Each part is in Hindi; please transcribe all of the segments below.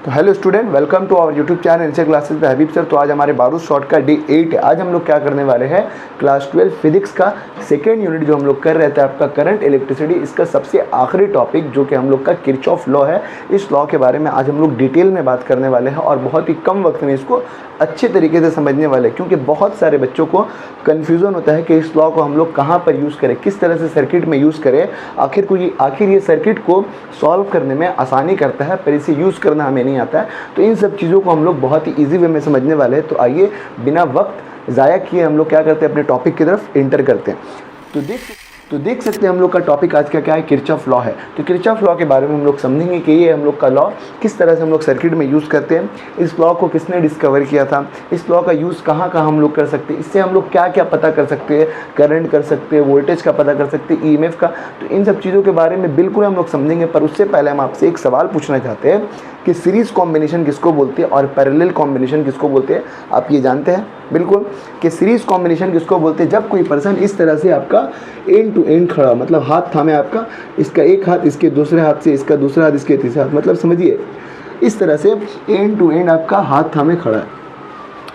तो hello student, welcome to our YouTube channel इनसे क्लासेस पे हबीब सर। तो आज हमारे बारूद शॉर्ट का डे 8 है। आज हम लोग क्या करने वाले हैं, क्लास 12 फिजिक्स का सेकेंड यूनिट जो हम लोग कर रहे थे आपका करंट इलेक्ट्रिसिटी, इसका सबसे आखिरी टॉपिक जो कि हम लोग का किरचॉफ लॉ है। इस लॉ के बारे में आज हम लोग डिटेल में बात करने वाले हैं और बहुत ही कम वक्त में इसको अच्छे तरीके से समझने वाले हैं, क्योंकि बहुत सारे बच्चों को कन्फ्यूज़न होता है कि इस लॉ को हम लोग कहाँ पर यूज़ करें, किस तरह से सर्किट में यूज़ करें। आखिर ये सर्किट को सॉल्व करने में आसानी करता है, पर इसे यूज़ करना हमें नहीं आता है। तो इन सब चीज़ों को हम लोग बहुत ही ईजी वे में समझने वाले हैं। तो आइए बिना वक्त ज़ाया किए हम लोग क्या करते हैं, अपने टॉपिक की तरफ एंटर करते हैं। तो देख सकते हैं हम लोग का टॉपिक आज का क्या है, किरचॉफ लॉ है। तो किरचॉफ लॉ के बारे में हम लोग समझेंगे कि ये हम लोग का लॉ किस तरह से हम लोग सर्किट में यूज़ करते हैं, इस लॉ को किसने डिस्कवर किया था, इस लॉ का यूज़ कहाँ कहाँ हम लोग कर सकते हैं, इससे हम लोग क्या क्या पता कर सकते हैं, करंट कर सकते हैं, वोल्टेज का पता कर सकते हैं, ईएमएफ का। तो इन सब चीज़ों के बारे में बिल्कुल हम लोग समझेंगे। पर उससे पहले हम आपसे एक सवाल पूछना चाहते हैं कि सीरीज़ कॉम्बिनेशन किसको बोलते हैं और पैरेलल कॉम्बिनेशन किसको बोलते हैं। आप ये जानते हैं बिल्कुल कि सीरीज़ कॉम्बिनेशन किसको बोलते हैं, जब कोई पर्सन इस तरह से आपका एंड टू एंड खड़ा, मतलब हाथ थामे आपका, इसका एक हाथ इसके दूसरे हाथ से, इसका दूसरा हाथ इसके तीसरे हाथ, मतलब समझिए इस तरह से एंड टू एंड आपका हाथ थामे खड़ा है।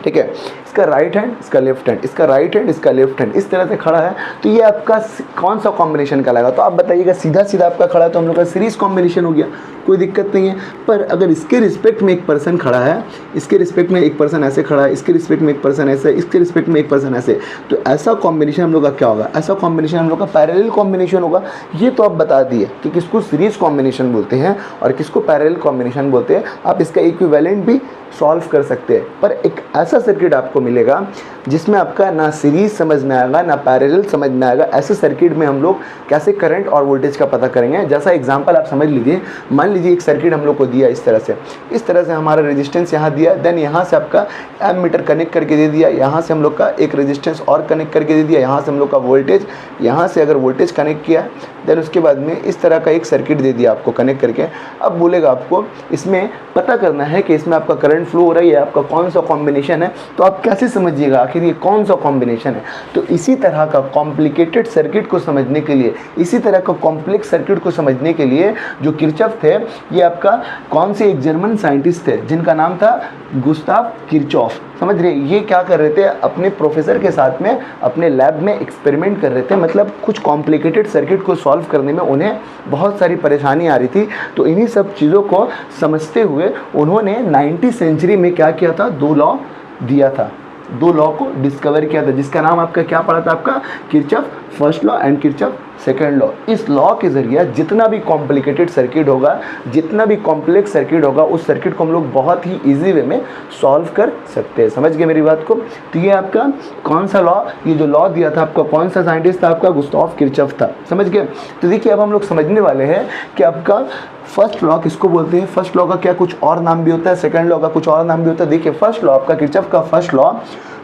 ठीक है, इसका राइट हैंड, इसका लेफ्ट हैंड, इसका राइट हैंड, इसका लेफ्ट हैंड, इस तरह से खड़ा है। तो ये आपका कौन सा कॉम्बिनेशन का लगा, तो आप बताइएगा। सीधा सीधा आपका खड़ा है तो हम लोग का सीरीज कॉम्बिनेशन हो गया, कोई दिक्कत नहीं है। पर अगर इसके रिस्पेक्ट में एक पर्सन खड़ा है, इसके रिस्पेक्ट में एक पर्सन ऐसे खड़ा है, इसके रिस्पेक्ट में एक पर्सन ऐसे, इसके रिस्पेक्ट में एक पर्सन ऐसे, तो ऐसा कॉम्बिनेशन हम लोग का क्या होगा, ऐसा कॉम्बिनेशन हम लोग का पैरेलल कॉम्बिनेशन होगा। ये तो आप बता दिए कि किसको सीरीज कॉम्बिनेशन बोलते हैं और किसको पैरेलल कॉम्बिनेशन बोलते हैं। आप इसका इक्विवेलेंट भी सॉल्व कर सकते हैं। पर एक ऐसा सर्किट आपको मिलेगा जिसमें आपका ना सीरीज समझ में आएगा ना पैरेलल समझ में आएगा। ऐसे सर्किट में हम लोग कैसे करंट और वोल्टेज का पता करेंगे। जैसा एग्जांपल आप समझ लीजिए, मान लीजिए एक सर्किट हम लोग को दिया इस तरह से हमारा रेजिस्टेंस यहाँ दिया, देन यहाँ से आपका एमीटर कनेक्ट करके दे दिया, यहाँ से हम लोग का एक रेजिस्टेंस और कनेक्ट करके दे दिया, यहाँ से हम लोग का वोल्टेज, यहाँ से अगर वोल्टेज कनेक्ट किया, देन उसके बाद में इस तरह का एक सर्किट दे दिया आपको कनेक्ट करके। अब बोलेगा आपको इसमें पता करना है कि इसमें आपका करंट फ्लो हो रहा है, ये आपका कौन सा कॉम्बिनेशन है। तो आप कैसे समझिएगा आखिर ये कौन सा कॉम्बिनेशन है। तो इसी तरह का कॉम्प्लिकेटेड सर्किट को समझने के लिए, इसी तरह का कॉम्प्लेक्स सर्किट को समझने के लिए जो किरचॉफ थे, ये आपका कौन से एक जर्मन साइंटिस्ट थे जिनका नाम था गुस्ताव किरचॉफ। समझ रहे, ये क्या कर रहे थे, अपने प्रोफेसर के साथ में अपने लैब में एक्सपेरिमेंट कर रहे थे। मतलब कुछ कॉम्प्लिकेटेड सर्किट को सॉल्व करने में उन्हें बहुत सारी परेशानी आ रही थी। तो इन्हीं सब चीज़ों को समझते हुए उन्होंने 19वीं सेंचुरी में क्या किया था, दो लॉ दिया था, दो लॉ को डिस्कवर किया था, जिसका नाम आपका क्या पड़ा था, आपका Kirchhoff first law and Kirchhoff second law. इस लॉ के जरिए जितना भी कॉम्प्लिकेटेड सर्किट होगा, जितना भी कॉम्प्लेक्स सर्किट होगा, उस सर्किट को हम लोग बहुत ही इजी वे में सॉल्व कर सकते हैं। समझ गए मेरी बात को। तो ये आपका कौन सा लॉ, ये जो लॉ दिया था आपका कौन सा साइंटिस्ट था, आपका गुस्ताव किरचॉफ था। समझ गए। तो देखिए अब हम लोग समझने वाले हैं कि आपका फर्स्ट लॉ किसको बोलते हैं, फर्स्ट लॉ का क्या कुछ और नाम भी होता है, सेकंड लॉ का कुछ और नाम भी होता है। देखिए फर्स्ट लॉ आपका किरचॉफ का फर्स्ट लॉ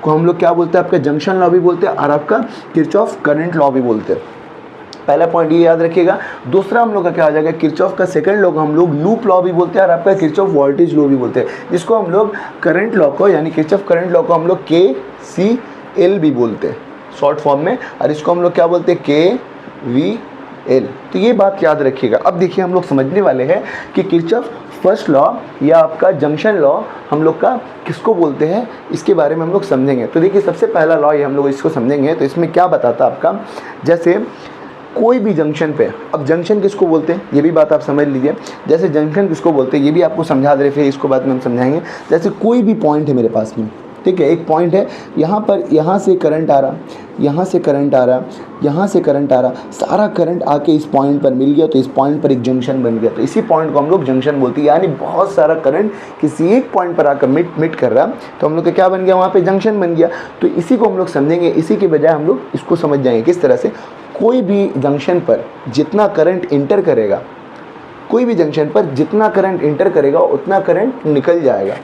को हम लोग क्या बोलते हैं, आपका जंक्शन लॉ भी बोलते हैं और आपका किरचॉफ करंट लॉ भी बोलते हैं। पहला पॉइंट ये याद रखिएगा। दूसरा हम लोग का क्या आ जाएगा, किरचॉफ का सेकंड लॉ को हम लोग लूप लॉ भी बोलते हैं और आपका किरचॉफ वोल्टेज लॉ भी बोलते हैं, जिसको हम लोग करंट लॉ को यानी किरचॉफ करंट लॉ को हम लोग KCL भी बोलते हैं शॉर्ट फॉर्म में, और इसको हम लोग क्या बोलते हैं, KVL। तो ये बात याद रखिएगा। अब देखिए हम लोग समझने वाले हैं कि किरचॉफ फर्स्ट लॉ या आपका जंक्शन लॉ हम लोग का किसको बोलते हैं, इसके बारे में हम लोग समझेंगे। तो देखिए सबसे पहला लॉ ये हम लोग इसको समझेंगे। तो इसमें क्या बताता आपका, जैसे कोई भी जंक्शन पे, अब जंक्शन किसको बोलते हैं ये भी बात आप समझ लीजिए। जैसे जंक्शन किसको बोलते हैं ये भी आपको समझा दे रहे, फिर इसको बाद में हम समझाएंगे। जैसे कोई भी पॉइंट है मेरे पास में, ठीक है, एक पॉइंट है यहाँ पर, यहाँ से करंट आ रहा, यहाँ से करंट आ रहा, यहाँ से करंट आ रहा, सारा करंट आके इस पॉइंट पर मिल गया, तो इस पॉइंट पर एक जंक्शन बन गया। तो इसी पॉइंट को हम लोग जंक्शन बोलते हैं। यानी बहुत सारा करंट किसी एक पॉइंट पर आकर मिट कर रहा, तो हम लोग का क्या बन गया, वहाँ पे जंक्शन बन गया। तो इसी को हम लोग समझेंगे, इसी के बजाय हम लोग इसको समझ जाएंगे किस तरह से। कोई भी जंक्शन पर जितना करंट इंटर करेगा, कोई भी जंक्शन पर जितना करंट इंटर करेगा उतना करंट निकल जाएगा।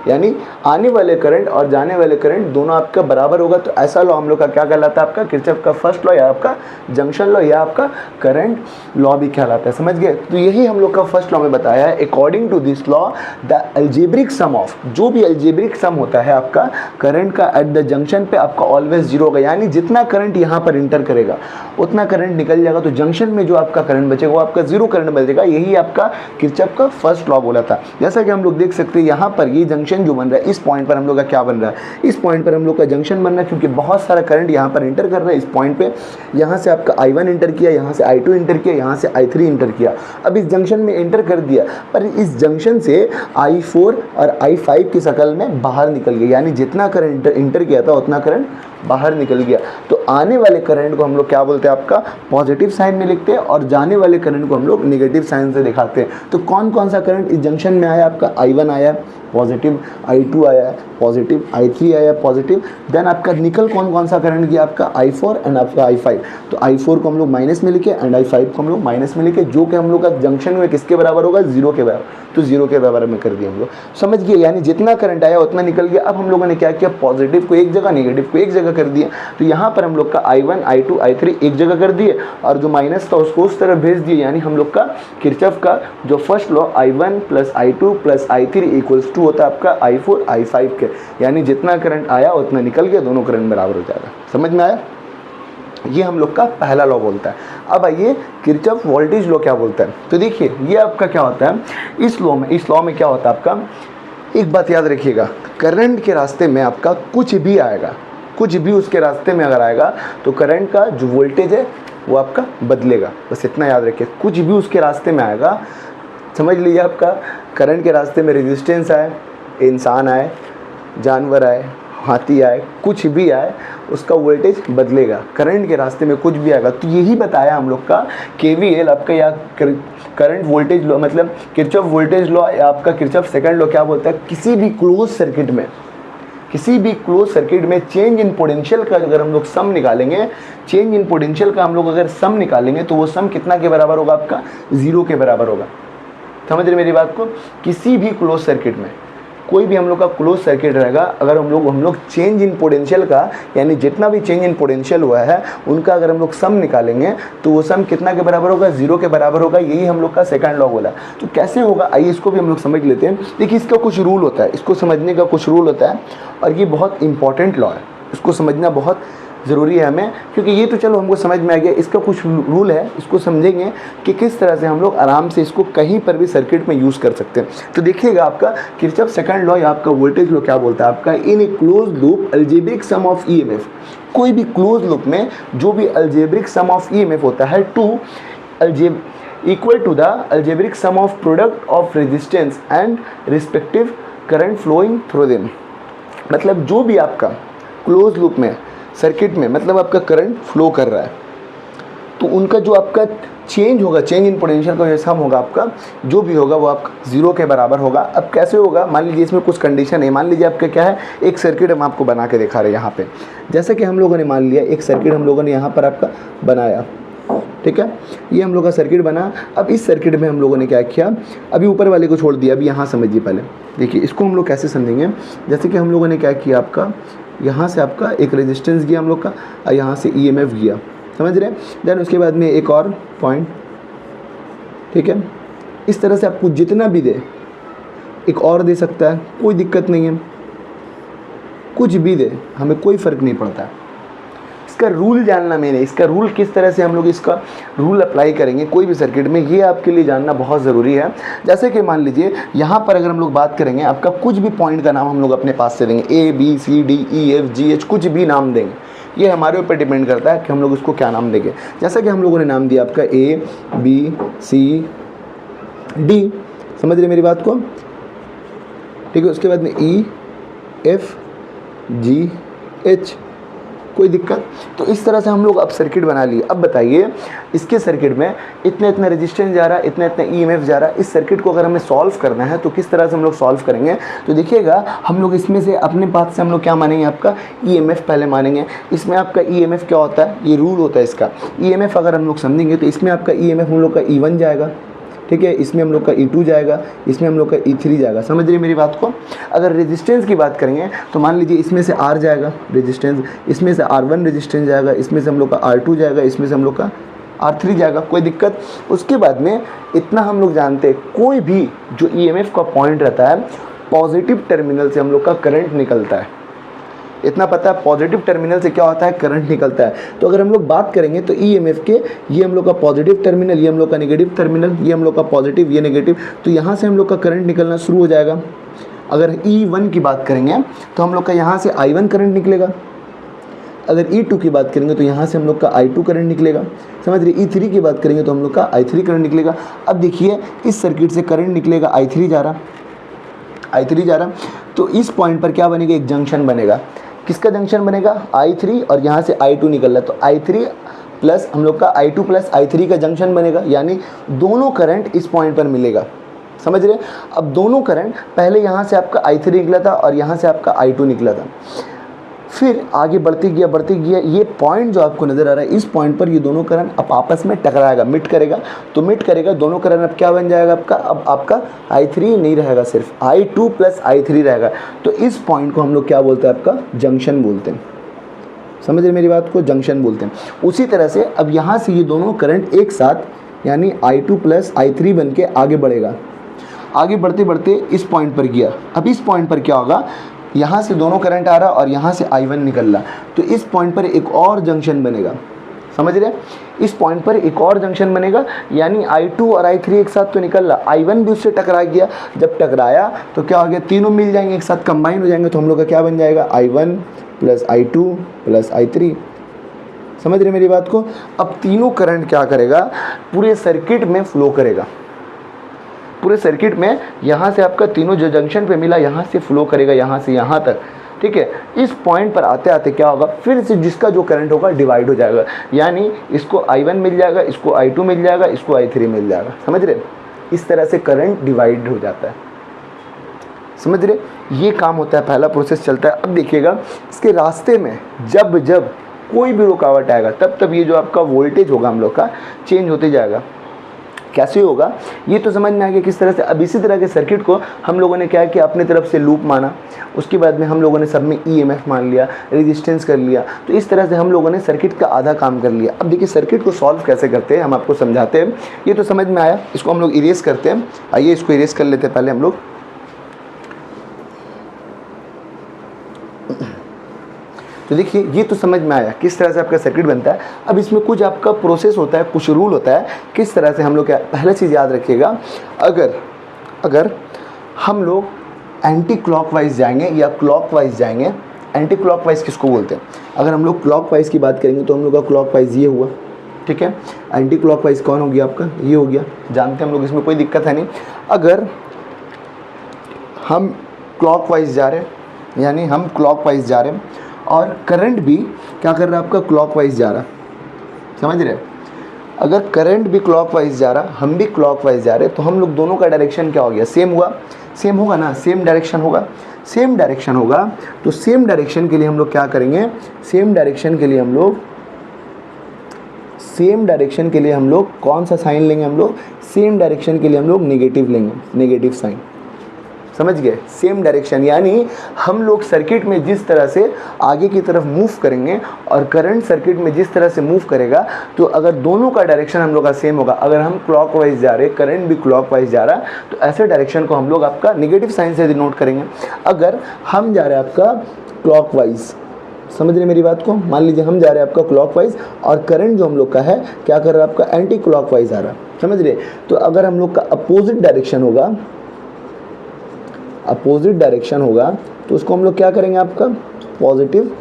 यानी आने वाले करंट और जाने वाले करंट दोनों आपका बराबर होगा। तो ऐसा लॉ हम लोग का क्या कहलाता है, आपका किरचॉफ का फर्स्ट लॉ या आपका जंक्शन लॉ या आपका करंट लॉ भी कहलाता है। समझ गए? तो यही हम लोग का फर्स्ट लॉ में बताया है। According to this law the algebraic sum of, जो भी अलजेब्रिक सम होता है आपका करंट का एट द जंक्शन पे आपका ऑलवेज जीरो होगा, यानी जितना करंट यहाँ पर इंटर करेगा उतना करंट निकल जाएगा। तो जंक्शन में जो आपका करंट बचेगा वो आपका जीरो करंट बचेगा। यही आपका किरचॉफ का फर्स्ट लॉ बोला था। जैसा कि हम लोग देख सकते हैं यहाँ पर ये जंक्शन जो बन रहा है, इस पॉइंट पर हम लोग का क्या बन रहा है, इस पॉइंट पर हम लोग का जंक्शन बन रहा है, क्योंकि बहुत सारा करंट यहाँ पर इंटर कर रहा है इस पॉइंट पे। यहाँ से आपका I1 इंटर किया, यहाँ से I2 इंटर किया, यहाँ से I3 इंटर किया। अब इस जंक्शन में इंटर कर दिया, पर इस जंक्शन से I4 और I5 की शक्ल में बाहर निकल गया, यानी जितना करंट इंटर किया था उतना करंट बाहर निकल गया। तो आने वाले करंट को हम लोग क्या बोलते हैं, आपका पॉजिटिव साइन में लिखते हैं, और जाने वाले करंट को हम लोग नेगेटिव साइन से दिखाते हैं। तो कौन कौन सा करंट इस जंक्शन में आया, आपका I1 आया पॉजिटिव, I2 आया है पॉजिटिव, I3 आया पॉजिटिव। देन आपका निकल कौन कौन सा करंट गया, आपका I4 एंड आपका I5। तो I4 को हम लोग माइनस में लिखे एंड I5 को हम लोग माइनस में लिखे, जो कि हम लोग का जंक्शन में किसके बराबर होगा, जीरो के बराबर। तो जीरो के बराबर में कर दिया हम लोग। समझ गए? यानी जितना करंट आया उतना निकल गया। अब हम लोगों ने क्या किया, पॉजिटिव को एक जगह, नेगेटिव को एक जगह कर दिया। तो यहाँ पर हम लोग का I1 I2 I3 एक जगह कर दिए, और जो माइनस था उसको उस तरफ भेज दिए। यानी हम लोग का किरचॉफ का जो first law I1 plus I2 plus I3 equals to होता है आपका I4 I5 के, यानी जितना करंट आया उतना निकल गया, दोनों करंट बराबर हो जाएगा। समझ में आया? ये हम लोग का पहला लॉ बोलता है। अब आइए किरचॉफ वोल्टेज लॉ क्या बोलता है। तो देखिए ये आपका क्या होता है, इस लॉ में क्या होता है आपका, एक बात याद रखिएगा, करंट के रास्ते में आपका कुछ भी आएगा, कुछ भी उसके रास्ते में अगर आएगा तो करंट का जो वोल्टेज है वो आपका बदलेगा। बस इतना याद रखिए, कुछ भी उसके रास्ते में आएगा। समझ लीजिए आपका करंट के रास्ते में रेजिस्टेंस आए, इंसान आए, जानवर आए, हाथी आए, कुछ भी आए, उसका वोल्टेज बदलेगा। करंट के रास्ते में कुछ भी आएगा। तो यही बताया हम लोग का KVL आपका, या करंट वोल्टेज लॉ, मतलब किरचॉफ वोल्टेज लॉ या आपका किरचॉफ सेकंड लॉ क्या बोलता है, किसी भी क्लोज सर्किट में, किसी भी क्लोज सर्किट में चेंज इन पोटेंशियल का अगर हम लोग सम निकालेंगे, चेंज इन पोटेंशियल का हम लोग अगर सम निकालेंगे तो वो सम कितना के बराबर होगा, आपका जीरो के बराबर होगा। समझ रहे मेरी बात को? किसी भी क्लोज सर्किट में, कोई भी हम लोग का क्लोज सर्किट रहेगा, अगर हम लोग चेंज इन पोटेंशियल का, यानी जितना भी चेंज इन पोटेंशियल हुआ है उनका अगर हम लोग सम निकालेंगे तो वो सम कितना के बराबर होगा, जीरो के बराबर होगा। यही हम लोग का सेकंड लॉ बोला। तो कैसे होगा, आइए इसको भी हम लोग समझ लेते हैं। देखिए इसका कुछ रूल होता है, इसको समझने का कुछ रूल होता है, और ये बहुत इंपॉर्टेंट लॉ है, इसको समझना बहुत ज़रूरी है हमें, क्योंकि ये तो चलो हमको समझ में आ गया, इसका कुछ रूल है, इसको समझेंगे कि किस तरह से हम लोग आराम से इसको कहीं पर भी सर्किट में यूज़ कर सकते हैं। तो देखिएगा आपका किरचॉफ सेकंड लॉ या आपका वोल्टेज लॉ क्या बोलता है, आपका in a close loop algebraic sum of EMF, कोई भी क्लोज लूप में जो भी अलजेब्रिक सम ऑफ EMF होता है equal to the algebraic sum of product of resistance and respective current flowing through them. मतलब जो भी आपका क्लोज लूप में सर्किट में, मतलब आपका करंट फ्लो कर रहा है, तो उनका जो आपका चेंज होगा, चेंज इन पोटेंशियल का जो सम होगा आपका, जो भी होगा वो आपका जीरो के बराबर होगा। अब कैसे होगा, मान लीजिए इसमें कुछ कंडीशन है। मान लीजिए आपका क्या है, एक सर्किट हम आपको बना के दिखा रहे हैं यहाँ पे। जैसे कि हम लोगों ने मान लिया एक सर्किट हम लोगों ने यहाँ पर आपका बनाया, ठीक है, ये हम लोग का सर्किट बना। अब इस सर्किट में हम लोगों ने क्या किया, अभी ऊपर वाले को छोड़ दिया, अभी यहाँ समझिए पहले। देखिए इसको हम लोग कैसे समझेंगे, जैसे कि हम लोगों ने क्या किया, आपका यहाँ से आपका एक रेजिस्टेंस गया हम लोग का, और यहाँ से EMF गया, समझ रहे हैं। देन उसके बाद में एक और पॉइंट, ठीक है, इस तरह से आपको जितना भी दे, एक और दे सकता है, कोई दिक्कत नहीं है, कुछ भी दे, हमें कोई फ़र्क नहीं पड़ता। इसका रूल जानना मैंने, इसका रूल किस तरह से हम लोग इसका रूल अप्लाई करेंगे कोई भी सर्किट में, ये आपके लिए जानना बहुत ज़रूरी है। जैसे कि मान लीजिए यहाँ पर अगर हम लोग बात करेंगे, आपका कुछ भी पॉइंट का नाम हम लोग अपने पास से देंगे, A B C D E F G H, कुछ भी नाम देंगे, ये हमारे ऊपर डिपेंड करता है कि हम लोग उसको क्या नाम देंगे। जैसा कि हम लोगों ने नाम दिया आपका A B C D, समझ रहे मेरी बात को, ठीक है। उसके बाद में E F G H, कोई दिक्कत। तो इस तरह से हम लोग अब सर्किट बना लिए। अब बताइए इसके सर्किट में इतना इतना रेजिस्टेंस जा रहा है, इतना इतना EMF जा रहा है। इस सर्किट को अगर हमें सॉल्व करना है तो किस तरह से हम लोग सॉल्व करेंगे, तो देखिएगा हम लोग इसमें से अपने पास से हम लोग क्या मानेंगे, आपका EMF पहले मानेंगे। इसमें आपका EMF क्या होता है, ये रूल होता है इसका। EMF अगर हम लोग समझेंगे तो इसमें आपका EMF हम लोग का E1 जाएगा, ठीक है, इसमें हम लोग का E2 जाएगा, इसमें हम लोग का E3 जाएगा। समझ रही मेरी बात को। अगर रेजिस्टेंस की बात करेंगे तो मान लीजिए इसमें से R जाएगा रेजिस्टेंस, इसमें से R1 रेजिस्टेंस जाएगा, इसमें से हम लोग का R2 जाएगा, इसमें से हम लोग का R3 जाएगा, कोई दिक्कत। उसके बाद में इतना हम लोग जानते हैं, कोई भी जो EMF का पॉइंट रहता है पॉजिटिव टर्मिनल से हम लोग का करंट निकलता है। इतना पता है पॉजिटिव टर्मिनल से क्या होता है, करंट निकलता है। तो अगर हम लोग बात करेंगे तो EMF के, ये हम लोग का पॉजिटिव टर्मिनल, ये हम लोग का नेगेटिव टर्मिनल, ये हम लोग का पॉजिटिव, ये नेगेटिव, तो यहाँ से हम लोग का करंट निकलना शुरू हो जाएगा। अगर E1 की बात करेंगे तो हम लोग का यहाँ से I1 करंट निकलेगा। अगर E2 की बात करेंगे तो यहाँ से हम लोग का I2 करंट निकलेगा। समझ रहे। E3 की बात करेंगे तो हम लोग का I3 करंट निकलेगा। अब देखिए इस सर्किट से करंट निकलेगा, I3 जा रहा, तो इस पॉइंट पर क्या बनेगा, एक जंक्शन बनेगा। किसका जंक्शन बनेगा, I3 और यहाँ से I2 निकल रहा है, तो I3 प्लस हम लोग का I2 प्लस I3 का जंक्शन बनेगा, यानी दोनों करंट इस पॉइंट पर मिलेगा। समझ रहे। अब दोनों करंट, पहले यहाँ से आपका I3 निकला था और यहाँ से आपका I2 निकला था, फिर आगे बढ़ते गया, ये पॉइंट जो आपको नज़र आ रहा है, इस पॉइंट पर ये दोनों करंट अब आपस में टकराएगा, मिट करेगा, दोनों करंट अब क्या बन जाएगा आपका, अब आपका I3 नहीं रहेगा, सिर्फ I2 प्लस I3 रहेगा। तो इस पॉइंट को हम लोग क्या बोलते हैं, आपका जंक्शन बोलते हैं। समझ रहे मेरी बात को, जंक्शन बोलते हैं। उसी तरह से अब यहाँ से ये दोनों करंट एक साथ, यानी I2 प्लस I3 बन के आगे बढ़ेगा। आगे बढ़ते इस पॉइंट पर गया। अब इस पॉइंट पर क्या होगा, यहाँ से दोनों करंट आ रहा और यहाँ से I1 निकल रहा, तो इस पॉइंट पर एक और जंक्शन बनेगा। समझ रहे। इस पॉइंट पर एक और जंक्शन बनेगा, यानी I2 और I3 एक साथ तो निकल रहा, I1 भी उससे टकरा गया। जब टकराया तो क्या हो गया, तीनों मिल जाएंगे, एक साथ कंबाइन हो जाएंगे, तो हम लोग का क्या बन जाएगा, I1 plus I2 plus I3। समझ रहे मेरी बात को। अब तीनों करंट क्या करेगा, पूरे सर्किट में फ्लो करेगा। पूरे सर्किट में यहाँ से आपका तीनों जो जंक्शन पे मिला, यहाँ से फ्लो करेगा, यहाँ से यहाँ तक। ठीक है। इस पॉइंट पर आते आते क्या होगा, फिर से जिसका जो करंट होगा डिवाइड हो जाएगा, यानी इसको I1 मिल जाएगा, इसको I2 मिल जाएगा, इसको I3 मिल जाएगा। समझ रहे। इस तरह से करंट डिवाइड हो जाता है। समझ रहे। ये काम होता है, पहला प्रोसेस चलता है। अब देखिएगा इसके रास्ते में जब जब कोई भी रुकावट आएगा, तब तब ये जो आपका वोल्टेज होगा हम लोग का चेंज होते जाएगा। कैसे होगा ये तो समझ में आ गया किस तरह से। अब इसी तरह के सर्किट को हम लोगों ने क्या किया, अपनी तरफ से लूप माना, उसके बाद में हम लोगों ने सब में EMF मान लिया, रेजिस्टेंस कर लिया, तो इस तरह से हम लोगों ने सर्किट का आधा काम कर लिया। अब देखिए सर्किट को सॉल्व कैसे करते हैं, हम आपको समझाते हैं। ये तो समझ में आया, इसको हम लोग इरेज करते हैं। आइए इसको इरेज कर लेते हैं पहले हम लोग। तो देखिए ये तो समझ में आया किस तरह से आपका सर्किट बनता है। अब इसमें कुछ आपका प्रोसेस होता है, कुछ रूल होता है, किस तरह से हम लोग क्या, पहले चीज़ याद रखिएगा, अगर हम लोग एंटी क्लॉकवाइज जाएंगे या क्लॉकवाइज जाएंगे, एंटी क्लॉकवाइज किसको बोलते हैं, अगर हम लोग क्लॉकवाइज की बात करेंगे तो हम लोग का क्लॉकवाइज ये हुआ। ठीक है। एंटी क्लॉकवाइज कौन हो गया आपका, ये हो गया, जानते हैं हम लोग, इसमें कोई दिक्कत है नहीं। अगर हम क्लॉकवाइज जा रहे हैं, यानी हम क्लॉकवाइज जा रहे हैं और करंट भी क्या कर रहा है आपका, क्लॉकवाइज जा रहा। समझ रहे। अगर करंट भी क्लॉकवाइज जा रहा, हम भी क्लॉकवाइज जा रहे, तो हम लोग दोनों का डायरेक्शन क्या हो गया, सेम हुआ। सेम होगा ना, सेम डायरेक्शन होगा। सेम डायरेक्शन होगा तो सेम डायरेक्शन के लिए हम लोग क्या करेंगे, सेम डायरेक्शन के लिए हम लोग कौन सा साइन लेंगे, हम लोग सेम डायरेक्शन के लिए हम लोग नेगेटिव लेंगे, नेगेटिव साइन। समझ गए। सेम डायरेक्शन यानी हम लोग सर्किट में जिस तरह से आगे की तरफ मूव करेंगे और करंट सर्किट में जिस तरह से मूव करेगा, तो अगर दोनों का डायरेक्शन हम लोग का सेम होगा, अगर हम क्लॉकवाइज जा रहे, करंट भी क्लॉकवाइज जा रहा, तो ऐसे डायरेक्शन को हम लोग आपका नेगेटिव साइन से डिनोट करेंगे। अगर हम जा रहे हैं आपका क्लॉकवाइज, समझ रहे मेरी बात को, मान लीजिए हम जा रहे हैं आपका क्लॉकवाइज और करंट जो हम लोग का है क्या कर रहा है आपका, एंटी क्लॉकवाइज आ रहा। समझ रहे। तो अगर हम लोग का अपोजिट डायरेक्शन होगा, तो उसको हम लोग क्या करेंगे, आपका पॉजिटिव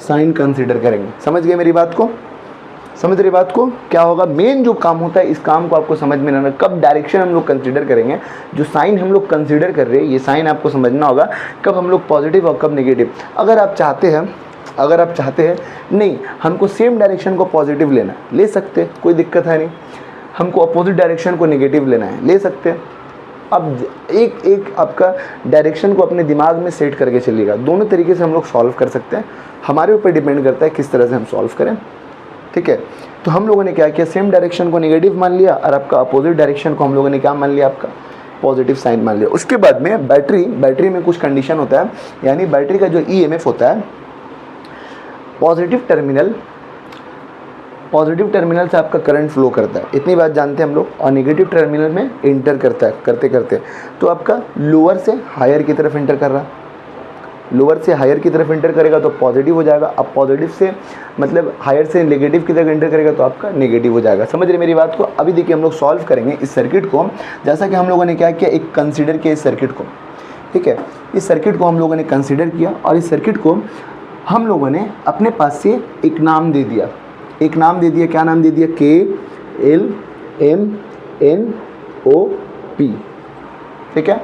साइन कंसीडर करेंगे। समझ गए मेरी बात को, समझ रही बात को। क्या होगा, मेन जो काम होता है, इस काम को आपको समझ में आना, कब डायरेक्शन हम लोग कंसीडर करेंगे, जो साइन हम लोग कंसीडर कर रहे हैं, ये साइन आपको समझना होगा, कब हम लोग पॉजिटिव और कब नेगेटिव। अगर आप चाहते हैं नहीं हमको सेम डायरेक्शन को पॉजिटिव लेना, ले सकते, कोई दिक्कत है नहीं। हमको अपोजिट डायरेक्शन को नेगेटिव लेना है, ले सकते हैं। अब एक आपका डायरेक्शन को अपने दिमाग में सेट करके चलिएगा। दोनों तरीके से हम लोग सॉल्व कर सकते हैं, हमारे ऊपर डिपेंड करता है किस तरह से हम सॉल्व करें। ठीक है। तो हम लोगों ने क्या किया, सेम डायरेक्शन को नेगेटिव मान लिया और आपका अपोजिट डायरेक्शन को हम लोगों ने क्या मान लिया, आपका पॉजिटिव साइन मान लिया। उसके बाद में बैटरी में कुछ कंडीशन होता है, यानी बैटरी का जो ईएमएफ होता है पॉजिटिव टर्मिनल से आपका करंट फ्लो करता है, इतनी बात जानते हैं हम लोग, और नेगेटिव टर्मिनल में इंटर करता है, करते तो आपका लोअर से हायर की तरफ इंटर कर रहा, लोअर से हायर की तरफ इंटर करेगा तो पॉजिटिव हो जाएगा। अब पॉजिटिव से मतलब हायर से नेगेटिव की तरफ इंटर करेगा तो आपका नेगेटिव हो जाएगा। समझ रहे मेरी बात को। अभी देखिए हम लोग सॉल्व करेंगे इस सर्किट को, जैसा कि हम लोगों ने क्या किया, एक कंसिडर किया इस सर्किट को, ठीक है। इस सर्किट को हम लोगों ने कंसिडर किया और इस सर्किट को हम लोगों ने अपने पास से एक नाम दे दिया, क्या नाम दे दिया, KLMNOP, ठीक है।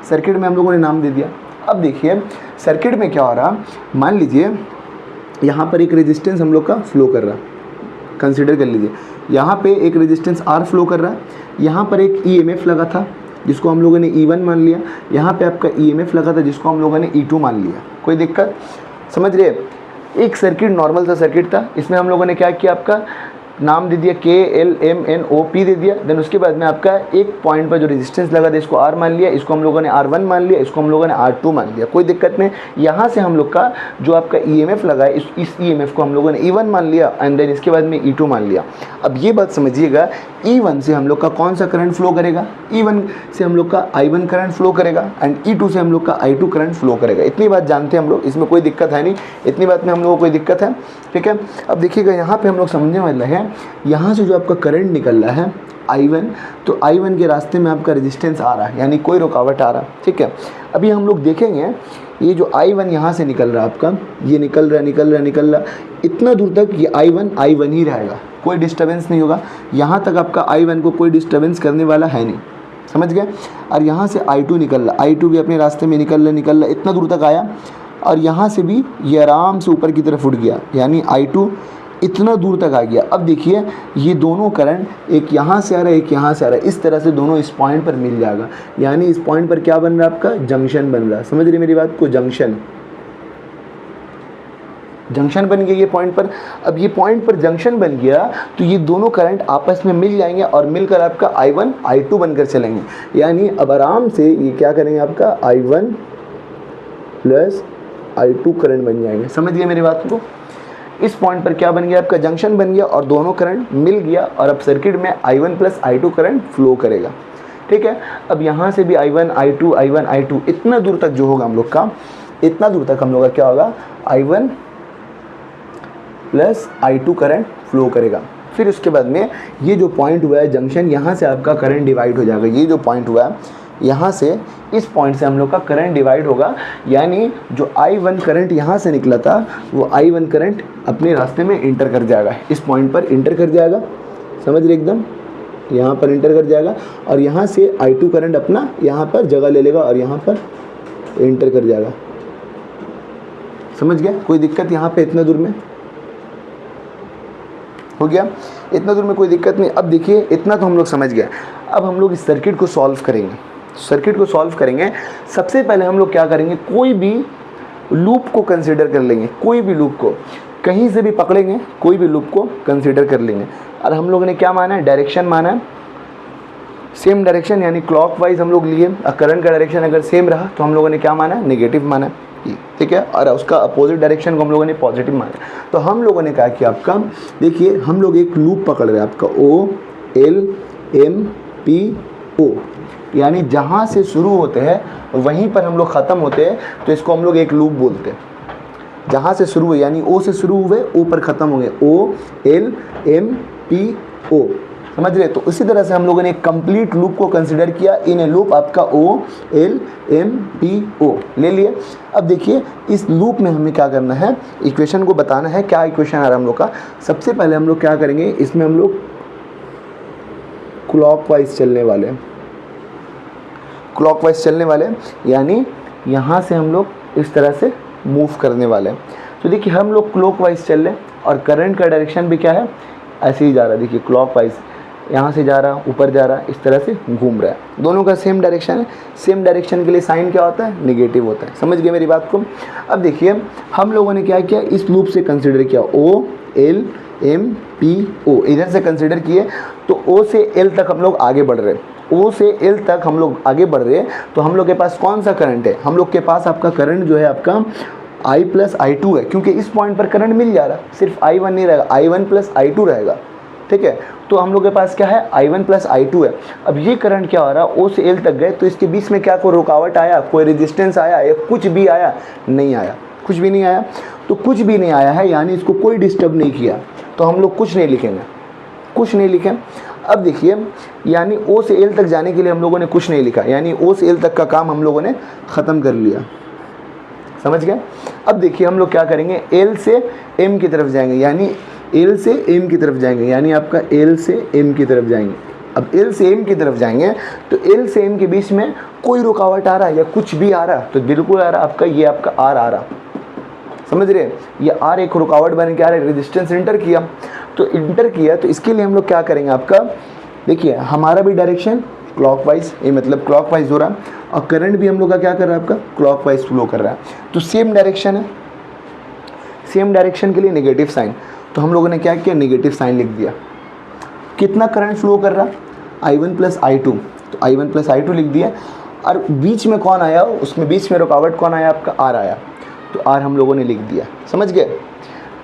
सर्किट में हम लोगों ने नाम दे दिया। अब देखिए सर्किट में क्या हो रहा, मान लीजिए यहाँ पर एक रेजिस्टेंस हम लोग का फ्लो कर रहा, कंसिडर कर लीजिए, यहाँ पे एक रेजिस्टेंस R फ्लो कर रहा है, यहाँ पर एक EMF लगा था जिसको हम लोगों ने E1 मान लिया, यहाँ पे आपका EMF लगा था जिसको हम लोगों ने E2 मान लिया। कोई दिक्कत, समझ रहे। एक सर्किट नॉर्मल सा सर्किट था, इसमें हम लोगों ने क्या किया, आपका नाम दे दिया KLMNOP दे दिया। देन उसके बाद में आपका एक पॉइंट पर जो रेजिस्टेंस लगा था इसको R मान लिया, इसको हम लोगों ने R1 मान लिया, इसको हम लोगों ने R2 मान लिया। कोई दिक्कत नहीं। यहाँ से हम लोग का जो आपका EMF लगा है इस EMF को हम लोगों ने E1 मान लिया एंड देन इसके बाद में E2 मान लिया। अब ये बात समझिएगा, E1 से हम लोग का कौन सा करंट फ्लो करेगा, E1 से हम लोग का I1 करंट फ्लो करेगा एंड E2 से हम लोग का I2 करंट फ्लो करेगा। इतनी बात जानते हैं हम लोग, इसमें कोई दिक्कत है नहीं, इतनी बात में हम लोगों को कोई दिक्कत है, ठीक है। अब देखिएगा यहाँ पे हम लोग समझने वाला है, यहाँ से जो आपका करंट निकल रहा है I1, तो I1 के रास्ते में आपका रेजिस्टेंस आ रहा है, यानी कोई रुकावट आ रहा, ठीक है। अभी हम लोग देखेंगे ये जो I1 यहाँ से निकल रहा है आपका, ये निकल रहा इतना दूर तक ये I1 ही रहेगा, कोई डिस्टर्बेंस नहीं होगा। यहाँ तक आपका I1 को कोई डिस्टर्बेंस करने वाला है नहीं, समझ गए। और यहाँ से I2 निकल रहा, I2 भी अपने रास्ते में निकल रहा, इतना दूर तक आया और यहाँ से भी ये आराम से ऊपर की तरफ उठ गया, यानी I2 इतना दूर तक आ गया। अब देखिए ये दोनों करंट, एक यहाँ से आ रहा है, एक यहाँ से आ रहा है, इस तरह से दोनों इस पॉइंट पर मिल जाएगा, यानी इस पॉइंट पर क्या बन रहा है, आपका जंक्शन बन रहा है। समझ रहे मेरी बात को, जंक्शन बन गया ये पॉइंट पर। अब ये पॉइंट पर जंक्शन बन गया तो ये दोनों करंट आपस में मिल जाएंगे और मिलकर आपका I1 I2 बनकर चलेंगे, यानी अब आराम से ये क्या करेंगे, आपका I1 प्लस I2 करंट बन जाएंगे। समझ गए मेरी बात को। इस पॉइंट पर क्या बन गया, आपका जंक्शन बन गया और दोनों करंट मिल गया और अब सर्किट में I1 plus I2 current flow करेगा, ठीक है। अब यहाँ से भी I1 I2 इतना दूर तक जो होगा हम लोग का, इतना दूर तक हम लोग का क्या होगा, I1 plus I2 current flow करेगा। फिर उसके बाद में ये जो पॉइंट हुआ है जंक्शन, यहाँ से आपका करंट डिवाइड हो जाएगा। ये जो पॉइंट हुआ है यहाँ से, इस पॉइंट से हम लोग का करंट डिवाइड होगा, यानी जो I1 करंट यहाँ से निकला था वो I1 करंट अपने रास्ते में इंटर कर जाएगा, इस पॉइंट पर इंटर कर जाएगा, समझ रहे एकदम, यहाँ पर इंटर कर जाएगा और यहाँ से I2 करंट अपना यहाँ पर जगह ले लेगा और यहाँ पर इंटर कर जाएगा। समझ गया, कोई दिक्कत यहाँ पे इतना दूर में हो गया, इतना दूर में कोई दिक्कत नहीं। अब देखिए इतना तो हम लोग समझ गए। अब हम लोग इस सर्किट को सॉल्व करेंगे, सबसे पहले हम लोग क्या करेंगे, कोई भी लूप को कंसीडर कर लेंगे, कोई भी लूप को कहीं से भी पकड़ेंगे, कोई भी लूप को कंसीडर कर लेंगे। और हम लोगों ने क्या माना है, डायरेक्शन माना है, सेम डायरेक्शन यानी क्लॉकवाइज हम लोग लिए। करंट का डायरेक्शन अगर सेम रहा तो हम लोगों ने क्या माना, नेगेटिव माना, ठीक है। और उसका अपोजिट डायरेक्शन को हम लोगों ने पॉजिटिव माना। तो हम लोगों ने कहा कि आपका देखिए हम लोग एक लूप पकड़ रहे हैं, आपका OLMPO, यानी जहाँ से शुरू होते हैं वहीं पर हम लोग ख़त्म होते हैं, तो इसको हम लोग एक लूप बोलते हैं। जहाँ से शुरू हुए यानी O से शुरू हुए O पर ख़त्म हो गए, OLMPO, समझ रहे। तो उसी तरह से हम लोगों ने एक कंप्लीट लूप को कंसिडर किया, इन ए लूप आपका OLMPO ले लिए। अब देखिए इस लूप में हमें क्या करना है, इक्वेशन को बताना है, क्या इक्वेशन आ रहा है हम लोग का। सबसे पहले हम लोग क्या करेंगे, इसमें हम लोग क्लॉकवाइज चलने वाले हैं, यानी यहाँ से हम लोग इस तरह से मूव करने वाले हैं। तो देखिए हम लोग क्लॉकवाइज चल रहे हैं और करंट का डायरेक्शन भी क्या है, ऐसे ही जा रहा है। देखिए क्लॉकवाइज यहाँ से जा रहा, ऊपर जा रहा, इस तरह से घूम रहा है, दोनों का सेम डायरेक्शन है। सेम डायरेक्शन के लिए साइन क्या होता है, नेगेटिव होता है। समझ गए मेरी बात को। अब देखिए हम लोगों ने क्या किया, इस लूप से कंसिडर किया एम पी ओ इधर से कंसिडर किए तो ओ से एल तक हम लोग आगे बढ़ रहे हैं, ओ से एल तक हम लोग आगे बढ़ रहे हैं। तो हम लोग के पास कौन सा करंट है, हम लोग के पास आपका करंट जो है आपका I प्लस आई टू है, क्योंकि इस पॉइंट पर करंट मिल जा रहा है, सिर्फ I1 नहीं रहेगा, I1 प्लस आई टू रहेगा। ठीक है, तो हम लोग के पास क्या है, I1 प्लस आई टू है। अब ये करंट क्या हो रहा है, ओ से एल तक गए तो इसके बीच में क्या कोई रुकावट आया, कोई रेजिस्टेंस आया या कुछ भी आया, नहीं आया, कुछ भी नहीं आया। तो कुछ भी नहीं आया है यानी इसको कोई डिस्टर्ब नहीं किया, तो हम लोग कुछ नहीं लिखेंगे, कुछ नहीं लिखें। अब देखिए, यानी ओ से एल तक जाने के लिए हम लोगों ने कुछ नहीं लिखा, यानी ओ से एल तक का काम हम लोगों ने ख़त्म कर लिया, समझ गए। अब देखिए हम लोग क्या करेंगे, एल से एम की तरफ जाएंगे, यानी एल से एम की तरफ जाएंगे, यानी आपका एल से एम की तरफ जाएंगे। अब एल से एम की तरफ जाएंगे तो एल से एम के बीच में कोई रुकावट आ रहा है या कुछ भी आ रहा है, तो बिल्कुल आ रहा आपका, ये आपका आर आ रहा, समझ रहे, ये आर एक रुकावट बन के आ रहा है, रेजिस्टेंस इंटर किया, तो इंटर किया तो इसके लिए हम लोग क्या करेंगे, आपका देखिए हमारा भी डायरेक्शन क्लॉकवाइज, ये मतलब क्लॉकवाइज हो रहा है, और करंट भी हम लोग का क्या कर रहा है, आपका क्लॉकवाइज फ्लो कर रहा है, तो सेम डायरेक्शन है, सेम डायरेक्शन के लिए नेगेटिव साइन, तो हम लोगों ने क्या किया, नेगेटिव साइन लिख दिया। कितना करंट फ्लो कर रहा, I1 प्लस आई टू, तो I1 प्लस आई टू लिख दिया, और बीच में कौन आया, उसमें बीच में रुकावट कौन आया, आपका आर आया, तो आर हम लोगों ने लिख दिया, समझ गए।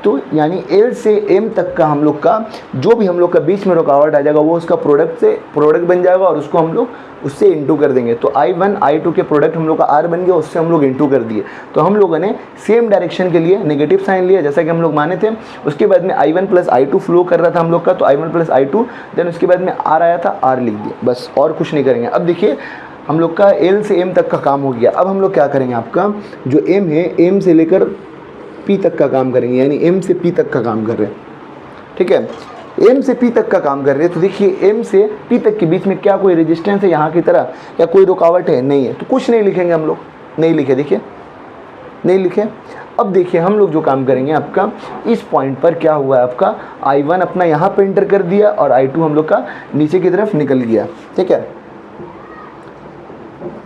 तो यानी एल से एम तक का हम लोग का जो भी हम लोग का बीच में रुकावट आ जाएगा वो उसका प्रोडक्ट बन जाएगा, और उसको हम लोग उससे इंटू कर देंगे। तो I1 I2 के प्रोडक्ट हम लोग का आर बन गया, उससे हम लोग इंटू कर दिए। तो हम लोगों ने सेम डायरेक्शन के लिए नेगेटिव साइन लिया जैसा कि हम लोग माने थे। उसके बाद में I1 plus I to flow कर रहा था हम लोग का, तो I1 plus I to, then उसके बाद में आर आया था, आर लिख दिया, बस और कुछ नहीं करेंगे। अब देखिए हम लोग का एल से एम तक का काम हो गया। अब हम लोग क्या करेंगे, आपका जो एम है, एम से लेकर पी तक का काम करेंगे, यानी एम से पी तक का काम कर रहे हैं, ठीक है, एम से पी तक का काम कर रहे हैं। तो देखिए एम से पी तक के बीच में क्या कोई रेजिस्टेंस है यहाँ की तरह, या कोई रुकावट है, नहीं है, तो कुछ नहीं लिखेंगे हम लोग, नहीं लिखे, देखिए नहीं लिखे। अब देखिए हम लोग जो काम करेंगे, आपका इस पॉइंट पर क्या हुआ है, आपका I1 अपना यहाँ पे एंटर कर दिया और I2 हम लोग का नीचे की तरफ निकल गया, ठीक है।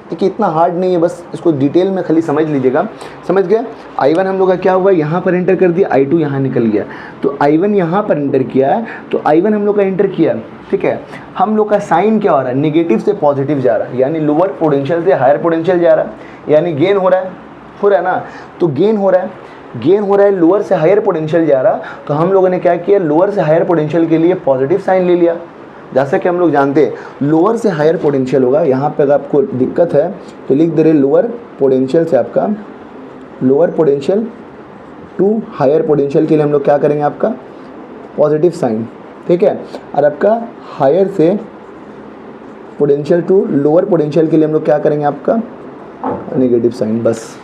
देखिए इतना हार्ड नहीं है, बस इसको डिटेल में खाली समझ लीजिएगा, समझ गए। I1 हम लोग का क्या हुआ, यहाँ पर एंटर कर दिया, I2 यहाँ निकल गया, तो I1 यहाँ पर एंटर किया है, तो I1 हम लोग का एंटर किया, ठीक है। हम लोग का साइन क्या हो रहा है, नेगेटिव से पॉजिटिव जा रहा है, यानी लोअर पोटेंशियल से हायर पोटेंशियल जा रहा है, यानी गेन हो रहा है ना, तो गेन हो रहा है, लोअर से हायर पोटेंशियल जा रहा। तो हम लोगों ने क्या किया, लोअर से हायर पोटेंशियल के लिए पॉजिटिव साइन ले लिया। जैसा कि हम लोग जानते हैं लोअर से हायर पोटेंशियल होगा, यहाँ पे अगर आपको दिक्कत है तो लिख दे रहे लोअर पोटेंशियल से, आपका lower potential to higher potential के लिए हम लोग क्या करेंगे, आपका पॉजिटिव साइन, ठीक है। और आपका हायर से पोटेंशियल टू लोअर पोटेंशियल के लिए हम लोग क्या करेंगे, आपका नेगेटिव साइन, बस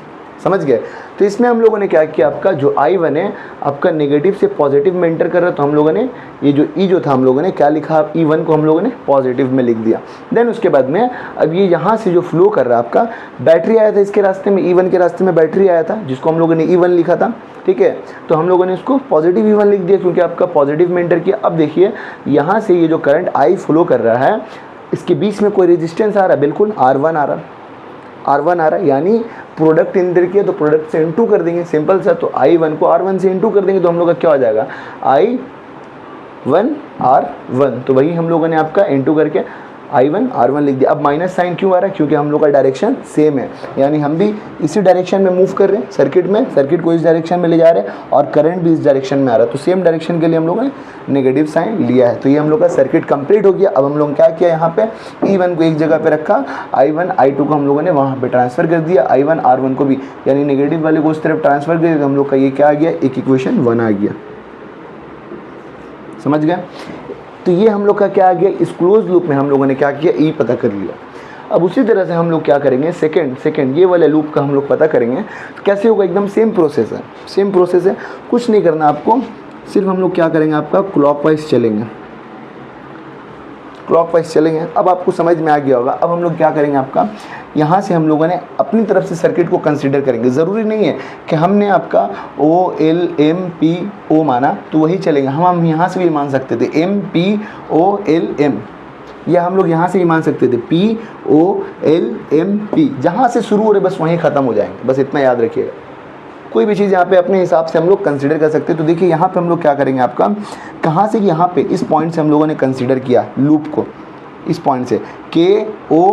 समझ गए। तो इसमें हम लोगों ने क्या किया, आपका जो I1 है आपका नेगेटिव से पॉजिटिव में एंटर कर रहा है, तो हम लोगों ने ये जो E जो था हम लोगों ने क्या लिखा, E1 को हम लोगों ने पॉजिटिव में लिख दिया। देन उसके बाद में अब ये यहाँ से जो फ्लो कर रहा है, आपका बैटरी आया था इसके रास्ते में, E1 के रास्ते में बैटरी आया था जिसको हम लोगों ने E1 लिखा था, ठीक है। तो हम लोगों ने इसको पॉजिटिव E1 लिख दिया क्योंकि आपका पॉजिटिव में एंटर किया। अब देखिए यहाँ से ये जो करंट I फ्लो कर रहा है, इसके बीच में कोई रेजिस्टेंस आ रहा है, बिल्कुल R1 आ रहा है, यानी प्रोडक्ट इंटर किया तो प्रोडक्ट से इंटू कर देंगे, सिंपल सा। तो I1 को R1 से इंटू कर देंगे तो हम लोग का क्या हो जाएगा, I1 R1, तो वही हम लोगों ने आपका इंटू करके I1 R1 लिख दिया। अब माइनस साइन क्यों आ रहा है, क्योंकि हम लोग का डायरेक्शन सेम है, यानी हम भी इसी डायरेक्शन में मूव कर रहे हैं सर्किट को इस डायरेक्शन में ले जा रहे हैं और करंट भी इस डायरेक्शन में आ रहा है, तो सेम डायरेक्शन के लिए हम लोगों ने नेगेटिव साइन लिया है। तो ये हम लोग का सर्किट कंप्लीट हो गया। अब हम लोग क्या किया, यहाँ पे E1 को एक जगह पे रखा, I1 I2 को हम लोगों ने वहाँ पे ट्रांसफर कर दिया, I1 R1 को भी, यानी नेगेटिव वाले को उस तरफ ट्रांसफर कर दिया, तो हम लोग का ये क्या आ गया, एक इक्वेशन 1 आ गया, समझ गए। तो ये हम लोग का क्या आ गया, इस क्लोज लूप में हम लोगों ने क्या किया, E पता कर लिया। अब उसी तरह से हम लोग क्या करेंगे, सेकंड ये वाले लूप का हम लोग पता करेंगे। कैसे होगा, एकदम सेम प्रोसेस है, कुछ नहीं करना आपको, सिर्फ हम लोग क्या करेंगे, आपका क्लॉकवाइज चलेंगे। अब आपको समझ में आ गया होगा। अब हम लोग क्या करेंगे, आपका यहाँ से हम लोगों ने अपनी तरफ से सर्किट को कंसीडर करेंगे। ज़रूरी नहीं है कि हमने आपका OLMPO माना तो वही चलेंगे, हम यहाँ से भी मान सकते थे MPOLM, या हम लोग यहाँ से ही मान सकते थे POLMP, जहाँ से शुरू हो रहे बस वहीं ख़त्म हो जाएंगे, बस इतना याद रखिएगा, कोई भी चीज़ यहाँ पे अपने हिसाब से हम लोग कंसिडर कर सकते हैं। तो देखिए यहाँ पे हम लोग क्या करेंगे, आपका कहाँ से, यहाँ पे इस पॉइंट से हम लोगों ने कंसिडर किया लूप को, इस पॉइंट से KOPNK,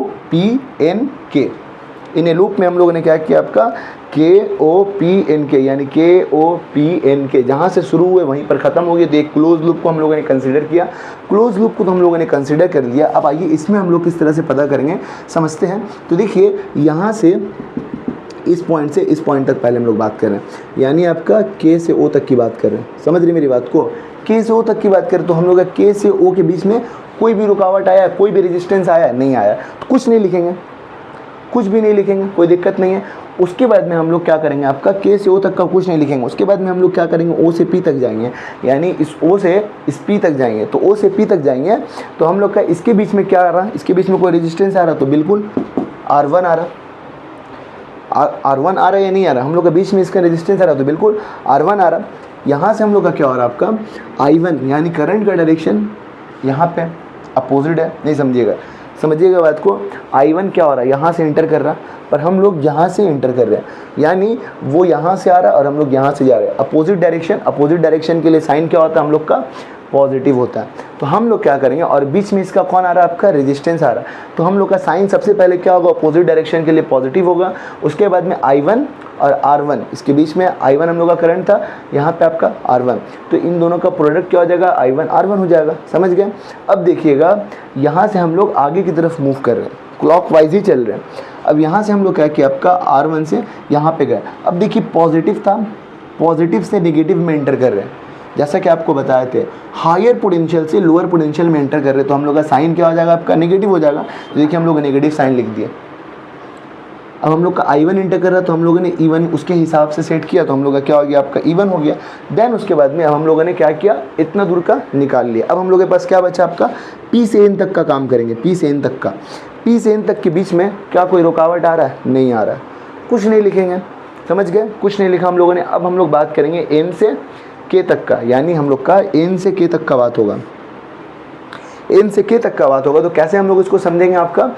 इन लूप में हम लोगों ने क्या किया, आपका KOPNK यानी KOPNK जहाँ से शुरू हुए वहीं पर ख़त्म हो गया। तो एक क्लोज लूप को हम लोगों ने कंसिडर किया, क्लोज लूप को तो हम लोगों ने कंसिडर कर लिया। अब आइए इसमें हम लोग किस तरह से पता करेंगे, समझते हैं। तो देखिए यहाँ से इस पॉइंट से इस पॉइंट तक पहले हम लोग बात कर रहे हैं, यानी आपका K से O तक की बात कर रहे हैं, समझ रही मेरी बात को। K से O तक की बात करें तो हम लोग K से O के बीच में कोई भी रुकावट आया, कोई भी रेजिस्टेंस आया, नहीं आया, तो कुछ नहीं लिखेंगे, कुछ भी नहीं लिखेंगे, कोई दिक्कत नहीं है। उसके बाद में हम लोग क्या करेंगे, आपका K से O तक का कुछ नहीं लिखेंगे। उसके बाद में हम लोग क्या करेंगे, O से P तक जाएंगे, यानी इस O से इस P तक जाएंगे। तो O से P तक जाएंगे तो हम लोग का इसके बीच में क्या आ रहा है, इसके बीच में कोई रेजिस्टेंस आ रहा, तो बिल्कुल R1 आ रहा, R1 आ रहा है या नहीं आ रहा, हम लोग के बीच में इसका रेजिस्टेंस आ रहा, तो बिल्कुल R1 आ रहा। यहाँ से हम लोग का क्या हो रहा है, आपका I1 यानी करंट का डायरेक्शन यहाँ पे अपोजिट है, नहीं समझिएगा बात को। I1 क्या हो रहा है, यहाँ से इंटर कर रहा, पर हम लोग यहाँ से इंटर कर रहे हैं, यानी वो यहाँ से आ रहा है और हम लोग यहाँ से जा रहे हैं। अपोजिट डायरेक्शन के लिए साइन क्या होता है, हम लोग का पॉजिटिव होता है। तो हम लोग क्या करेंगे, और बीच में इसका कौन आ रहा है, आपका रेजिस्टेंस आ रहा है, तो हम लोग का साइन सबसे पहले क्या होगा, अपोजिट डायरेक्शन के लिए पॉजिटिव होगा। उसके बाद में I1 और R1, इसके बीच में I1 हम लोग का करंट था, यहाँ पे आपका R1, तो इन दोनों का प्रोडक्ट क्या हो जाएगा, I1 R1 हो जाएगा, समझ गए। अब देखिएगा यहाँ से हम लोग आगे की तरफ मूव कर रहे हैं, क्लॉकवाइज ही चल रहे हैं। अब यहाँ से हम लोग क्या किया, आपका R1 से यहाँ पे गए। अब देखिए पॉजिटिव था, पॉजिटिव से नेगेटिव में एंटर कर रहे हैं, जैसा कि आपको बताए थे, हायर पोटेंशियल से लोअर पोटेंशियल में एंटर कर रहे हैं, तो हम लोग का साइन क्या हो जाएगा, आपका नेगेटिव हो जाएगा। तो देखिए हम लोग नेगेटिव साइन लिख दिए। अब हम लोग का I1 एंटर कर रहा है, तो हम लोगों ने E1 उसके हिसाब से सेट किया, तो हम लोग का क्या हो गया, आपका E1 हो गया। देन उसके बाद में अब हम लोगों ने क्या किया, इतना दूर का निकाल लिया। अब हम लोग के पास क्या बचा, आपका P से N तक का काम करेंगे। P से N तक का, P से N तक के बीच में क्या कोई रुकावट आ रहा है, नहीं आ रहा है, कुछ नहीं लिखेंगे, समझ गए, कुछ नहीं लिखा हम लोगों ने। अब हम लोग बात करेंगे N से K तक का, यानी हम लोग का N से K तक का बात होगा, N से K तक का बात होगा। तो कैसे हम लोग इसको समझेंगे, आपका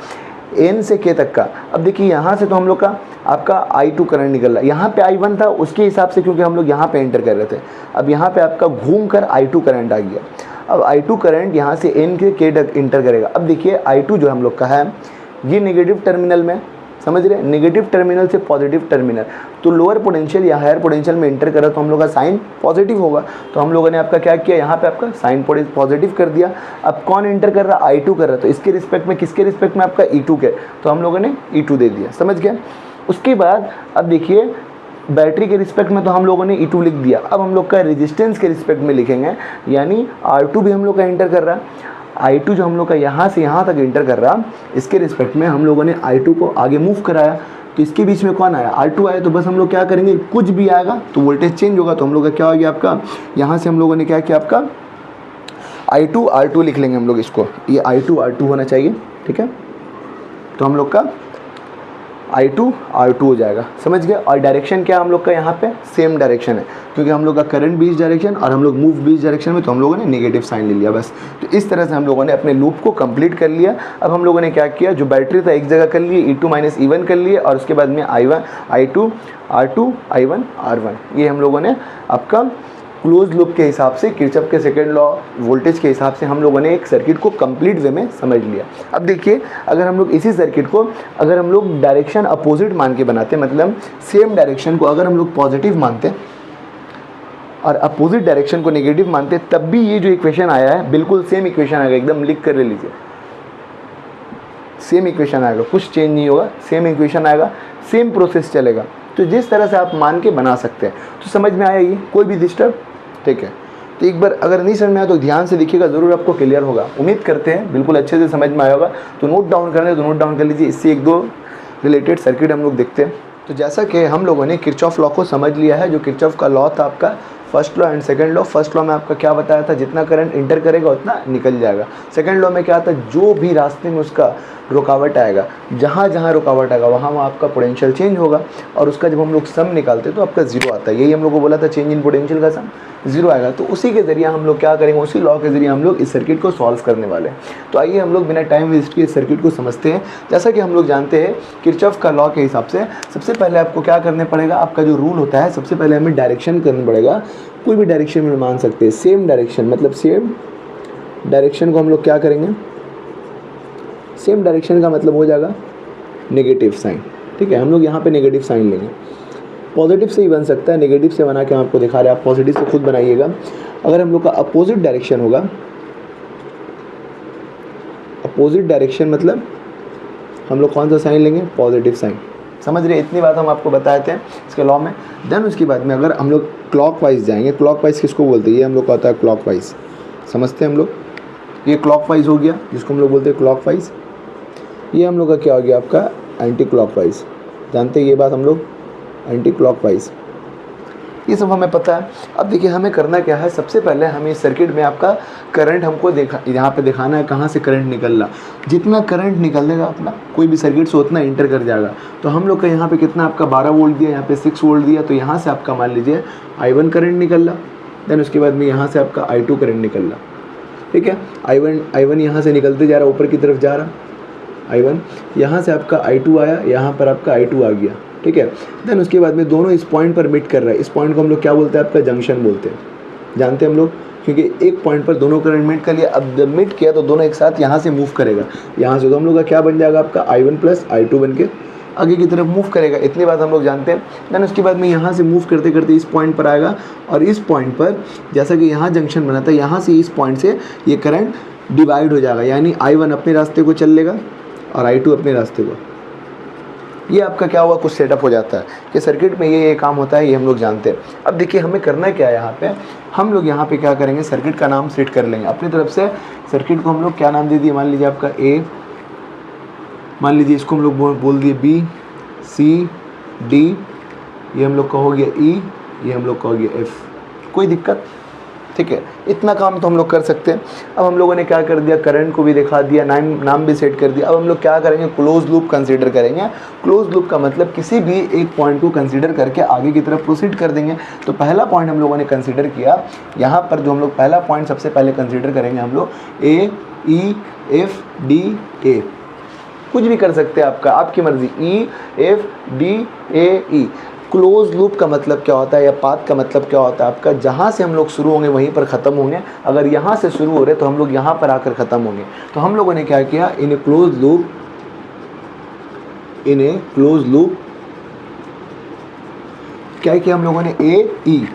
N से K तक का। अब देखिए यहाँ से तो हम लोग का आपका I2 करंट निकल रहा है, यहाँ पे I1 था उसके हिसाब से, क्योंकि हम लोग यहाँ पे एंटर कर रहे थे। अब यहाँ पे आपका घूम कर I2 करंट आ गया। अब I2 करंट यहाँ से N से K तक इंटर करेगा। अब देखिए I2 जो हम लोग का है, ये नेगेटिव टर्मिनल में, समझ रहे हैं, नेगेटिव टर्मिनल से पॉजिटिव टर्मिनल, तो लोअर पोटेंशियल या हायर पोटेंशियल में एंटर करा, तो हम लोग का साइन पॉजिटिव होगा। तो हम लोगों ने आपका क्या किया, यहाँ पे आपका साइन पॉजिटिव कर दिया। अब कौन एंटर कर रहा, I2 कर रहा, तो इसके रिस्पेक्ट में, किसके रिस्पेक्ट में, आपका E2 के, तो हम लोगों ने E2 दे दिया, समझ गया। उसके बाद अब देखिए बैटरी के रिस्पेक्ट में तो हम लोगों ने E2 लिख दिया। अब हम लोग का रेजिस्टेंस के रिस्पेक्ट में लिखेंगे, यानी R2 भी हम लोग का एंटर कर रहा है, I2 जो हम लोग का यहाँ से यहाँ तक एंटर कर रहा, इसके रिस्पेक्ट में हम लोगों ने I2 को आगे मूव कराया। तो इसके बीच में कौन आया, R2 आया। तो बस हम लोग क्या करेंगे, कुछ भी आएगा तो वोल्टेज चेंज होगा। तो हम लोग का क्या हो गया, आपका यहाँ से हम लोगों ने क्या किया, आपका I2 R2 लिख लेंगे हम लोग इसको, ये I2 R2 होना चाहिए, ठीक है। तो हम लोग का I2 R2 हो जाएगा, समझ गए। और डायरेक्शन क्या हम लोग का, यहाँ पे सेम डायरेक्शन है, क्योंकि हम लोग का करंट बीच डायरेक्शन और हम लोग मूव बीच डायरेक्शन में, तो हम लोगों ने नेगेटिव साइन ले लिया बस। तो इस तरह से हम लोगों ने अपने लूप को कंप्लीट कर लिया। अब हम लोगों ने क्या किया, जो बैटरी था एक जगह कर लिए, E2 - E1 कर लिए, और उसके बाद में I2 R2 I1 R1, ये हम लोगों ने आपका क्लोज लूप के हिसाब से, किरचॉफ के सेकंड लॉ वोल्टेज के हिसाब से हम लोगों ने एक सर्किट को कंप्लीट वे में समझ लिया। अब देखिए अगर हम लोग इसी सर्किट को अगर हम लोग डायरेक्शन अपोजिट मान के बनाते, मतलब सेम डायरेक्शन को अगर हम लोग पॉजिटिव मानते और अपोजिट डायरेक्शन को नेगेटिव मानते, तब भी ये जो इक्वेशन आया है बिल्कुल सेम इक्वेशन आएगा, एकदम लिख कर ले लीजिए, सेम इक्वेशन आएगा, कुछ चेंज नहीं होगा, सेम इक्वेशन आएगा, सेम प्रोसेस चलेगा। तो जिस तरह से आप मान के बना सकते हैं, तो समझ में आया, ये कोई भी डिस्टर्ब, ठीक है। तो एक बार अगर नहीं समझ में आया तो ध्यान से देखिएगा, ज़रूर आपको क्लियर होगा, उम्मीद करते हैं बिल्कुल अच्छे से समझ में आया होगा। तो नोट डाउन करना है तो नोट डाउन कर लीजिए, इससे एक दो रिलेटेड सर्किट हम लोग देखते हैं। तो जैसा कि हम लोगों ने किरचॉफ लॉ को समझ लिया है, जो किरचॉफ का लॉ था आपका first law and second law. First law में आपका क्या बताया था, जितना करंट इंटर करेगा उतना निकल जाएगा। सेकंड लॉ में क्या था, जो भी रास्ते में उसका रुकावट आएगा, जहाँ जहाँ रुकावट आएगा वहाँ वहाँ आपका पोटेंशियल चेंज होगा, और उसका जब हम लोग सम निकालते हैं तो आपका जीरो आता है। यही हम लोग को बोला था चेंज इन पोटेंशियल का सम 0 आएगा। तो उसी के ज़रिए हम लोग क्या करेंगे, उसी लॉ के ज़रिए हम लोग इस सर्किट को सॉल्व करने वाले हैं। तो आइए हम लोग बिना टाइम वेस्ट किए इस सर्किट को समझते हैं। जैसा कि हम लोग जानते हैं किरचॉफ का लॉ के हिसाब से सबसे पहले आपको क्या करने पड़ेगा, आपका जो रूल होता है सबसे पहले हमें डायरेक्शन करना पड़ेगा। कोई भी डायरेक्शन में मान सकते हैं, सेम डायरेक्शन, मतलब सेम डायरेक्शन को हम लोग क्या करेंगे, सेम डायरेक्शन का मतलब हो जाएगा नेगेटिव साइन। ठीक है, हम लोग यहाँ पे नेगेटिव साइन लेंगे। पॉजिटिव से ही बन सकता है, नेगेटिव से बना के हम आपको दिखा रहे हैं, आप पॉजिटिव से खुद बनाइएगा। अगर हम लोग का अपोजिट डायरेक्शन होगा, अपोजिट डायरेक्शन मतलब हम लोग कौन सा साइन लेंगे, पॉजिटिव साइन। समझ रहे, इतनी बात हम आपको बताए थे इसके लॉ में। देन उसके बाद में अगर हम लोग क्लॉकवाइज जाएंगे, क्लॉकवाइज किसको बोलते हैं, ये हम लोग का होता है क्लॉकवाइज, समझते हैं हम लोग। ये क्लॉकवाइज हो गया जिसको हम लोग बोलते हैं क्लॉकवाइज। ये हम लोग का क्या हो गया, आपका एंटी क्लॉकवाइज, जानते हैं ये बात हम लोग, एंटी क्लॉकवाइज। ये सब हमें पता है। अब देखिए हमें करना क्या है, सबसे पहले हमें इस सर्किट में आपका करंट हमको यहाँ पे दिखाना है, कहाँ से करंट निकल रहा। जितना करंट निकलेगा अपना कोई भी सर्किट से उतना इंटर कर जाएगा। तो हम लोग का यहाँ पे कितना आपका 12 वोल्ट दिया, यहाँ पे 6 वोल्ट दिया, तो यहाँ से आपका मान लीजिए I1 करंट निकल रहा। देन उसके बाद में यहाँ से आपका I2 करंट निकल रहा। ठीक है, I1 यहाँ से निकलते जा रहा, ऊपर की तरफ जा रहा I1, यहाँ से आपका I2 आया, यहाँ पर आपका I2 आ गया। ठीक है, देन उसके बाद में दोनों इस पॉइंट पर मीट कर रहा है। इस पॉइंट को हम लोग क्या बोलते हैं, आपका जंक्शन बोलते हैं, जानते हैं हम लोग, क्योंकि एक पॉइंट पर दोनों करंट मीट कर लिया। अब जब मीट किया तो दोनों एक साथ यहाँ से मूव करेगा, यहाँ से, तो हम लोग का क्या बन जाएगा, आपका I1 प्लस I2 बन के आगे की तरफ मूव करेगा। इतनी बात हम लोग जानते हैं। देन उसके बाद में यहाँ से मूव करते करते इस पॉइंट पर आएगा, और इस पॉइंट पर जैसा कि यहाँ जंक्शन बना था, यहाँ से इस पॉइंट से ये करंट डिवाइड हो जाएगा, यानी I1 अपने रास्ते को चल लेगा और I2 अपने रास्ते को। ये आपका क्या हुआ, कुछ सेटअप हो जाता है कि सर्किट में ये काम होता है, ये हम लोग जानते हैं। अब देखिए हमें करना क्या है, यहाँ पे हम लोग यहाँ पे क्या करेंगे, सर्किट का नाम सेट कर लेंगे अपनी तरफ से। सर्किट को हम लोग क्या नाम दे दिए, मान लीजिए आपका ए, मान लीजिए इसको हम लोग बोल दिए बी, सी, डी, ये हम लोग का हो गया ई, ये हम लोग का हो गया एफ। कोई दिक्कत, ठीक है, इतना काम तो हम लोग कर सकते हैं। अब हम लोगों ने क्या कर दिया, करंट को भी दिखा दिया, नाम भी सेट कर दिया। अब हम लोग क्या करेंगे, क्लोज लूप कंसीडर करेंगे। क्लोज लूप का मतलब किसी भी एक पॉइंट को कंसीडर करके आगे की तरफ प्रोसीड कर देंगे। तो पहला पॉइंट हम लोगों ने कंसीडर किया, यहाँ पर जो हम लोग पहला पॉइंट सबसे पहले कंसीडर करेंगे हम लोग ए, ई, एफ, डी, ए, कुछ भी कर सकते हैं, आपकी मर्जी, ई, एफ, डी, ए, ई। क्लोज लूप का मतलब क्या होता है, या पाथ का मतलब क्या होता है आपका, जहाँ से हम लोग शुरू होंगे वहीं पर ख़त्म होंगे। अगर यहाँ से शुरू हो रहे तो हम लोग यहाँ पर आकर ख़त्म होंगे। तो हम लोगों ने क्या किया, इन ए क्लोज लूप क्या किया हम लोगों ने, ए, ई,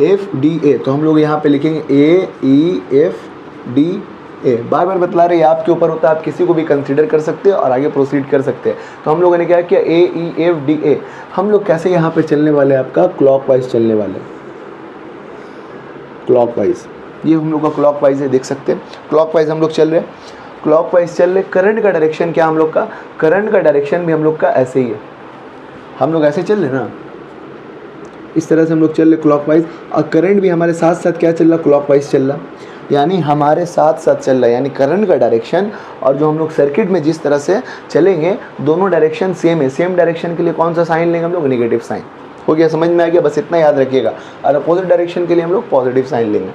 एफ, डी, ए। तो हम लोग यहाँ पे लिखेंगे ए, ई, एफ, डी, ए। बार बार बतला रहे हैं, आपके ऊपर होता है, आप किसी को भी कंसीडर कर सकते हैं और आगे प्रोसीड कर सकते हैं। तो हम लोगों ने क्या किया, ए, ई, एफ, डी, ए। हम लोग कैसे यहाँ पे चलने वाले हैं, आपका क्लॉकवाइज चलने वाले, क्लॉकवाइज। ये हम लोग का क्लॉकवाइज है, देख सकते हैं क्लॉकवाइज हम लोग चल रहे हैं, क्लॉकवाइज चल रहे। करंट का डायरेक्शन क्या हम लोग का, करंट का डायरेक्शन भी हम लोग का ऐसे ही है, हम लोग ऐसे चल रहे ना, इस तरह से हम लोग चल रहे क्लॉकवाइज। और करंट भी हमारे साथ साथ क्या चल रहा, क्लॉकवाइज चल रहा, यानी हमारे साथ साथ चल रहा है। यानी करंट का डायरेक्शन और जो हम लोग सर्किट में जिस तरह से चलेंगे, दोनों डायरेक्शन सेम है। सेम डायरेक्शन के लिए कौन सा साइन लेंगे हम लोग, नेगेटिव साइन। हो गया, समझ में आ गया, बस इतना याद रखिएगा। और अपोजिट डायरेक्शन के लिए हम लोग पॉजिटिव साइन लेंगे।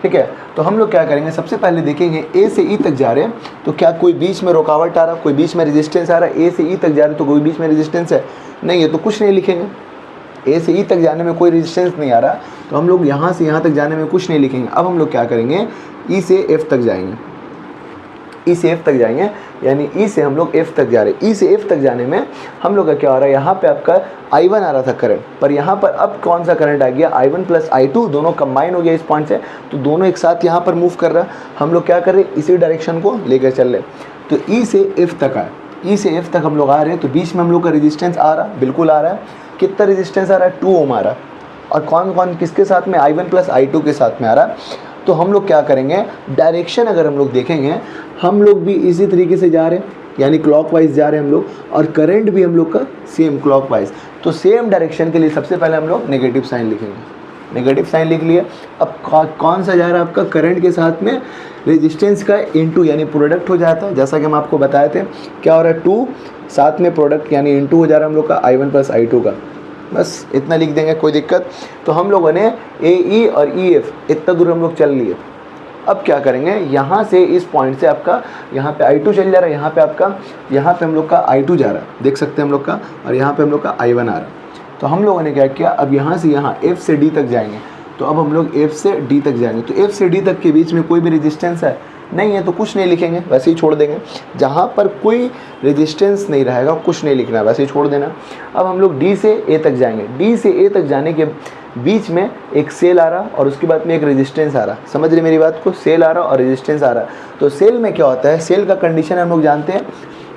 ठीक है, तो हम लोग क्या करेंगे, सबसे पहले देखेंगे ए से ई तक जा रहे हैं तो क्या कोई बीच में रुकावट आ रहा, कोई बीच में रेजिस्टेंस आ रहा है। ए से ई तक जा रहे हैं तो कोई बीच में रेजिस्टेंस है नहीं है, तो कुछ नहीं लिखेंगे। ए से ई तक जाने में कोई रेजिस्टेंस नहीं आ रहा, तो हम लोग यहाँ से यहाँ तक जाने में कुछ नहीं लिखेंगे। अब हम लोग क्या करेंगे, ई से एफ तक जाएंगे, ई से एफ तक जाएंगे, यानी ई से हम लोग एफ तक जा रहे हैं। ई से एफ तक जाने में हम लोग का क्या हो रहा है, यहाँ पे आपका I1 आ रहा था करंट, पर यहाँ पर अब कौन सा करंट आ गया, I1 प्लस I2 दोनों कंबाइन हो गया इस पॉइंट से, तो दोनों एक साथ यहाँ पर मूव कर रहा है। हम लोग क्या कर रहे हैं, इसी डायरेक्शन को लेकर चल रहे। तो ई से एफ तक आए, ई से एफ तक हम लोग आ रहे हैं, तो बीच में हम लोग का रेजिस्टेंस आ रहा, बिल्कुल आ रहा है। कितना रेजिस्टेंस आ रहा है, 2 ओम आ रहा है। और कौन कौन किसके साथ में, I1 प्लस I2 के साथ में आ रहा है। तो हम लोग क्या करेंगे, डायरेक्शन अगर हम लोग देखेंगे, हम लोग भी इसी तरीके से जा रहे हैं, यानी क्लॉकवाइज जा रहे हैं हम लोग, और करंट भी हम लोग का सेम क्लॉकवाइज। तो सेम डायरेक्शन के लिए सबसे पहले हम लोग नेगेटिव साइन लिखेंगे, नेगेटिव साइन लिख लिए। अब कौन सा जा रहा है आपका, करंट के साथ में रेजिस्टेंस का इनटू, यानी प्रोडक्ट हो जाता है। जैसा कि हम आपको बताए थे, क्या हो रहा है, 2 साथ में प्रोडक्ट यानी इनटू हो जा रहा है हम लोग का I1 प्लस I2 का। बस इतना लिख देंगे, कोई दिक्कत। तो हम लोगों ने ए ई और ई एफ इतना दूर हम लोग चल लिए। अब क्या करेंगे, यहाँ से इस पॉइंट से आपका यहाँ पे I2 चल जा रहा है, यहाँ पे आपका, यहाँ पे हम लोग का I2 जा रहा है, देख सकते हैं हम लोग का, और यहाँ पे हम लोग का I1 आ रहा है। तो हम लोगों ने क्या किया, अब यहाँ से यहाँ F से D तक जाएंगे। तो अब हम लोग F से D तक जाएंगे। तो F से D तक के बीच में कोई भी रेजिस्टेंस है नहीं है, तो कुछ नहीं लिखेंगे, वैसे ही छोड़ देंगे। जहाँ पर कोई रेजिस्टेंस नहीं रहेगा कुछ नहीं लिखना, वैसे ही छोड़ देना। अब हम लोग D से A तक जाएंगे। D से A तक जाने के बीच में एक सेल आ रहा और उसके बाद में एक रेजिस्टेंस आ रहा, समझ रहे मेरी बात को, सेल आ रहा और रेजिस्टेंस आ रहा। तो सेल में क्या होता है, सेल का कंडीशन हम लोग जानते हैं।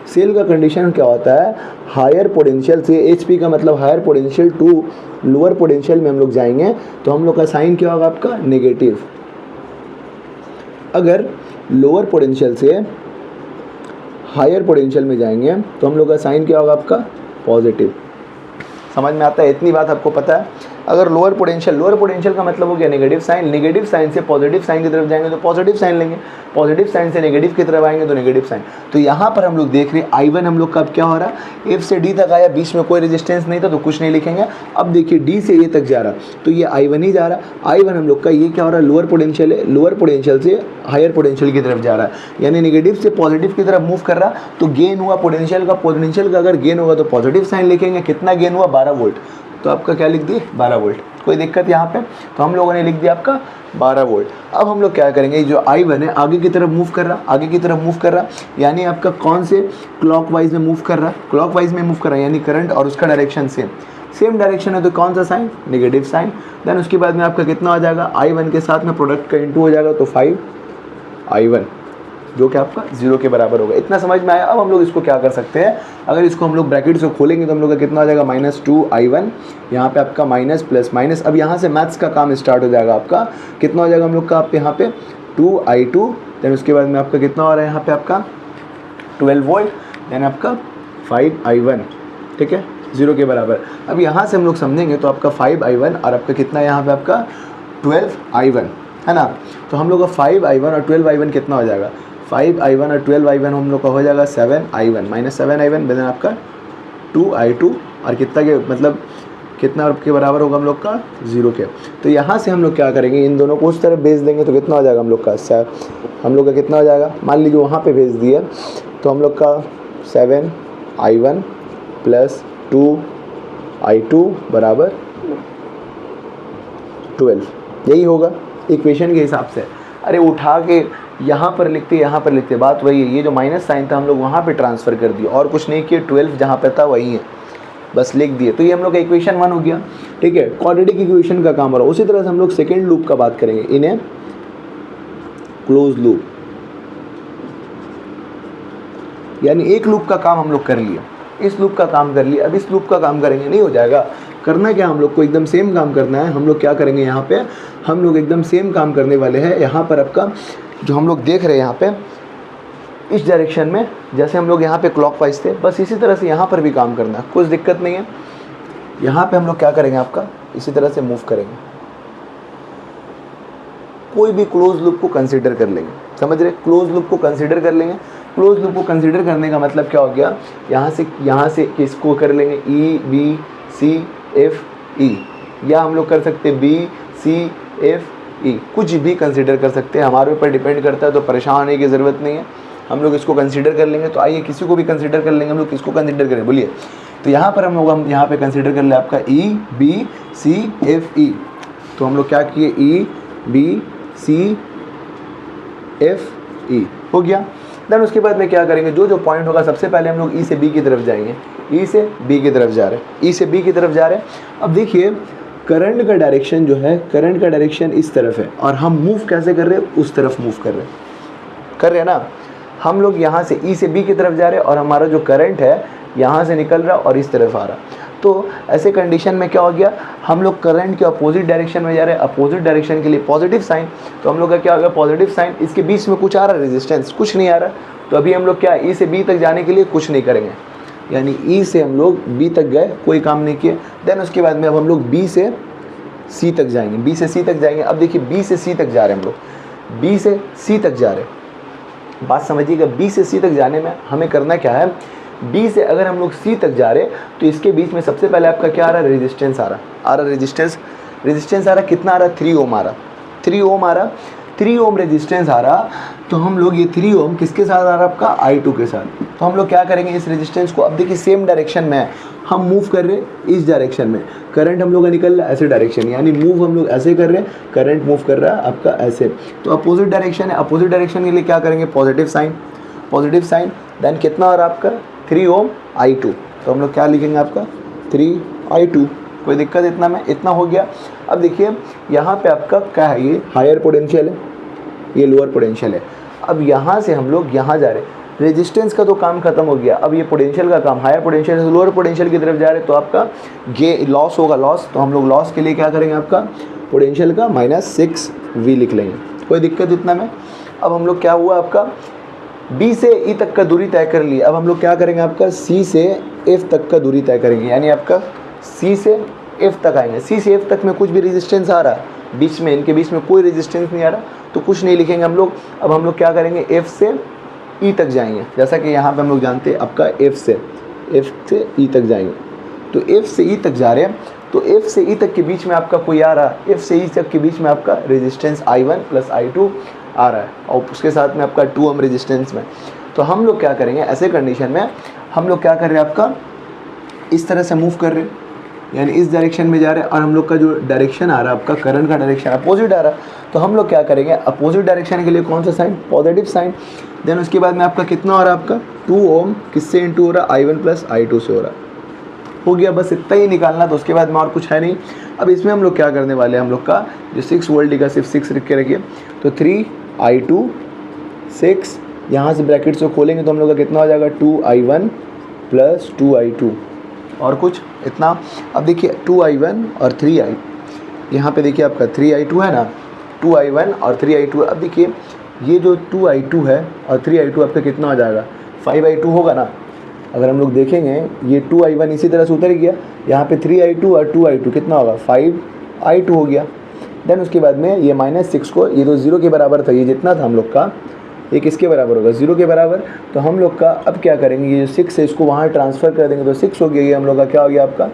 सेल का कंडीशन क्या होता है, हायर पोटेंशियल से, HP का मतलब higher potential to lower potential में हम लोग जाएंगे तो हम लोग का साइन क्या होगा आपका, नेगेटिव। अगर लोअर पोटेंशियल से हायर पोटेंशियल में जाएंगे तो हम लोग का साइन क्या होगा आपका, पॉजिटिव। समझ में आता है, इतनी बात आपको पता है। अगर लोअर पोटेंशियल का मतलब हो गया नेगेटिव साइन, नेगेटिव साइन से पॉजिटिव साइन की तरफ जाएंगे तो पॉजिटिव साइन लेंगे, पॉजिटिव साइन से नेगेटिव की तरफ आएंगे तो नेगेटिव साइन। तो यहाँ पर हम लोग देख रहे हैं I1 हम लोग का अब क्या हो रहा है, F से D तक आया, बीच में कोई रेजिस्टेंस नहीं था तो कुछ नहीं लिखेंगे। अब देखिए D से A तक जा रहा तो ये I1 ही जा रहा। I1 हम लोग का ये क्या हो रहा है, लोअर पोटेंशियल है, लोअर पोटेंशियल से हायर पोटेंशियल की तरफ जा रहा है, यानी नेगेटिव से पॉजिटिव की तरफ मूव कर रहा। तो गेन हुआ पोटेंशियल का अगर गेन होगा तो पॉजिटिव साइन लिखेंगे। कितना गेन हुआ, 12 वोल्ट। तो आपका क्या लिख दिए, 12 वोल्ट। कोई दिक्कत यहाँ पे, तो हम लोगों ने लिख दिया आपका 12 वोल्ट। अब हम लोग क्या करेंगे, जो I1 है आगे की तरफ मूव कर रहा, आगे की तरफ मूव कर रहा, यानी आपका कौन से क्लॉकवाइज में मूव कर रहा, क्लॉकवाइज में मूव कर रहा है, यानी करंट और उसका डायरेक्शन सेम डायरेक्शन है। तो कौन सा साइन, नेगेटिव साइन। देन उसके बाद में आपका कितना हो जाएगा, I1 के साथ में प्रोडक्ट का इंटू हो जाएगा तो 5I1, जो कि आपका 0 के बराबर होगा। इतना समझ में आया। अब हम लोग इसको क्या कर सकते हैं, अगर इसको हम लोग ब्रैकेट से खोलेंगे तो हम लोग का कितना हो जाएगा, -2I1, यहाँ पे आपका माइनस प्लस माइनस। अब यहाँ से मैथ्स का काम स्टार्ट हो जाएगा आपका। कितना हो जाएगा हम लोग का, आप यहाँ पे 2I2, देन उसके बाद में आपका कितना हो रहा है यहाँ पे आपका 12 वोल्ट, देन आपका 5I1, ठीक है, 0 के बराबर। अब यहाँ से हम लोग समझेंगे तो आपका 5I1 और आपका कितना है यहाँ पे आपका 12I1, है ना। तो हम लोग का 5I1 और 12I1 कितना हो जाएगा, 5I1 और 12I1 हम लोग का हो जाएगा 7I1 माइनस 7I1, देन आपका 2I2 और कितना के मतलब कितना के बराबर होगा हम लोग का 0 के। तो यहाँ से हम लोग क्या करेंगे, इन दोनों को उस तरफ भेज देंगे तो कितना हो जाएगा हम लोग का, हम लोग का कितना हो जाएगा, मान लीजिए वहाँ पे भेज दिया तो हम लोग का 7I1 प्लस 2I2 बराबर 12, यही होगा इक्वेशन के हिसाब से। अरे उठा के यहाँ पर लिखते बात वही है। ये जो माइनस साइन था हम लोग वहाँ पे ट्रांसफ़र कर दिया और कुछ नहीं किया, 12 जहाँ पे था वही है, बस लिख दिए। तो ये हम लोग का इक्वेशन 1 हो गया, ठीक है। क्वाड्रेटिक इक्वेशन का काम हो रहा है। उसी तरह से हम लोग सेकेंड लूप का बात करेंगे, इन्हें क्लोज लूप, यानी एक लूप का काम हम लोग कर लिया, इस लूप का काम कर लिया। अब इस लूप का काम करेंगे, नहीं हो जाएगा। करना क्या, हम लोग को एकदम सेम काम करना है। हम लोग क्या करेंगे, यहाँ पे हम लोग एकदम सेम काम करने वाले हैं। यहाँ पर आपका जो हम लोग देख रहे हैं यहाँ पे इस डायरेक्शन में, जैसे हम लोग यहाँ पे क्लॉकवाइज थे, बस इसी तरह से यहाँ पर भी काम करना है, कुछ दिक्कत नहीं है। यहाँ पे हम लोग क्या करेंगे, आपका इसी तरह से मूव करेंगे, कोई भी क्लोज लूप को कंसीडर कर लेंगे, समझ रहे, क्लोज लूप को कंसीडर कर लेंगे। क्लोज लूप को कंसीडर करने का मतलब क्या हो गया, यहाँ से किसको कर लेंगे, E B C F E, या हम लोग कर सकते B C F E, कुछ भी कंसीडर कर सकते हैं, हमारे ऊपर डिपेंड करता है, तो परेशान होने की ज़रूरत नहीं है। हम लोग इसको कंसीडर कर लेंगे। तो आइए किसी को भी कंसीडर कर लेंगे। हम लोग किसको कंसीडर करें, बोलिए। तो यहाँ पर हम यहाँ पे कंसीडर कर ले आपका E B C F E। तो हम लोग क्या किए, E B C F E हो गया। देन उसके बाद में क्या करेंगे, जो पॉइंट होगा सबसे पहले हम लोग E से B की तरफ जाएंगे। E से B की तरफ जा रहे हैं, E से B की तरफ जा रहे हैं। अब देखिए करंट का डायरेक्शन जो है, करंट का डायरेक्शन इस तरफ है और हम मूव कैसे कर रहे हैं, उस तरफ मूव कर रहे हैं ना। हम लोग यहाँ से E से B की तरफ जा रहे हैं और हमारा जो करंट है यहाँ से निकल रहा और इस तरफ आ रहा। तो ऐसे कंडीशन में क्या हो गया, हम लोग करंट के अपोजिट डायरेक्शन में जा रहे हैं। अपोजिट डायरेक्शन के लिए पॉजिटिव साइन, तो हम लोग का क्या हो गया, पॉजिटिव साइन। इसके बीच में कुछ आ रहा है, रेजिस्टेंस कुछ नहीं आ रहा। तो अभी हम लोग क्या, E से B तक जाने के लिए कुछ नहीं करेंगे, यानी E से हम लोग B तक गए, कोई काम नहीं किए। देन उसके बाद में अब हम लोग B से C तक जाएंगे, B से C तक जाएंगे। अब देखिए B से C तक जा रहे हैं हम लोग, B से C तक जा रहे हैं। बात समझिएगा, B से C तक जाने में हमें करना क्या है, B से अगर हम लोग C तक जा रहे तो इसके बीच में सबसे पहले आपका क्या आ रहा है, रेजिस्टेंस आ रहा रेजिस्टेंस आ रहा कितना आ रहा, 3 ओम आ रहा, 3 ओम आ रहा, 3 ओम रेजिस्टेंस आ रहा। तो हम लोग ये 3 ओम किसके साथ आ रहा है आपका, I2 के साथ। तो हम लोग क्या करेंगे इस रेजिस्टेंस को, अब देखिए सेम डायरेक्शन में है, हम मूव कर रहे हैं इस डायरेक्शन में, करंट हम लोग का निकल रहा है ऐसे डायरेक्शन, यानी मूव हम लोग ऐसे कर रहे हैं, करंट मूव कर रहा है आपका ऐसे। तो अपोजिट डायरेक्शन है, अपोजिट डायरेक्शन के लिए क्या करेंगे, पॉजिटिव साइन, देन कितना आ रहा आपका 3 ओम I2। तो हम लोग क्या लिखेंगे आपका 3I2, कोई दिक्कत इतना में, इतना हो गया। अब देखिए यहाँ पे आपका क्या है, ये हायर पोटेंशियल है, ये लोअर पोटेंशियल है। अब यहाँ से हम लोग यहाँ जा रहे हैं, रेजिस्टेंस का तो काम खत्म हो गया, अब ये पोटेंशियल का काम, हायर पोटेंशियल से लोअर पोटेंशियल की तरफ जा रहे हैं, तो आपका ये लॉस होगा, लॉस। तो हम लोग लॉस के लिए क्या करेंगे, आपका पोटेंशियल का -6V लिख लेंगे, कोई दिक्कत इतना में। अब हम लोग क्या हुआ, आपका B से E तक का दूरी तय कर ली। अब हम लोग क्या करेंगे, आपका C से F तक का दूरी तय करेंगे, यानी आपका C से F तक आएंगे। C से F तक में कुछ भी रेजिस्टेंस आ रहा है बीच में, इनके बीच में कोई रेजिस्टेंस नहीं आ रहा, तो कुछ नहीं लिखेंगे हम लोग। अब हम लोग क्या करेंगे, F से E तक जाएंगे, जैसा कि यहाँ पे हम लोग जानते हैं आपका F से E तक जाएंगे। तो F से E तक जा रहे हैं, तो F से E तक के बीच में आपका कोई आ रहा है, F से E तक के बीच में आपका रेजिस्टेंस I1 प्लस I2 आ रहा है, और उसके साथ में आपका 2 ओम रेजिस्टेंस में। तो हम लोग क्या करेंगे, ऐसे कंडीशन में हम लोग क्या कर रहे हैं, आपका इस तरह से मूव कर रहे हैं, यानी इस डायरेक्शन में जा रहे हैं, और हम लोग का जो डायरेक्शन आ रहा है आपका करंट का डायरेक्शन अपोजिट आ रहा है। तो हम लोग क्या करेंगे, अपोजिट डायरेक्शन के लिए कौन सा साइन, पॉजिटिव साइन। देन उसके बाद में आपका कितना हो रहा है, आपका 2 ओम किससे इंटू हो रहा है, I1 प्लस I2 से हो रहा है। हो गया, बस इतना ही निकालना, तो उसके बाद में और कुछ है नहीं। अब इसमें हम लोग क्या करने वाले हैं, हम लोग का जो 6 वोल्ट का सिर्फ 6 रख के रखिए, तो 3I2 6, यहाँ से ब्रैकेट्स को खोलेंगे तो हम लोग का कितना हो जाएगा, 2I1 प्लस 2I2 और कुछ इतना। अब देखिए 2I1 और 3I, यहाँ पे देखिए आपका 3I2 है ना, 2I1 और 3I2। अब देखिए ये जो 2I2 है और 3I2 आपका कितना हो जाएगा, 5I2 होगा ना। अगर हम लोग देखेंगे ये 2I1 इसी तरह से उतर गया, यहाँ पे 3I2 और 2I2 कितना होगा, 5I2 हो गया। देन उसके बाद में ये -6 को, ये तो 0 के बराबर था, ये जितना था हम लोग का, ये किसके बराबर होगा, 0 के बराबर। तो हम लोग का अब क्या करेंगे, ये जो 6 है इसको वहाँ ट्रांसफ़र कर देंगे, तो 6 हो गया, ये हम लोग का क्या हो गया, आपका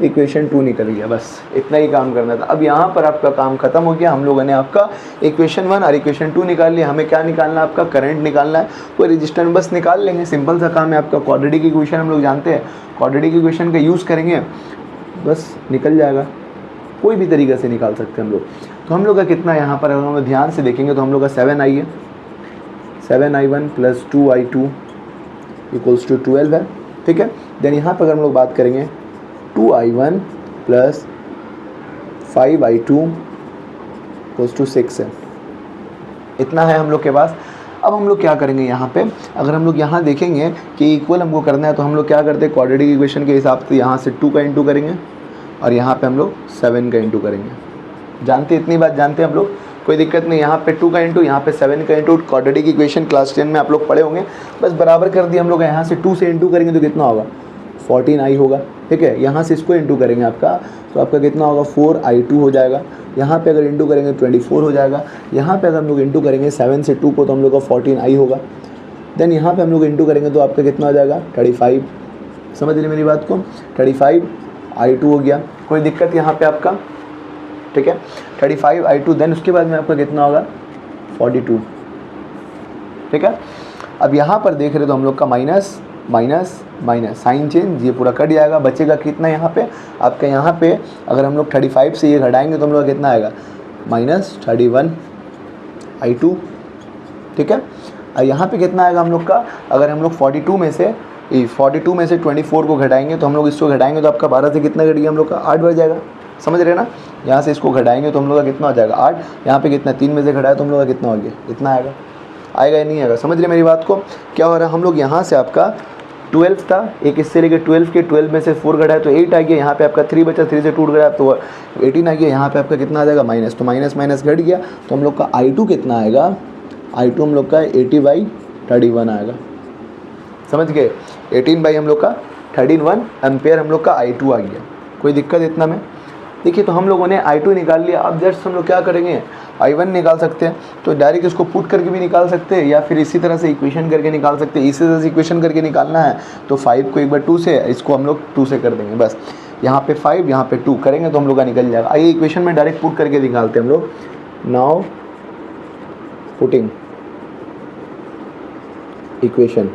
इक्वेशन 2 निकल गया। बस इतना ही काम करना था। अब यहाँ पर आपका काम खत्म हो गया, हम लोगों ने आपका इक्वेशन 1 और इक्वेशन 2 निकाल लिया। हमें क्या निकालना है, आपका करंट निकालना है, कोई रजिस्टर बस निकाल लेंगे, सिंपल सा काम है आपका। क्वाड्रेटिक इक्वेशन हम लोग जानते हैं, क्वाड्रेटिक इक्वेशन का यूज़ करेंगे, बस निकल जाएगा, कोई भी तरीके से निकाल सकते हैं हम लोग। तो हम लोग का कितना यहाँ पर अगर हम लोग ध्यान से देखेंगे तो हम लोग का 7I है, 7I1 plus 2I2 equals to 12 है, ठीक है। देन यहाँ पर अगर हम लोग बात करेंगे 2I1 plus 5I2 equals to 6 है, इतना है हम लोग के पास। अब हम लोग क्या करेंगे, यहाँ पे अगर हम लोग यहाँ देखेंगे कि इक्वल हमको करना है, तो हम लोग क्या करते हैं, क्वाड्रेटिक इक्वेशन के हिसाब से यहाँ से 2 का इंटू करेंगे और यहाँ पे हम लोग 7 का इंटू करेंगे। जानते, इतनी बात जानते हैं हम लोग, कोई दिक्कत नहीं। यहाँ पे 2 का इंटू, यहाँ पे 7 का इंटू, क्वाड्रेटिक इक्वेशन क्लास 10 में आप लोग पढ़े होंगे, बस बराबर कर दिए हम लोग। यहाँ से 2 से इंटू करेंगे तो कितना होगा, 14I होगा, ठीक है। यहाँ से इसको इंटू करेंगे आपका, तो आपका कितना होगा, 4I2 हो जाएगा। यहाँ पे अगर इंटू करेंगे 24 हो जाएगा। यहाँ पे अगर हम लोग इंटू करेंगे 7 से 2 को, तो हम लोग का 14I होगा। देन यहाँ पे हम लोग इंटू करेंगे तो आपका कितना हो जाएगा, 35। समझ रहे मेरी बात को, 35I2 हो गया, कोई दिक्कत यहाँ पे आपका, ठीक है, 35I2। देन उसके बाद में आपका कितना होगा, 42, ठीक है। अब यहाँ पर देख रहे तो हम लोग का minus minus minus sign change, ये पूरा कट जाएगा, बचेगा कितना यहाँ पे आपका, यहाँ पे अगर हम लोग 35 से ये घटाएंगे तो हम लोग कितना आएगा, -31I2, ठीक है। और यहाँ पे कितना आएगा हम लोग का, अगर हम लोग 42 में से 24 को घटाएंगे, तो हम लोग इसको घटाएंगे तो आपका 12 से कितना घट गया हम लोग का, 8 बढ़ जाएगा। समझ रहे ना, यहाँ से इसको घटाएंगे तो हम लोग का कितना हो जाएगा, 8। यहाँ पे कितना, 3 में से घटाया तो हम लोग का कितना हो गया, इतना आएगा, आएगा या नहीं आएगा। समझ रहे मेरी बात को, क्या हो रहा है, हम लोग यहाँ से आपका 12 था, एक इससे लेके 12 के 12 में से 4 घटाया तो 8 आ गया। यहाँ पे आपका 3 बचा, 3 से टूट गया तो 18 आ गया। यहाँ पे आपका कितना आ जाएगा, माइनस, तो माइनस माइनस घट गया, तो हम लोग का I2 कितना आएगा, I2 हम लोग का 80/31 आएगा। समझ गए, 18 बाई हम लोग का 31 एम्पेयर हम लोग का I2 आ गया। कोई दिक्कत इतना में, देखिए तो हम लोगों ने I2 निकाल लिया। अब जस्ट हम लोग क्या करेंगे, I1 निकाल सकते हैं। तो डायरेक्ट इसको पुट करके भी निकाल सकते हैं या फिर इसी तरह से इक्वेशन करके निकाल सकते हैं। इसी तरह से इक्वेशन करके निकालना है तो 5 को एक बार 2 से, इसको हम लोग 2 से कर देंगे बस। यहाँ पे 5, यहाँ पे 2 करेंगे तो हम लोग का निकल जाएगा। आइए इक्वेशन में डायरेक्ट पुट करके निकालते हैं हम लोग। नाउ पुटिंग इक्वेशन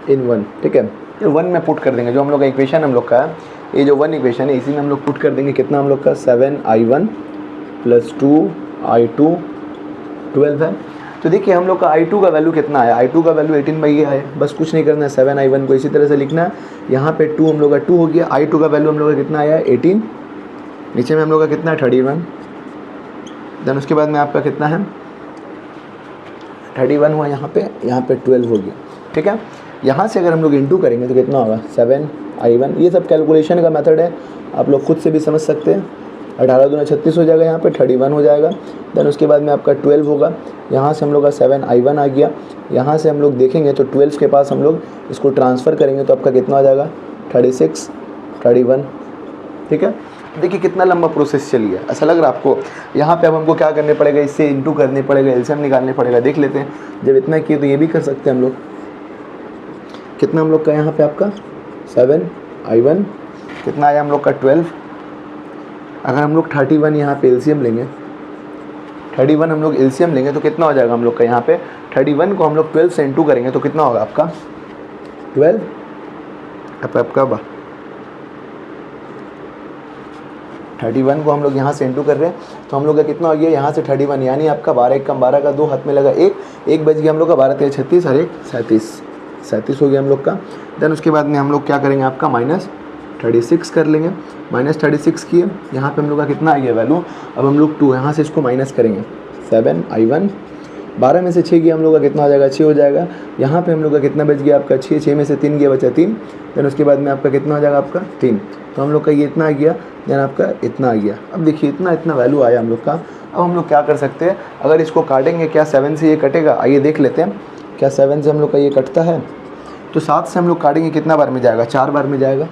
इन 1, ठीक है। तो 1 में पुट कर देंगे जो हम लोग का इक्वेशन हम लोग का है, ये जो 1 इक्वेशन है इसी में हम लोग पुट कर देंगे। कितना हम लोग का 7I1 + 2I2 12 है। तो देखिए हम लोग का I2 का वैल्यू कितना आया, I2 का वैल्यू 18/8 है। बस कुछ नहीं करना है, 7I1 को इसी तरह से लिखना है। यहाँ पे 2 हम लोग का 2 हो गया। I2 का वैल्यू हम लोग का कितना आया है 18, नीचे में हम लोग का कितना है 31, देन उसके बाद में आपका कितना है 31 हुआ, यहाँ पे 12 हो गया, ठीक है। यहाँ से अगर हम लोग इंटू करेंगे तो कितना होगा 7I1। ये सब कैलकुलेशन का मेथड है, आप लोग खुद से भी समझ सकते हैं। 18 दूना 36 हो जाएगा, यहाँ पे 31 हो जाएगा। देन उसके बाद में आपका 12 होगा। यहाँ से हम लोग का 7I1 आ गया। यहाँ से हम लोग देखेंगे तो 12 के पास हम लोग इसको ट्रांसफ़र करेंगे तो आपका कितना आ जाएगा 36, 31, ठीक है। देखिए कितना लंबा प्रोसेस चल गया, ऐसा लग रहा है आपको। यहाँ पे अब हमको क्या करने पड़ेगा, इससे इंटू करने पड़ेगा, एलसीएम निकालने पड़ेगा। देख लेते हैं, जब इतना किए तो ये भी कर सकते हैं हम लोग। कितना हम लोग का यहाँ पे आपका 7I1, कितना आया हम लोग का 12। अगर हम लोग 31 यहाँ पे एलसीएम लेंगे, 31 हम लोग एलसीएम लेंगे तो कितना हो जाएगा हम लोग का यहाँ पे 31 को हम लोग 12 से इंटू करेंगे तो कितना होगा आपका 12 आपका 31 को हम लोग यहाँ से इंटू कर रहे हैं तो हम लोग का कितना हो गया यहाँ से 31, यानी आपका 12 1 कम 12 का 2 हाथ में लगा 1 बच गया हम लोग का 12 3 36 और 1 37 हो गया हम लोग का। देन उसके बाद में हम लोग क्या करेंगे आपका -36 कर लेंगे। -36 किए, यहाँ पे हम लोग का कितना आ गया वैल्यू। अब हम लोग 2 यहाँ से इसको माइनस करेंगे 7I1, 12 में से 6 गया हम लोग का कितना हो जाएगा 6 हो जाएगा। यहाँ पे हम लोग का कितना बच गया आपका 6 में से 3 गया बचा 3। देन उसके बाद में आपका कितना हो जाएगा आपका 3, तो हम लोग का ये इतना आ गया। देन आपका इतना आ गया। अब देखिए इतना वैल्यू आया हम लोग का। अब हम लोग क्या कर सकते हैं, अगर इसको काटेंगे क्या 7 से ये कटेगा, आइए देख लेते हैं क्या 7 से हम लोग का ये कटता है। तो 7 से हम लोग काटेंगे कितना बार में जाएगा 4 बार में जाएगा।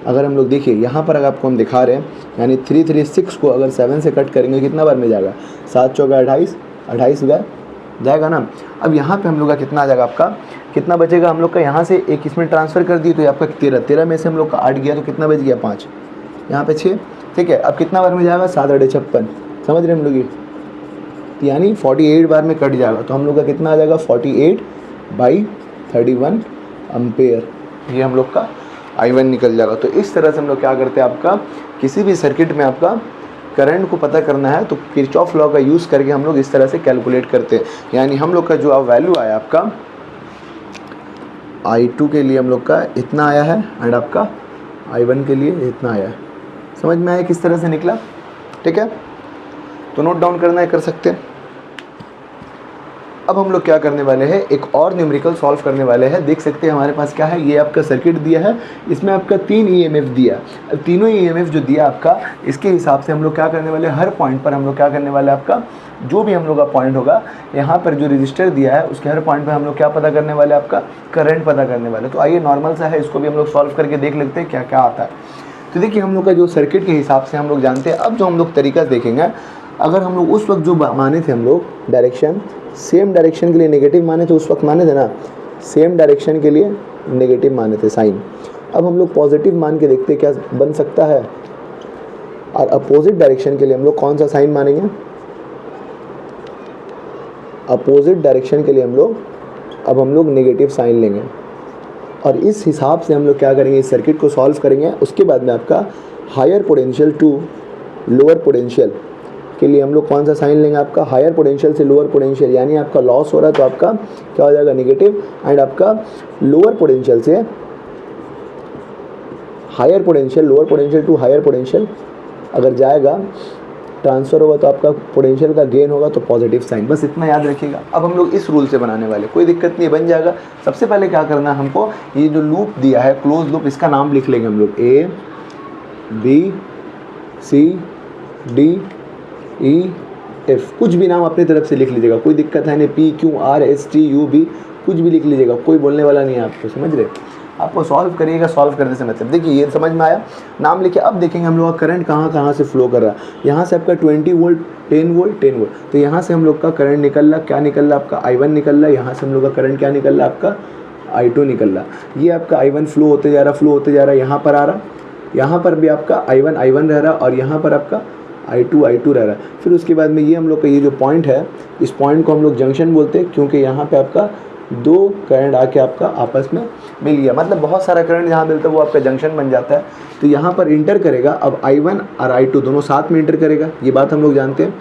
अगर हम लोग देखिए यहाँ पर अगर आपको हम दिखा रहे हैं, यानी 336 को अगर 7 से कट करेंगे कितना बार में जाएगा 7 चौका 28, 28 जाएगा ना। अब यहाँ पे हम लोग का कितना आ जाएगा आपका, कितना बचेगा हम लोग का, यहाँ से एक इसमें ट्रांसफ़र कर दिए तो आपका 13 में से हम लोग का 8 गया तो कितना बच गया 5, यहाँ पे 6, ठीक है। अब कितना बार में जाएगा 7 8 56, समझ रहे हम लोग ये, यानी 48 बार में कट जाएगा। तो हम लोग का कितना आ जाएगा 48/31 एम्पेयर, ये हम लोग का I1 निकल जाएगा। तो इस तरह से हम लोग क्या करते हैं, आपका किसी भी सर्किट में आपका करंट को पता करना है तो किरचॉफ लॉ का यूज़ करके हम लोग इस तरह से कैलकुलेट करते हैं। यानी हम लोग का जो वैल्यू आया आपका I2 के लिए हम लोग का इतना आया है एंड आपका I1 के लिए इतना आया है। समझ में आया किस तरह से निकला, ठीक है। तो नोट डाउन करना है कर सकते हैं। अब हम लोग क्या करने वाले हैं, एक और न्यूमेरिकल सॉल्व करने वाले हैं। देख सकते हैं हमारे पास क्या है, ये आपका सर्किट दिया है, इसमें आपका 3 EMF दिया। अब तीनों EMF जो दिया आपका, इसके हिसाब से हम लोग क्या करने वाले हैं, हर पॉइंट पर हम लोग क्या करने वाले हैं, आपका जो भी हम लोग का पॉइंट होगा, यहाँ पर जो रजिस्टर दिया है उसके हर पॉइंट पर हम लोग क्या पता करने वाले, आपका करंट पता करने वाले। तो आइए नॉर्मल सा है, इसको भी हम लोग सॉल्व करके देख लेते हैं क्या क्या आता है। तो देखिए हम लोग का जो सर्किट के हिसाब से हम लोग जानते हैं। अब जो हम लोग तरीका देखेंगे, अगर हम लोग उस वक्त जो माने थे हम लोग डायरेक्शन, सेम डायरेक्शन के लिए नेगेटिव माने थे, उस वक्त माने थे ना, सेम डायरेक्शन के लिए नेगेटिव माने थे साइन। अब हम लोग पॉजिटिव मान के देखते क्या बन सकता है, और अपोजिट डायरेक्शन के लिए हम लोग कौन सा साइन मानेंगे, अपोजिट डायरेक्शन के लिए हम लोग नेगेटिव साइन लेंगे। और इस हिसाब से हम लोग क्या करेंगे, इस सर्किट को सॉल्व करेंगे। उसके बाद में आपका higher potential to lower potential के लिए हम लोग कौन सा साइन लेंगे, आपका हायर पोटेंशियल से लोअर पोटेंशियल, यानी आपका लॉस हो रहा है तो आपका क्या हो जाएगा नेगेटिव, एंड आपका लोअर पोटेंशियल से higher potential, lower potential to higher potential अगर जाएगा ट्रांसफ़र होगा तो आपका पोटेंशियल का गेन होगा तो पॉजिटिव साइन। बस इतना याद रखिएगा। अब हम लोग इस रूल से बनाने वाले, कोई दिक्कत नहीं, बन जाएगा। सबसे पहले क्या करना है हमको, ये जो लूप दिया है क्लोज लूप, इसका नाम लिख लेंगे हम लोग A B C D E F, कुछ भी नाम अपनी तरफ से लिख लीजिएगा, कोई दिक्कत है नहीं। P Q R S T U V कुछ भी लिख लीजिएगा, कोई बोलने वाला नहीं है आपको, समझ रहे। आपको सॉल्व करिएगा, सॉल्व करने से मतलब देखिए ये समझ में आया, नाम लिखे। अब देखेंगे हम लोग का करंट कहाँ कहाँ से फ्लो कर रहा है। यहाँ से आपका 20 वोल्ट, 10 वोल्ट, 10 वोल्ट, तो यहाँ से हम लोग का करंट निकल रहा, क्या निकल रहा आपका I1 निकल रहा है। यहाँ से हम लोग का करंट क्या निकल रहा आपका I2 निकल रहा। ये आपका I1 फ्लो होते जा रहा, फ्लो होते जा रहा, यहाँ पर आ रहा, यहाँ पर भी आपका I1 रह रहा और यहाँ पर आपका I2 रह रहा है। फिर उसके बाद में ये हम लोग का ये जो पॉइंट है, इस पॉइंट को हम लोग जंक्शन बोलते हैं, क्योंकि यहाँ पे आपका दो करंट आके आपका आपस में मिल गया, मतलब बहुत सारा करंट जहाँ मिलता है वो आपका जंक्शन बन जाता है। तो यहाँ पर इंटर करेगा, अब I1 और I2 दोनों साथ में इंटर करेगा, ये बात हम लोग जानते हैं।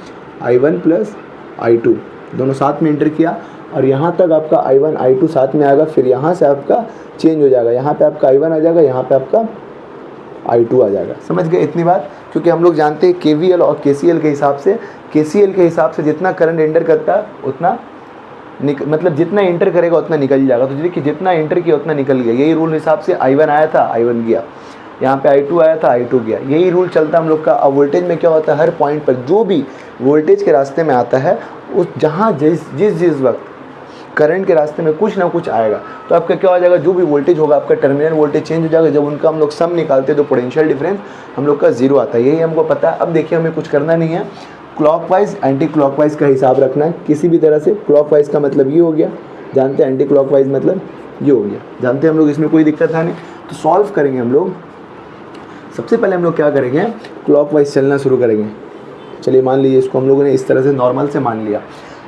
I1 प्लस I2 दोनों साथ में इंटर किया और यहाँ तक आपका I1 I2 साथ में आएगा। फिर यहाँ से आपका चेंज हो जाएगा, यहाँ पे आपका I1 आ जाएगा, यहाँ पे आपका I2 आ जाएगा। समझ गए इतनी बात? क्योंकि हम लोग जानते हैं KVL और KCL के हिसाब से, KCL के हिसाब से जितना करंट एंटर करता है उतना मतलब जितना एंटर करेगा उतना निकल जाएगा। तो देखिए जितना एंटर किया उतना निकल गया, यही रूल हिसाब से I1 आया था, I1 गया, यहाँ पे I2 आया था, I2 गया, यही रूल चलता है हम लोग का। अब वोल्टेज में क्या होता है, हर पॉइंट पर जो भी वोल्टेज के रास्ते में आता है उस जहाँ जिस वक्त करंट के रास्ते में कुछ ना कुछ आएगा तो आपका क्या हो जाएगा, जो भी वोल्टेज होगा आपका टर्मिनल वोल्टेज चेंज हो जाएगा। जब उनका हम लोग सम निकालते हैं तो पोटेंशियल डिफरेंस हम लोग का 0 आता है, यही हमको पता है। अब देखिए हमें कुछ करना नहीं है, क्लॉकवाइज एंटी क्लॉकवाइज का हिसाब रखना है किसी भी तरह से। क्लॉकवाइज का मतलब ये हो गया, जानते हैं, एंटी क्लॉकवाइज मतलब ये हो गया, जानते हैं हम लोग, इसमें कोई दिक्कत है नहीं। तो सॉल्व करेंगे हम लोग, सबसे पहले हम लोग क्या करेंगे, क्लॉकवाइज चलना शुरू करेंगे। चलिए मान लीजिए इसको हम लोगों ने इस तरह से नॉर्मल से मान लिया।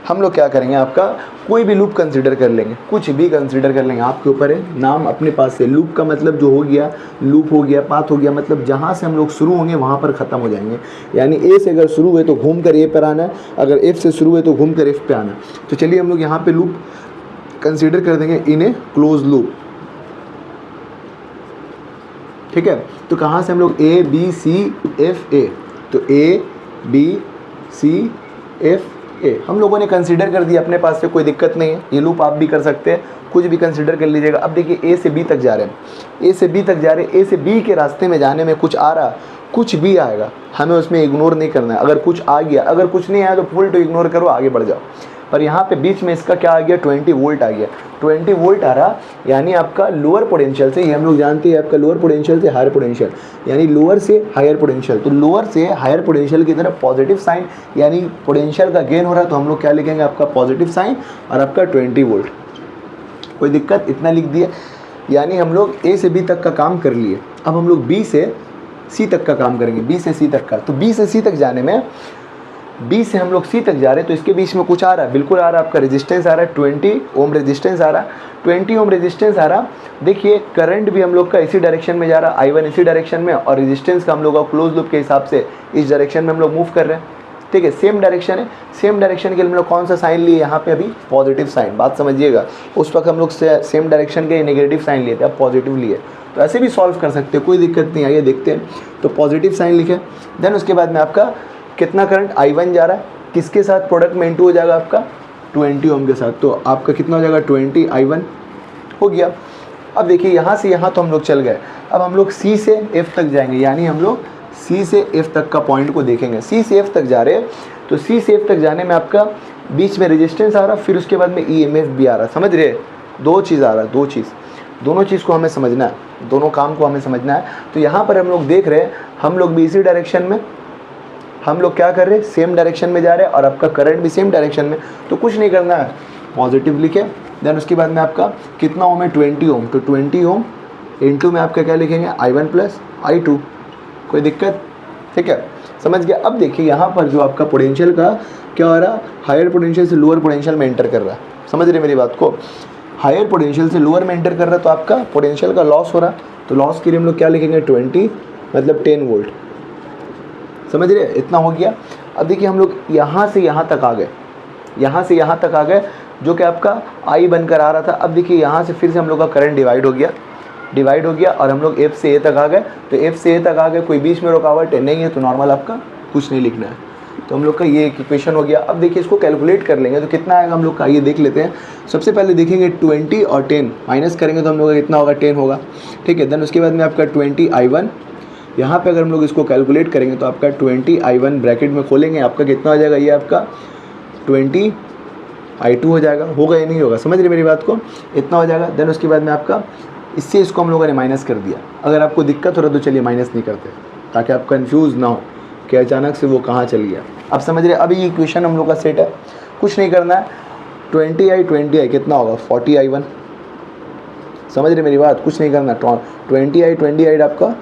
हम लोग क्या करेंगे, आपका कोई भी लूप कंसीडर कर लेंगे, कुछ भी कंसीडर कर लेंगे, आपके ऊपर है। नाम अपने पास से, लूप का मतलब जो हो गया, लूप हो गया, पाथ हो गया, मतलब जहाँ से हम लोग शुरू होंगे वहाँ पर ख़त्म हो जाएंगे। यानी ए से अगर शुरू हुए तो घूम कर ए पर आना है, अगर एफ से शुरू हुए तो घूम कर एफ पे आना है। तो चलिए हम लोग यहाँ पे लूप कंसीडर कर देंगे इन ए क्लोज लूप, ठीक है। तो कहाँ से हम लोग A B C F A, तो A B C F A हम लोगों ने कंसीडर कर दिया अपने पास से, कोई दिक्कत नहीं है। ये लूप आप भी कर सकते हैं, कुछ भी कंसीडर कर लीजिएगा। अब देखिए ए से बी तक जा रहे हैं, ए से बी तक जा रहे हैं, ए से बी के रास्ते में जाने में कुछ आ रहा, कुछ भी आएगा, हमें उसमें इग्नोर नहीं करना है। अगर कुछ आ गया, अगर कुछ नहीं आया तो फुल टू इग्नोर करो, आगे बढ़ जाओ। पर यहाँ पे बीच में इसका क्या आ गया, 20 वोल्ट आ गया, 20 वोल्ट आ रहा, यानी आपका लोअर पोटेंशियल से, ये हम लोग जानते हैं आपका लोअर पोटेंशियल से हायर पोटेंशियल, यानी लोअर से हायर पोटेंशियल। तो लोअर से हायर पोटेंशियल की तरफ पॉजिटिव साइन, यानी पोटेंशियल का गेन हो रहा है, तो हम लोग क्या लिखेंगे, आपका पॉजिटिव साइन और आपका 20 वोल्ट। कोई दिक्कत, इतना लिख दिया। यानी हम लोग ए से बी तक का काम कर लिए। अब हम लोग बी से सी तक का काम करेंगे, बी से सी तक का। तो बी से सी तक जाने में, बी से हम लोग सी तक जा रहे हैं, तो इसके बीच में कुछ आ रहा है, बिल्कुल आ रहा है, आपका रेजिस्टेंस आ रहा है, 20 ओम रेजिस्टेंस आ रहा है, 20 ओम रेजिस्टेंस आ रहा। देखिए करंट भी हम लोग का इसी डायरेक्शन में जा रहा है, I1 इसी डायरेक्शन में, और रेजिस्टेंस का हम लोग का क्लोज लूप के हिसाब से इस डायरेक्शन में हम लोग मूव कर रहे हैं, ठीक है। सेम डायरेक्शन है, सेम डायरेक्शन के लिए हम लोग कौन सा साइन लिए, यहाँ पे अभी पॉजिटिव साइन, बात समझिएगा। उस वक्त हम लोग सेम डायरेक्शन के नेगेटिव साइन लिए थे, अब पॉजिटिव लिए। तो ऐसे भी सॉल्व कर सकते हैं, कोई दिक्कत नहीं। आइए देखते हैं। तो पॉजिटिव साइन लिखे, देन उसके बाद में आपका कितना करंट I1 जा रहा है, किसके साथ, प्रोडक्ट में इंटू हो जाएगा आपका 20 ओम के साथ, तो आपका कितना हो जाएगा, 20 I1 हो गया। अब देखिए यहाँ से यहाँ तो हम लोग चल गए, अब हम लोग C से F तक जाएंगे, यानी हम लोग C से F तक का पॉइंट को देखेंगे। C से F तक जा रहे हैं, तो C से F तक जाने में आपका बीच में रेजिस्टेंस आ रहा, फिर उसके बाद में EMF भी आ रहा, समझ रहे, दो चीज़ आ रहा है, दो चीज़, दोनों चीज़ को हमें समझना है, दोनों काम को हमें समझना है। तो यहाँ पर हम लोग देख रहे हैं, हम लोग भी इसी डायरेक्शन में, हम लोग क्या कर रहे हैं, सेम डायरेक्शन में जा रहे हैं, और आपका करंट भी सेम डायरेक्शन में। तो कुछ नहीं करना है, पॉजिटिव लिखे, देन उसके बाद में आपका कितना ओम है, 20 ओम, तो 20 ओम इंटू में आपका क्या लिखेंगे, I1 प्लस I2। कोई दिक्कत, ठीक है, समझ गया। अब देखिए यहाँ पर जो आपका पोटेंशियल का क्या हो रहा, हायर पोटेंशियल से लोअर पोटेंशियल में एंटर कर रहा है, समझ रहे मेरी बात को, हायर पोटेंशियल से लोअर में एंटर कर रहा है, तो आपका पोटेंशियल का लॉस हो रहा। तो लॉस के लिए हम लोग क्या लिखेंगे, 20 मतलब 10 वोल्ट, समझ रहे, इतना हो गया। अब देखिए हम लोग यहाँ से यहाँ तक आ गए, यहाँ से यहाँ तक आ गए, जो कि आपका I बनकर आ रहा था। अब देखिए यहाँ से फिर से हम लोग का करंट डिवाइड हो गया, और हम लोग F से A तक आ गए। तो F से A तक आ गए, कोई बीच में रुकावट नहीं है, तो नॉर्मल आपका कुछ नहीं लिखना है। तो हम लोग का ये इक्वेशन हो गया। अब देखिए इसको कैलकुलेट कर लेंगे तो कितना आएगा हम लोग का, ये देख लेते हैं। सबसे पहले देखेंगे 20 और 10 माइनस करेंगे तो हम लोग का कितना होगा, 10 होगा, ठीक है। देन उसके बाद में आपका 20 I1, यहाँ पे अगर हम लोग इसको कैलकुलेट करेंगे तो आपका 20 I1 ब्रैकेट में खोलेंगे, आपका कितना हो जाएगा, ये आपका 20 I2 हो जाएगा, होगा या नहीं होगा, समझ रहे मेरी बात को, इतना हो जाएगा। देन उसके बाद में आपका इससे इसको हम लोगों ने माइनस कर दिया। अगर आपको दिक्कत हो रहा है तो चलिए माइनस नहीं करते, ताकि आप कंफ्यूज ना हो कि अचानक से वो कहाँ चल गया। आप समझ रहे, अभी ये इक्वेशन हम लोग का सेट है, कुछ नहीं करना है। 20i कितना होगा 40i1, समझ रहे मेरी बात, कुछ नहीं करना। 20i आपका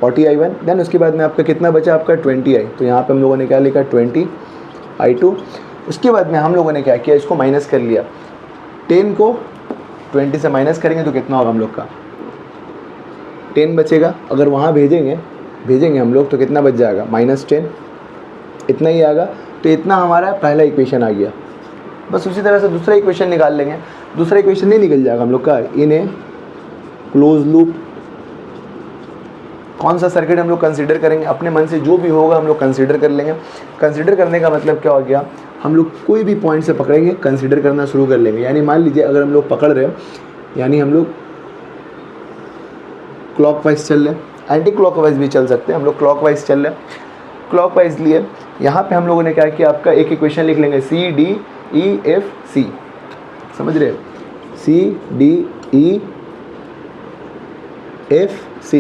40i1, देन उसके बाद में आपका कितना बचा आपका 20i, तो यहाँ पे हम लोगों ने क्या लिखा 20i2। उसके बाद में हम लोगों ने क्या किया, इसको माइनस कर लिया। 10 को 20 से माइनस करेंगे तो कितना होगा हम लोग का 10 बचेगा। अगर वहाँ भेजेंगे हम लोग तो कितना बच जाएगा -10, इतना ही आएगा। तो इतना हमारा पहला इक्वेशन आ गया। बस उसी तरह से दूसरा इक्वेशन निकाल लेंगे। दूसरा इक्वेशन नहीं निकल जाएगा हम लोग का, इन ए क्लोज लूप। कौन सा सर्किट हम लोग कंसीडर करेंगे, अपने मन से जो भी होगा हम लोग कंसीडर कर लेंगे। कंसीडर करने का मतलब क्या हो गया, हम लोग कोई भी पॉइंट से पकड़ेंगे, कंसीडर करना शुरू कर लेंगे। यानी मान लीजिए अगर हम लोग पकड़ रहे हैं, यानी हम लोग क्लॉकवाइज चल रहे हैं, एंटी क्लॉकवाइज भी चल सकते हैं, हम लोग क्लॉकवाइज चल रहे हैं। क्लॉकवाइज लिए यहाँ पे हम लोगों ने क्या किया, आपका एक इक्वेशन लिख लेंगे CDEFC, समझ रहे, CDEFC,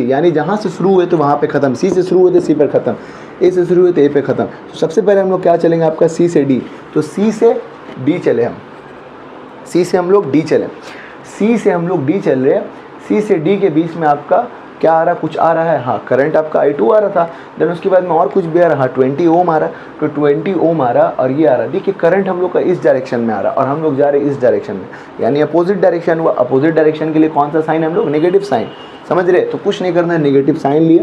यानी जहाँ से शुरू हुए तो वहाँ पे ख़त्म, C से शुरू हुए तो C पर ख़त्म, A से शुरू हुए तो A पे ख़त्म। तो सबसे पहले हम लोग क्या चलेंगे आपका C से D, तो C से D चले हम, C से हम लोग D चले, C से हम लोग D चल रहे हैं। C से D के बीच में आपका क्या आ रहा, कुछ आ रहा है, हाँ करंट आपका I2 आ रहा था। देन उसके बाद में और कुछ भी आ रहा, हाँ 20 ओम आ रहा, तो 20 ओम आ रहा और ये आ रहा। देखिए करंट हम लोग का इस डायरेक्शन में आ रहा और हम लोग जा रहे इस डायरेक्शन में, यानी अपोजिट डायरेक्शन हुआ। अपोजिट डायरेक्शन के लिए कौन सा साइन हम लोग, नेगेटिव साइन, समझ रहे। तो कुछ नहीं करना है, नेगेटिव साइन लिए।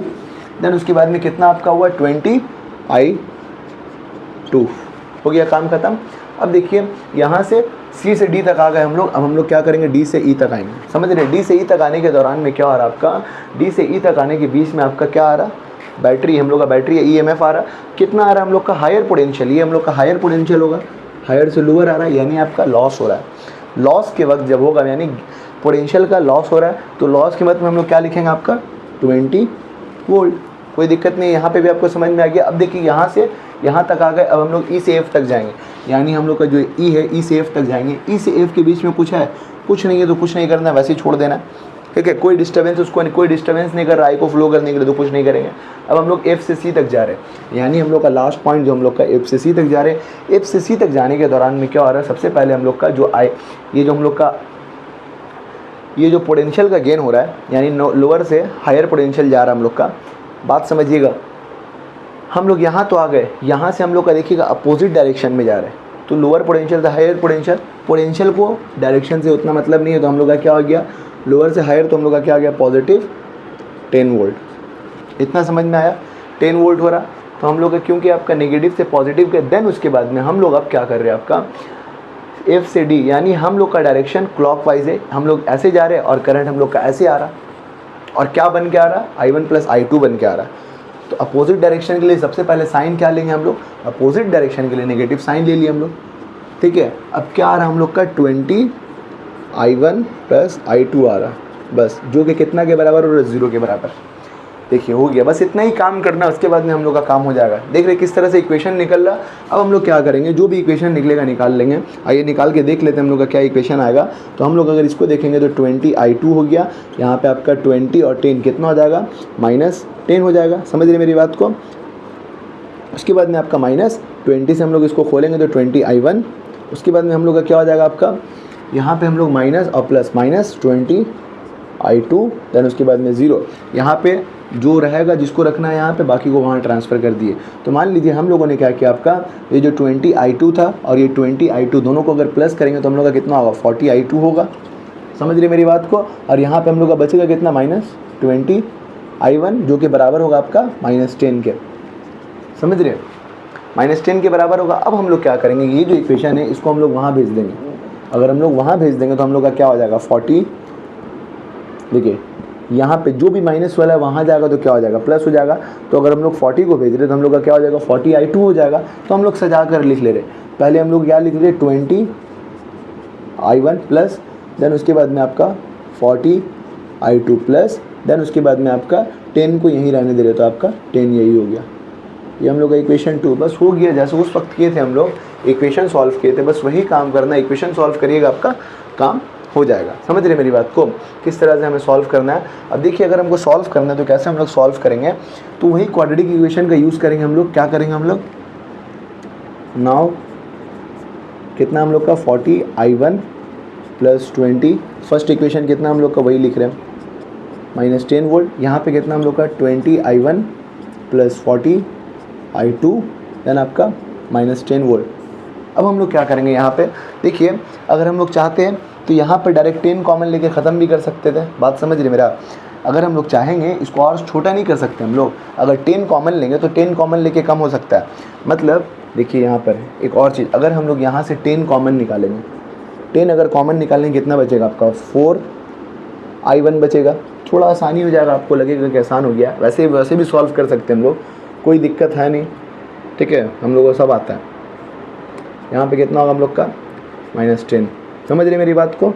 देन उसके बाद में कितना आपका हुआ 20i2, हो गया काम खत्म। अब देखिए यहाँ से C से D तक आ गए हम लोग। अब हम लोग क्या करेंगे, D से E तक आएंगे, समझ रहे। D से E तक आने के दौरान में क्या आ रहा आपका, D से E तक आने के बीच में आपका क्या आ रहा, बैटरी, हम लोग का बैटरी EMF आ रहा। कितना आ रहा है हम लोग का, हायर पोटेंशियल, ये हम लोग का हायर पोटेंशियल होगा, हायर से लोअर आ रहा है, यानी आपका लॉस हो रहा है। लॉस के वक्त जब होगा, यानी पोटेंशियल का लॉस हो रहा है, तो लॉस के मत में हम लोग क्या लिखेंगे आपका 20 वोल्ट। कोई दिक्कत नहीं, यहाँ पे भी आपको समझ में आ गया। अब देखिए यहाँ से यहाँ तक आ गए। अब हम लोग E से F तक जाएंगे, यानी हम लोग का जो E है E से F तक जाएंगे। E से F के बीच में कुछ है, कुछ नहीं है तो कुछ नहीं करना, वैसे ही छोड़ देना, ठीक है। कोई डिस्टर्बेंस, उसको कोई डिस्टर्बेंस नहीं कर रहा, आई को फ्लो करने के लिए, तो कुछ नहीं करेंगे। अब हम लोग F से C तक जा रहे हैं, यानी हम लोग का लास्ट पॉइंट जो हम लोग का F से C तक जा रहे हैं। F से C तक जाने के दौरान में क्या हो रहा है, सबसे पहले हम लोग का जो ये जो हम लोग का ये जो पोटेंशियल का गेन हो रहा है, यानी लोअर से हायर पोटेंशियल जा रहा है हम लोग का। बात समझिएगा, हम लोग यहाँ तो आ गए, यहाँ से हम लोग का देखिएगा अपोजिट डायरेक्शन में जा रहे हैं, तो लोअर पोटेंशियल था हायर पोटेंशियल। पोटेंशियल को डायरेक्शन से उतना मतलब नहीं है, तो हम लोग का क्या हो गया, लोअर से हायर, तो हम लोग का क्या आ गया पॉजिटिव 10 वोल्ट। इतना समझ में आया, 10 वोल्ट हो रहा। तो हम लोग का क्योंकि आपका नेगेटिव से पॉजिटिव के, देन उसके बाद में हम लोग अब क्या कर रहे हैं, आपका F से D, यानी हम लोग का डायरेक्शन क्लॉकवाइज है, हम लोग ऐसे जा रहे हैं और करंट हम लोग का ऐसे आ रहा, और क्या बन के आ रहा, I1 + I2 बन के आ रहा। तो अपोजिट डायरेक्शन के लिए सबसे पहले साइन क्या लेंगे हम लोग, अपोजिट डायरेक्शन के लिए नेगेटिव साइन ले लिए हम लोग, ठीक है। अब क्या आ रहा हम लोग का 20i1 + I2 आ रहा, बस, जो कि कितना के बराबर हो रहा है, 0 के बराबर। देखिए हो गया, बस इतना ही काम करना, उसके बाद में हम लोग का काम हो जाएगा। देख रहे किस तरह से इक्वेशन निकल रहा। अब हम लोग क्या करेंगे, जो भी इक्वेशन निकलेगा निकाल लेंगे। आइए निकाल के देख लेते हैं हम लोग का क्या इक्वेशन आएगा। तो हम लोग अगर इसको देखेंगे तो 20i2 हो गया, यहाँ पे आपका 20 और 10 कितना हो जाएगा, -10 हो जाएगा, समझ रहे मेरी बात को। उसके बाद में आपका -20 से हम लोग इसको खोलेंगे तो 20i1, उसके बाद में हम लोग का क्या हो जाएगा आपका, यहाँ पे हम लोग माइनस और प्लस, -20i2, देन उसके बाद में 0, यहाँ पे जो रहेगा जिसको रखना है यहाँ पे, बाकी को वहाँ ट्रांसफ़र कर दिए। तो मान लीजिए हम लोगों ने क्या किया, आपका ये जो 20i2 था और ये 20i2 दोनों को अगर प्लस करेंगे तो हम लोग का कितना होगा, 40i2 होगा, समझ रहे मेरी बात को। और यहाँ पे हम लोग का बचेगा कितना, -20i1, जो कि बराबर होगा आपका -10 के, समझ रहे, -10 के बराबर होगा। अब हम लोग क्या करेंगे, ये जो इक्वेशन है इसको हम लोग वहाँ भेज देंगे। अगर हम लोग वहाँ भेज देंगे तो हम लोग का क्या हो जाएगा, 40, देखिए यहाँ पे जो भी माइनस वाला है वहाँ जाएगा तो क्या हो जाएगा, प्लस हो जाएगा। तो अगर हम लोग 40 को भेज रहे हैं तो हम लोग का क्या हो जाएगा, 40i2 हो जाएगा। तो हम लोग सजा कर लिख ले रहे, पहले हम लोग क्या लिख रहे, 20i1 प्लस, देन उसके बाद में आपका 40i2 प्लस, देन उसके बाद में आपका 10 को यहीं रहने दे रहे, तो आपका 10 यही हो गया। ये हम लोग का इक्वेशन 2 बस हो गया। जैसे उस वक्त किए थे हम लोग, इक्वेशन सॉल्व किए थे, बस वही काम करना, इक्वेशन सॉल्व करिएगा आपका काम हो जाएगा। समझ रहे मेरी बात को, किस तरह से हमें सॉल्व करना है। अब देखिए अगर हमको सॉल्व करना है तो कैसे हम लोग सॉल्व करेंगे, तो वही क्वाड्रेटिक इक्वेशन का यूज़ करेंगे हम लोग। क्या करेंगे हम लोग, नाउ कितना हम लोग का 40I1 + 20, फर्स्ट इक्वेशन कितना हम लोग का वही लिख रहे हैं -10 वोल्ट। यहाँ पे कितना हम लोग का 20I1 + 40I2 देन आपका -10 वोल्ट। अब हम लोग क्या करेंगे यहाँ पे, देखिए अगर हम लोग चाहते हैं तो यहाँ पर डायरेक्ट 10 कॉमन लेके ख़त्म भी कर सकते थे। बात समझ रहे मेरा, अगर हम लोग चाहेंगे इसको और छोटा नहीं कर सकते हम लोग। अगर 10 कॉमन लेंगे तो 10 कॉमन लेके कम हो सकता है। मतलब देखिए यहाँ पर एक और चीज़, अगर हम लोग यहाँ से 10 कॉमन निकालेंगे, 10 अगर कॉमन निकालेंगे कितना बचेगा आपका 4I1 बचेगा। थोड़ा आसानी हो जाएगा, आपको लगेगा कि आसान हो गया, वैसे भी सॉल्व कर सकते हैं हम लोग, कोई दिक्कत है नहीं। ठीक है, हम लोगों को सब आता है। यहाँ पे कितना होगा हम लोग का -10। समझ रहे मेरी बात को।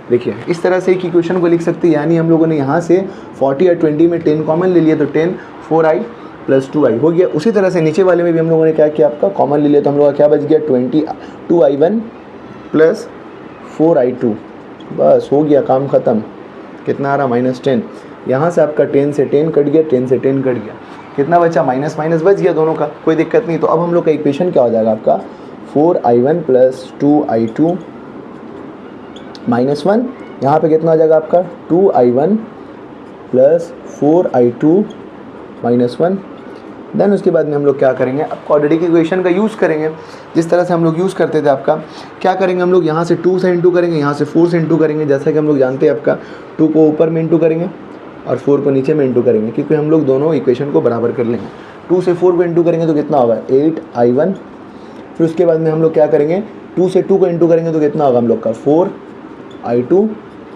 देखिए इस तरह से एक इक्वेशन को लिख सकते हैं, यानी हम लोगों ने यहाँ से 40 और 20 में 10 कॉमन ले लिया तो 10 4I + 2I हो गया। उसी तरह से नीचे वाले में भी हम लोगों ने क्या किया, आपका कॉमन ले लिया तो हम लोग का क्या बच गया 22I1 + 4I2। बस हो गया, काम ख़त्म। कितना आ रहा -10। यहाँ से आपका 10 से 10 कट गया, 10 से 10 कट गया, कितना बचा माइनस माइनस बच गया दोनों का, कोई दिक्कत नहीं। तो अब हम लोग का इक्वेशन क्या हो जाएगा आपका 4I1 + 2I2 -1। यहाँ पे कितना हो जाएगा आपका 2I1 + 4I2 -1। देन उसके बाद में हम लोग क्या करेंगे, अब क्वाड्रेटिक इक्वेशन का यूज़ करेंगे जिस तरह से हम लोग यूज़ करते थे। आपका क्या करेंगे हम लोग, यहाँ से 2 से इंटू करेंगे, यहाँ से 4 से इंटू करेंगे। जैसा कि हम लोग जानते हैं आपका 2 को ऊपर में इंटू करेंगे और 4 को नीचे में इंटू करेंगे, क्योंकि हम लोग दोनों इक्वेशन को बराबर कर लेंगे। 2 से 4 को इंटू करेंगे तो कितना होगा 8I1। फिर उसके बाद में हम लोग क्या करेंगे, 2 से 2 को इंटू करेंगे तो कितना होगा हम लोग का 4I2।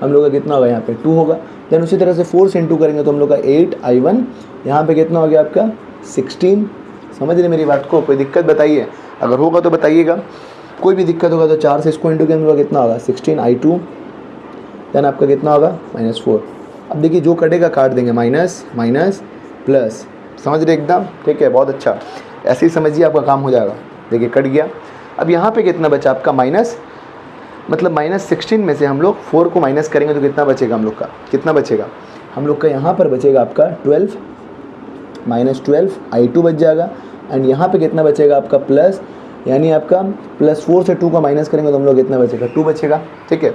हम लोग का कितना होगा यहाँ पे 2 होगा। देन उसी तरह से 4 से इंटू करेंगे तो हम लोग का 8I1। यहाँ पे कितना हो गया आपका 16। समझ रहे मेरी बात को, कोई दिक्कत बताइए, अगर होगा तो बताइएगा, कोई भी दिक्कत होगा तो 4 से इसको इंटू करेंगे तो कितना होगा 16I2। देन आपका कितना होगा -4। अब देखिए जो कटेगा काट देंगे, माइनस माइनस प्लस। समझ रहे एकदम, ठीक है, बहुत अच्छा, ऐसे ही समझिए आपका काम हो जाएगा। देखिए कट गया। अब यहाँ पे कितना बचा आपका मतलब -16 में से हम लोग 4 को माइनस करेंगे तो कितना बचेगा हम लोग का, कितना बचेगा हम लोग का यहाँ पर बचेगा आपका 12 -12I2 बच जाएगा। एंड यहाँ पे कितना बचेगा आपका प्लस, यानी आपका +4 से 2 का माइनस करेंगे तो हम लोग कितना बचेगा 2 बचेगा। ठीक है,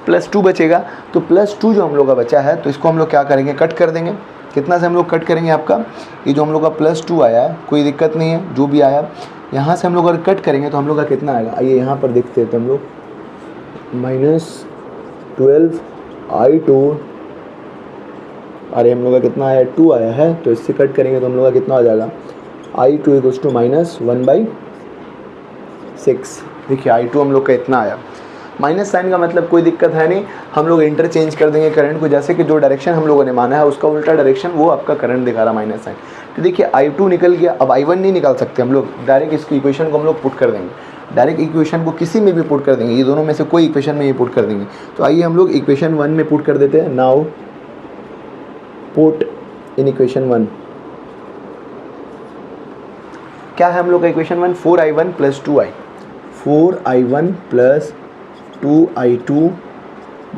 +2 बचेगा। तो +2 जो हम लोग का बचा है तो इसको हम लोग क्या करेंगे, कट कर देंगे। कितना से हम लोग कट करेंगे, आपका ये जो हम लोग का +2 आया है, कोई दिक्कत नहीं है, जो भी आया यहाँ से हम लोग अगर कट करेंगे तो हम लोग का कितना आएगा, आइए यहाँ पर देखते हैं तो हम लोग -12I2, अरे हम लोग का कितना आया 2 आया है, तो इससे कट करेंगे तो हम लोग का कितना हो जाएगा I2 = -1/6। देखिए I2 हम लोग का इतना आया। माइनस साइन का मतलब कोई दिक्कत है नहीं, हम लोग इंटरचेंज कर देंगे करंट को, जैसे कि जो डायरेक्शन हम लोगों ने माना है उसका उल्टा डायरेक्शन वो आपका करंट दिखा रहा माइनस साइन। तो देखिए I2 निकल गया। अब I1 नहीं निकाल सकते हम लोग, डायरेक्ट इसकी इक्वेशन को हम लोग पुट कर देंगे, डायरेक्ट इक्वेशन को किसी में भी पुट कर देंगे, ये दोनों में से कोई इक्वेशन में ये पुट कर देंगे। तो आइए हम लोग इक्वेशन 1 में पुट कर देते हैं। नाउ पुट इन इक्वेशन 1, क्या है हम लोग का equation 1, 4I1 + 2I, 4I1 + 2I2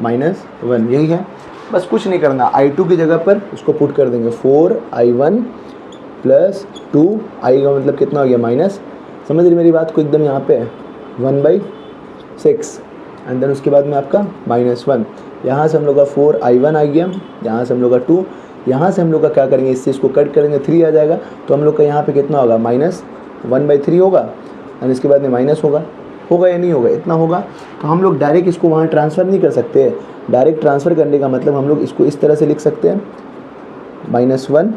-1, यही है। बस कुछ नहीं करना, I2 की जगह पर उसको पुट कर देंगे 4I1 + 2I का मतलब कितना हो गया माइनस, समझ रही मेरी बात को एकदम, यहाँ पे 1/6। एंड देन उसके बाद में आपका -1, यहाँ से हम लोग का 4I1 आ गया, यहाँ से हम लोग का 2, यहाँ से हम लोग का क्या करेंगे, इससे इसको कट करेंगे 3 आ जाएगा। तो हम लोग का यहाँ पे कितना होगा -1/3 होगा। एंड इसके बाद में माइनस होगा या नहीं होगा, इतना होगा। तो हम लोग डायरेक्ट इसको वहाँ ट्रांसफ़र नहीं कर सकते, डायरेक्ट ट्रांसफ़र करने का मतलब हम लोग इसको इस तरह से लिख सकते हैं -1।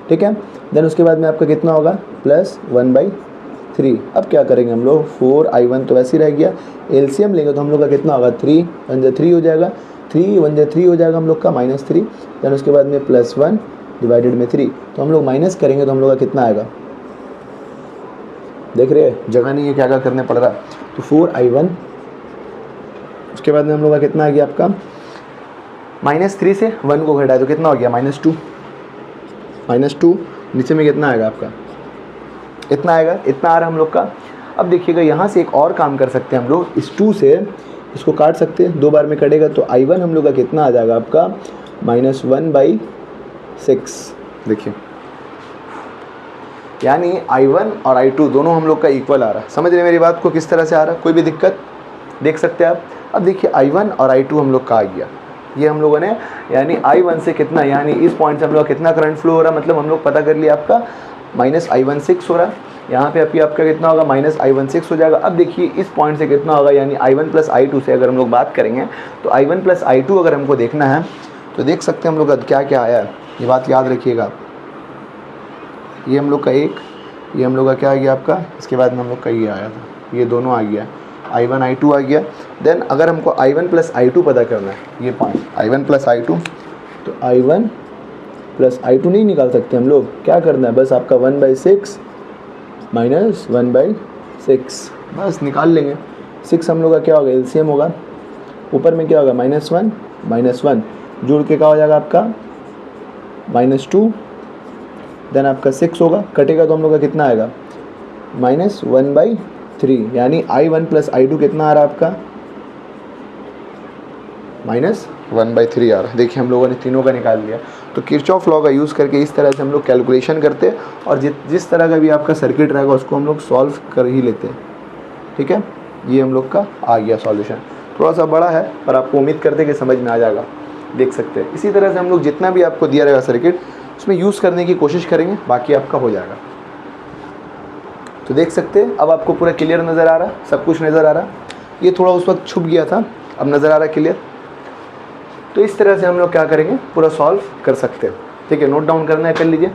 ठीक है, देन उसके बाद में आपका कितना होगा +1/3। अब क्या करेंगे हम लोग, 4I1 तो वैसे ही रह गया, एलसीएम लेंगे तो हम लोग का कितना होगा 3 1 जा 3 हो जाएगा, 3 1 जा 3 हो जाएगा हम लोग का -3। देन उसके बाद में +1 / 3, तो हम लोग माइनस करेंगे तो हम लोग का कितना आएगा, देख रहे हैं जगह नहीं है, क्या क्या करने पड़ रहा है। तो 4I1, उसके बाद में हम लोग का कितना आ गया आपका -3 से 1 को घटाए तो कितना हो गया -2, नीचे में कितना आएगा आपका, इतना आएगा, इतना आ रहा है हम लोग का। अब देखिएगा यहाँ से एक और काम कर सकते हैं हम लोग, इस 2 से इसको काट सकते हैं, 2 बार में कटेगा तो I1 हम लोग का कितना आ जाएगा आपका -1/6। देखिए यानी I1 और I2 दोनों हम लोग का इक्वल आ रहा है। समझ रहे मेरी बात को किस तरह से आ रहा है, कोई भी दिक्कत देख सकते हैं आप। अब देखिए I1 और I2 हम लोग का आ गया, ये हम लोगों ने यानी I1 से कितना, यानी इस पॉइंट से हम लोग कितना करंट फ्लो हो रहा है, मतलब हम लोग पता कर लिया आपका -I16 हो रहा है। यहाँ पे अभी आपका कितना होगा -I16 हो जाएगा। अब देखिए इस पॉइंट से कितना होगा, यानी I1 + I2 से अगर हम लोग बात करेंगे तो I1 + I2 अगर हमको देखना है तो देख सकते हैं हम लोग क्या क्या आया है, ये बात याद रखिएगा आप। ये हम लोग का एक, ये हम लोग का क्या आ गया आपका, इसके बाद में हम लोग का ये आया था, ये दोनों आ गया, I1 I2 आ गया। देन अगर हमको I1 + I2 पता करना है, ये पॉइंट I1 + I2, तो I1 + I2 नहीं निकाल सकते हम लोग, क्या करना है बस आपका 1/6 -1/6 बस निकाल लेंगे। 6 हम लोग का क्या होगा, LCM होगा, ऊपर में क्या होगा -1 -1 जुड़ के क्या हो जाएगा आपका -2, देन आपका 6 होगा, कटेगा तो हम लोग का कितना आएगा -1/3, यानी I1 + I2 कितना आ रहा है आपका -1/3 आ रहा है। देखिए हम लोगों ने तीनों का निकाल लिया। तो किरचॉफ लॉ का यूज़ करके इस तरह से हम लोग कैलकुलेशन करते हैं और जिस तरह का भी आपका सर्किट रहेगा उसको हम लोग सॉल्व कर ही लेते हैं। ठीक है, ये हम लोग का आ गया सॉल्यूशन। थोड़ा सा बड़ा है पर आपको उम्मीद करते हैं कि समझ में आ जाएगा, देख सकते हैं। इसी तरह से हम लोग जितना भी आपको दिया रहेगा सर्किट उसमें यूज़ करने की कोशिश करेंगे, बाकी आपका हो जाएगा। तो देख सकते हैं अब आपको पूरा क्लियर नज़र आ रहा, सब कुछ नज़र आ रहा। ये थोड़ा उस वक्त छुप गया था, अब नज़र आ रहा क्लियर। तो इस तरह से हम लोग क्या करेंगे, पूरा सॉल्व कर सकते हैं। ठीक है, नोट डाउन करना है, कर लीजिए।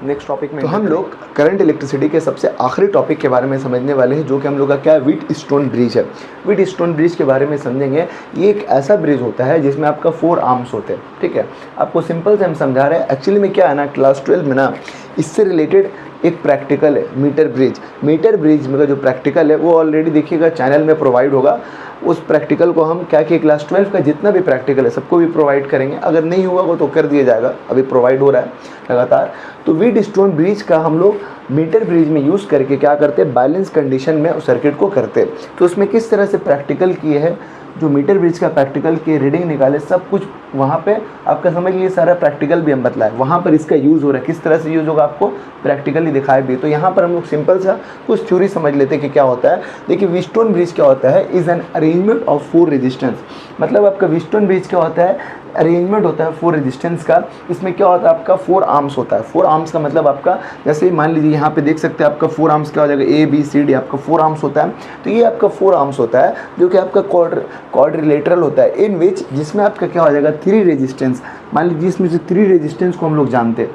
नेक्स्ट टॉपिक में तो हम लोग करंट इलेक्ट्रिसिटी के सबसे आखिरी टॉपिक के बारे में समझने वाले हैं, जो कि हम लोग का क्या है, व्हीटस्टोन ब्रिज है। व्हीटस्टोन ब्रिज के बारे में समझेंगे। ये एक ऐसा ब्रिज होता है जिसमें आपका 4 आर्म्स होते हैं। ठीक है, आपको सिंपल से हम समझा रहे हैं। एक्चुअली में क्या है ना, क्लास 12 में ना इससे रिलेटेड एक प्रैक्टिकल है, मीटर ब्रिज। मीटर ब्रिज में का जो प्रैक्टिकल है वो ऑलरेडी देखिएगा चैनल में प्रोवाइड होगा। उस प्रैक्टिकल को हम क्या कि क्लास 12 का जितना भी प्रैक्टिकल है सबको भी प्रोवाइड करेंगे। अगर नहीं हुआ वो तो कर दिया जाएगा, अभी प्रोवाइड हो रहा है लगातार। तो व्हीटस्टोन ब्रिज का हम लोग मीटर ब्रिज में यूज़ करके क्या करते हैं, बैलेंस कंडीशन में उस सर्किट को करते हैं। तो उसमें किस तरह से प्रैक्टिकल किए हैं, जो मीटर ब्रिज का प्रैक्टिकल के रीडिंग निकाले, सब कुछ वहाँ पे आपका समझ लीजिए सारा प्रैक्टिकल भी हम बतलाए, वहाँ पर इसका यूज़ हो रहा है। किस तरह से यूज़ होगा आपको प्रैक्टिकली दिखाए भी। तो यहाँ पर हम लोग सिंपल सा कुछ थ्योरी समझ लेते हैं कि क्या होता है। देखिए व्हीटस्टोन ब्रिज क्या होता है, is an arrangement of 4 resistance. मतलब आपका व्हीटस्टोन ब्रिज क्या होता है, अरेंजमेंट होता है 4 रेजिस्टेंस का। इसमें क्या होता है, आपका 4 आर्म्स होता है। 4 आर्म्स का मतलब आपका, जैसे मान लीजिए यहाँ पे देख सकते हैं आपका 4 आर्म्स क्या हो जाएगा, ABCD आपका 4 आर्म्स होता है। तो ये आपका 4 आर्म्स होता है जो कि आपका क्वाड्रिलेटरल होता है, इन विच जिसमें आपका क्या हो जाएगा 3 रेजिस्टेंस। मान लीजिए इसमें से 3 रेजिस्टेंस को हम लोग जानते हैं,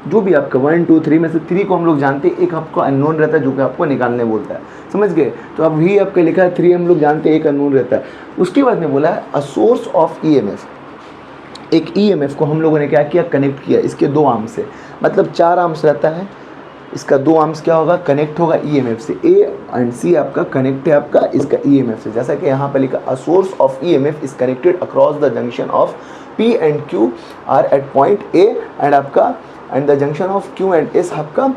जो भी आपका 1 2 3 में से 3 को हम लोग जानते हैं, एक आपको अननोन रहता है जो कि आपको निकालने बोलता है। समझ गए। तो अब भी आपका लिखा है 3 हम लोग जानते हैं, एक अननोन रहता है। उसके बाद में बोला है अ सोर्स ऑफ EMF। एक EMF को हम लोगों ने क्या किया, कनेक्ट किया इसके 2 आर्म्स से। मतलब 4 आर्म्स रहता है, इसका 2 आर्म्स क्या होगा, कनेक्ट होगा EMF से। A एंड C आपका कनेक्ट है आपका इसका EMF से। जैसा कि यहाँ पर लिखा a source of EMF is connected across the junction of P and Q are at point A and आपका and the junction of Q and S आपका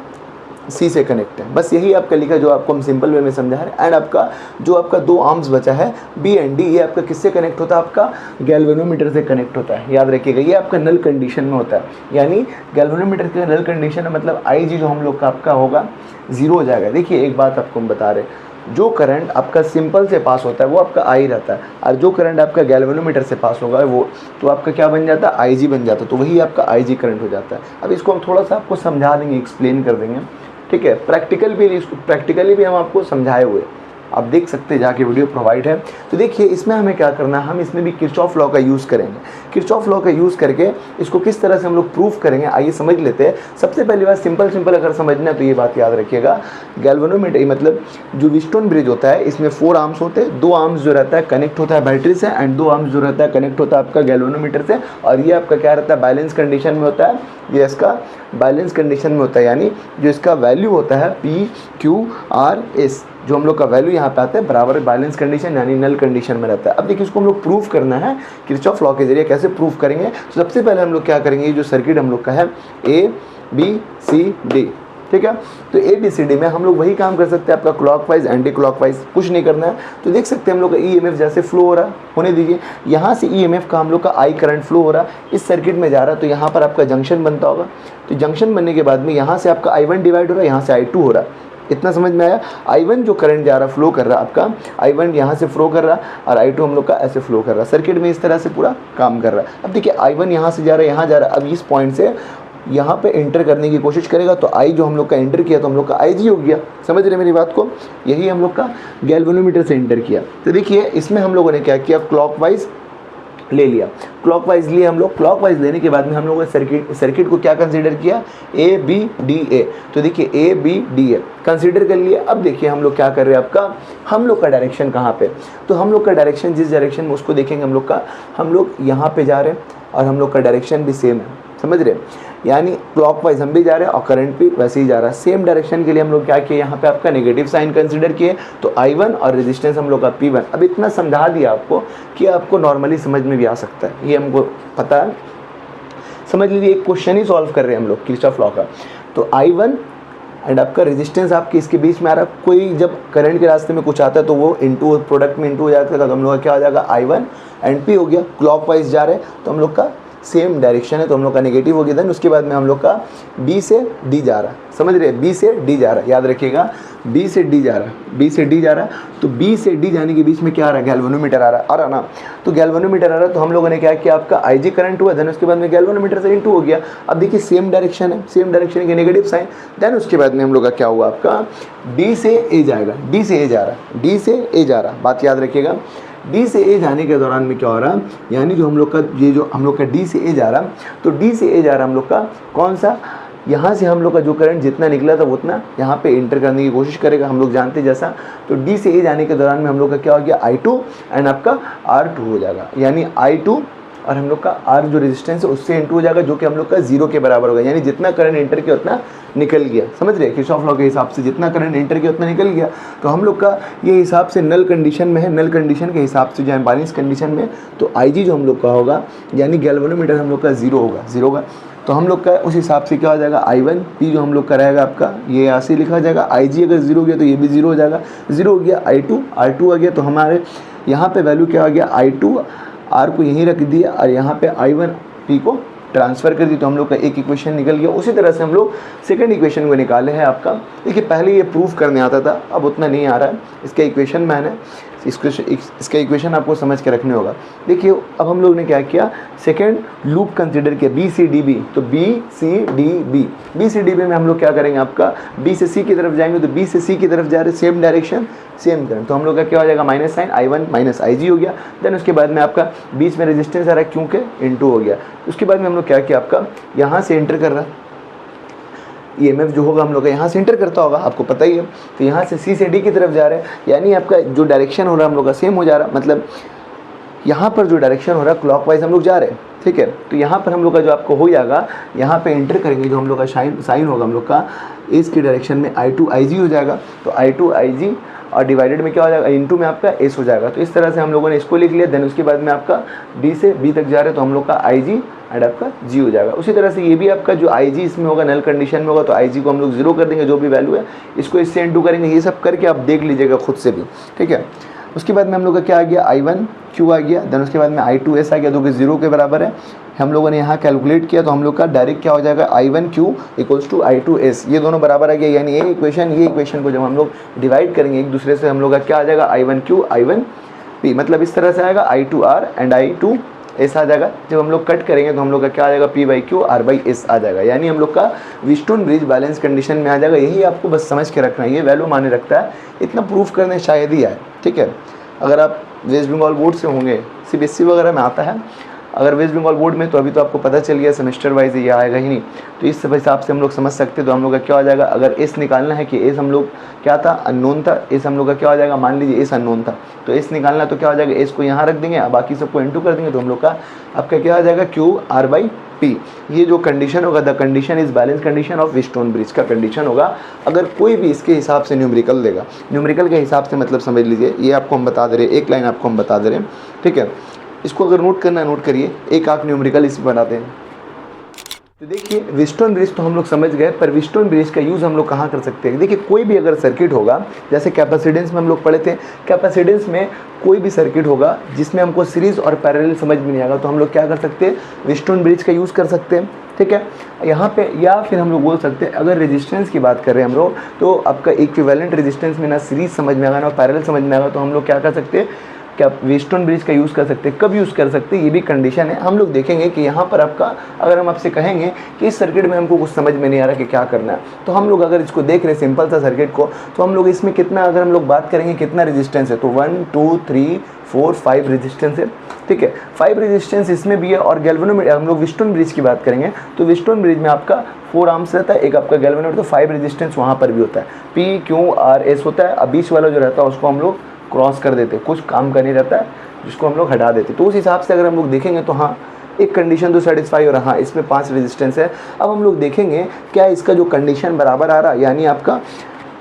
C से कनेक्ट है। बस यही आपका लिखा जो आपको हम सिंपल वे में समझा रहे हैं। एंड आपका जो आपका 2 आर्म्स बचा है B एंड D, ये आपका किससे कनेक्ट होता है, आपका गैल्वेनोमीटर से कनेक्ट होता है। याद रखिएगा ये आपका नल कंडीशन में होता है, यानी गैल्वेनोमीटर के नल कंडीशन है, मतलब IG जो हम लोग का आपका होगा 0 हो जाएगा। देखिए एक बात आपको हम बता रहे हैं, जो करंट आपका सिंपल से पास होता है वो आपका I रहता है, और जो करंट आपका गैल्वेनोमीटर से पास होगा वो तो आपका क्या बन जाता है, IG बन जाता है। तो वही आपका IG करंट हो जाता है। अब इसको हम थोड़ा सा आपको समझा देंगे, एक्सप्लेन कर देंगे। ठीक है, प्रैक्टिकली भी हम आपको समझाए हुए, आप देख सकते हैं जाके वीडियो प्रोवाइड है। तो देखिए इसमें हमें क्या करना है, हम इसमें भी किरचॉफ लॉ का यूज़ करेंगे। किरचॉफ लॉ का यूज़ करके इसको किस तरह से हम लोग प्रूफ करेंगे, आइए समझ लेते हैं। सबसे पहली बात सिंपल अगर समझना है तो ये बात याद रखिएगा, गैल्वेनोमीटर मतलब जो व्हीटस्टोन ब्रिज होता है इसमें 4 आर्म्स होते हैं। 2 आर्म्स जो रहता है कनेक्ट होता है बैटरी से, एंड 2 आर्म्स जो रहता है कनेक्ट होता है आपका गैल्वेनोमीटर से। और ये आपका क्या रहता है, बैलेंस कंडीशन में होता है। ये इसका बैलेंस कंडीशन में होता है, यानी जो इसका वैल्यू होता है PQRS, जो हम लोग का वैल्यू यहाँ पे आता है बराबर बैलेंस कंडीशन यानी नल कंडीशन में रहता है। अब देखिए इसको हम लोग प्रूफ करना है किरचॉफ लॉ के जरिए। कैसे प्रूफ करेंगे, तो सबसे पहले हम लोग क्या करेंगे, ये जो सर्किट हम लोग का है ABCD, ठीक है। तो ABCD में हम लोग वही काम कर सकते हैं, आपका क्लॉकवाइज एंटी क्लॉकवाइज, कुछ नहीं करना है। तो देख सकते हैं हम लोग का EMF जैसे फ्लो हो रहा है, होने दीजिए। यहाँ से EMF का हम लोग का I करंट फ्लो हो रहा है, इस सर्किट में जा रहा है, तो यहाँ पर आपका जंक्शन बनता होगा। तो जंक्शन बनने के बाद में यहाँ से आपका I1 डिवाइड हो रहा है, यहाँ से I2 हो रहा है। इतना समझ में आया। I1 जो करंट जा रहा फ्लो कर रहा है आपका, I1 यहाँ से फ्लो कर रहा और I2 हम लोग का ऐसे फ्लो कर रहा है, सर्किट में इस तरह से पूरा काम कर रहा है। अब देखिए I1 यहाँ से जा रहा है, यहाँ जा रहा है, अब इस पॉइंट से यहाँ पे एंटर करने की कोशिश करेगा, तो I जो हम लोग का एंटर किया तो हम लोग का IG हो गया। समझ रहे मेरी बात को? यही हम लोग का गैल्वेनोमीटर से एंटर किया। तो देखिए इसमें हम लोगों ने क्या किया, क्लॉकवाइज ले लिया, क्लॉकवाइज लिए हम लोग। क्लॉकवाइज लेने के बाद में हम लोगों ने सर्किट को क्या कंसीडर किया, ABDA। तो देखिए ABDA कंसीडर कर लिया। अब देखिए हम लोग क्या कर रहे हैं, आपका हम लोग का डायरेक्शन कहाँ पे, तो हम लोग का डायरेक्शन जिस डायरेक्शन में उसको देखेंगे हम लोग यहाँ पे जा रहे हैं और हम लोग का डायरेक्शन भी सेम है। समझ रहे, यानी क्लॉकवाइज हम भी जा रहे हैं और करंट भी वैसे ही जा रहा है। सेम डायरेक्शन के लिए हम लोग क्या किए, यहाँ पे आपका नेगेटिव साइन कंसीडर किए, तो I1 और रेजिस्टेंस हम लोग का P1। अब इतना समझा दिया आपको कि आपको नॉर्मली समझ में भी आ सकता है, ये हमको पता है। समझ लीजिए एक क्वेश्चन ही सॉल्व कर रहे हैं हम लोग किरचॉफ लॉ का। तो I1 एंड आपका रेजिस्टेंस आपके इसके बीच में आ रहा है। कोई जब करंट के रास्ते में कुछ आता है तो वो इंटू प्रोडक्ट में इंटू हो जाता है, तो हम लोग का क्या हो जाएगा, I1 एंड P हो गया। क्लॉकवाइज जा रहे हैं तो हम लोग का सेम डायरेक्शन है, तो हम लोग का नेगेटिव हो गया। देन उसके बाद में हम लोग का B से D जा रहा है। समझ रहे, B से D जा रहा है, याद रखिएगा B से D जा रहा है, B से D जा रहा है। तो B से D जाने के बीच में क्या आ रहा है, गैल्वेनोमीटर आ रहा है ना। तो गैल्वेनोमीटर आ रहा है, तो हम लोगों ने क्या किया, आपका IG करंट हुआ, देन उसके बाद में गैल्वेनोमीटर से इंटू हो गया। अब देखिए सेम डायरेक्शन है, सेम डायरेक्शन के नेगेटिव साइन। देन उसके बाद में हम लोग का क्या हुआ, आपका D से A जाएगा, D से A जा रहा है, D से A जा रहा है, बात याद रखिएगा। D से A जाने के दौरान में क्या हो रहा है, यानी जो हम लोग का ये जो हम लोग का D से A जा रहा, तो D से A जा रहा हम लोग का कौन सा, यहाँ से हम लोग का जो करंट जितना निकला था उतना यहाँ पे इंटर करने की कोशिश करेगा, हम लोग जानते जैसा। तो D से A जाने के दौरान में हम लोग का क्या हो गया, I2 एंड आपका R2 हो जाएगा, यानी I2 और हम लोग का R जो रेजिस्टेंस है उससे इंटू हो जाएगा, जो कि हम लोग का 0 के बराबर होगा, यानी जितना करंट एंटर किया उतना निकल गया। समझ रहे, किरचॉफ लॉ के हिसाब से जितना करंट एंटर किया उतना निकल गया। तो हम लोग का ये हिसाब से नल कंडीशन में है, नल कंडीशन के हिसाब से जो बैलेंस कंडीशन में, तो IG जो हम लोग का होगा, यानी गैल्वेनोमीटर हम लोग का 0 होगा। तो हम लोग का उस हिसाब से क्या हो जाएगा, I1 P जो हम लोग का रहेगा आपका, ये ऐसे लिखा जाएगा। IG अगर 0 हो गया तो ये भी 0 हो जाएगा, 0 हो गया। I2 R2 आ गया, तो हमारे यहाँ पे वैल्यू क्या आ गया, I2 R को यहीं रख दिया और यहाँ पे I1 P को ट्रांसफ़र कर दी, तो हम लोग का एक इक्वेशन निकल गया। उसी तरह से हम लोग सेकंड इक्वेशन को निकाले हैं आपका। देखिए पहले ये प्रूफ करने आता था, अब उतना नहीं आ रहा है। इसका इक्वेशन मैंने इसका इक्वेशन आपको समझ के रखने होगा। देखिए अब हम लोग ने क्या किया, सेकंड लूप कंसीडर किया BCDB। तो BCDB में हम लोग क्या करेंगे, आपका B से C की तरफ जाएंगे, तो B से C की तरफ जा रहे, सेम डायरेक्शन सेम करंट, तो हम लोग का क्या हो जाएगा, minus sign, I1 minus IG हो गया। देन उसके बाद में आपका बीच में रेजिस्टेंस आ रहा है क्योंकि इंटू हो गया। उसके बाद में हम लोग क्या किया, आपका यहाँ से एंटर कर रहा, EMF जो होगा हम लोग का यहाँ से एंटर करता होगा, आपको पता ही है। तो यहाँ से C से D की तरफ जा रहे हैं, यानी आपका जो डायरेक्शन हो रहा है हम लोग का सेम हो जा रहा है, मतलब यहाँ पर जो डायरेक्शन हो रहा है क्लॉकवाइज हम लोग जा रहे हैं, ठीक है। तो यहाँ पर हम लोग का जो आपको हो जाएगा, यहाँ पे एंटर करेंगे, जो हम लोग का साइन होगा हम लोग का इस की डायरेक्शन में I2 IG हो जाएगा। तो I2 IG और डिवाइडेड में क्या हो जाएगा, इंटू में आपका S हो जाएगा। तो इस तरह से हम लोगों ने इसको लिख लिया। देन उसके बाद में आपका D से B तक जा रहे हैं, तो हम लोग का IG एंड आपका G हो जाएगा। उसी तरह से ये भी आपका जो IG इसमें होगा नल कंडीशन में होगा, तो IG को हम लोग 0 कर देंगे, जो भी वैल्यू है इसको इससे इंटू करेंगे। ये सब करके आप देख लीजिएगा खुद से भी, ठीक है। उसके बाद में हम लोग का क्या आ गया, I1 Q आ गया। देन उसके बाद में I2 S आ गया, जो कि 0 के बराबर है। हम लोगों ने यहाँ कैलकुलेट किया, तो हम लोग का डायरेक्ट क्या हो जाएगा, I1 Q equals to I2 S, ये दोनों बराबर आ गया। यानी ये इक्वेशन को जब हम लोग डिवाइड करेंगे एक दूसरे से, हम लोग का क्या आ जाएगा, I1 Q I1 P, मतलब इस तरह से आएगा, I2 R and I2 S आ जाएगा। जब हम लोग कट करेंगे तो हम लोग का क्या आ जाएगा, P/Q R/S आ जाएगा। यानी हम लोग का व्हीटस्टोन ब्रिज बैलेंस कंडीशन में आ जाएगा। यही आपको बस समझ के रखना है, ये वैल्यू माने रखता है, इतना प्रूफ करने शायद ही आए, ठीक है। अगर आप वेस्ट बंगाल बोर्ड से होंगे, CBSE वगैरह में आता है, अगर वेस्ट बंगाल बोर्ड में, तो अभी तो आपको पता चल गया सेमेस्टर वाइज ये आएगा ही नहीं। तो इस हिसाब से हम लोग समझ सकते हैं। तो हम लोग का क्या हो जाएगा, अगर एस निकालना है कि एस हम लोग क्या था, अननोन था, एस हम लोग का क्या हो जाएगा, मान लीजिए एस अननोन था, तो एस निकालना तो क्या हो जाएगा, एस को यहाँ रख देंगे, बाकी सबको इंटू कर देंगे, तो हम लोग का आपका क्या हो जाएगा, Q R/P। ये जो कंडीशन होगा, the condition is balance condition of Wheatstone bridge का कंडीशन होगा। अगर कोई भी इसके हिसाब से न्यूमेरिकल देगा, न्यूमेरिकल के हिसाब से मतलब समझ लीजिए, ये आपको हम बता दे रहे हैं, एक लाइन आपको हम बता दे रहे हैं, ठीक है। इसको अगर नोट करना है नोट करिए, एक आंख न्यूमेरिकल इसमें बनाते हैं। तो देखिए व्हीटस्टोन ब्रिज तो हम लोग समझ गए, पर व्हीटस्टोन ब्रिज का यूज़ हम लोग कहाँ कर सकते हैं। देखिए कोई भी अगर सर्किट होगा, जैसे कैपेसिटेंस में हम लोग पढ़े थे, कैपेसिटेंस में कोई भी सर्किट होगा जिसमें हमको सीरीज़ और पैरेलल समझ में नहीं आएगा, तो हम लोग क्या कर सकते हैं, व्हीटस्टोन ब्रिज का यूज़ कर सकते हैं। ठीक है, यहाँ पे या फिर हम लोग बोल सकते हैं अगर रेजिस्टेंस की बात कर रहे हैं हम लोग, तो आपका इक्विवेलेंट रेजिस्टेंस में ना सीरीज समझ में आएगा ना पैरेलल समझ में आएगा, तो हम लोग क्या कर सकते हैं, क्या व्हीटस्टोन ब्रिज का यूज़ कर सकते हैं। कब यूज़ कर सकते हैं ये भी कंडीशन है, हम लोग देखेंगे कि यहाँ पर आपका अगर हम आपसे कहेंगे कि इस सर्किट में हमको कुछ समझ में नहीं आ रहा कि क्या करना है, तो हम लोग अगर इसको देख रहे हैं सिंपल सा सर्किट को, तो हम लोग इसमें कितना, अगर हम लोग बात करेंगे कितना रेजिस्टेंस है, तो 1 2 3 4 5 रेजिस्टेंस है। ठीक है, 5 रेजिस्टेंस इसमें भी है। और गैल्वेनोमीटर, हम लोग व्हीटस्टोन ब्रिज की बात करेंगे तो व्हीटस्टोन ब्रिज में आपका 4 आर्म्स रहता है, एक आपका गैल्वेनोमीटर, तो 5 रेजिस्टेंस वहाँ पर भी होता है, P Q R S होता है। अब बीच वाला जो रहता है उसको हम लोग क्रॉस कर देते हैं, कुछ काम का नहीं रहता है, जिसको हम लोग हटा देते। तो उस हिसाब से अगर हम लोग देखेंगे तो हाँ एक कंडीशन तो सेटिस्फाई हो रहा, हाँ इसमें 5 रेजिस्टेंस है। अब हम लोग देखेंगे क्या इसका जो कंडीशन बराबर आ रहा, यानी आपका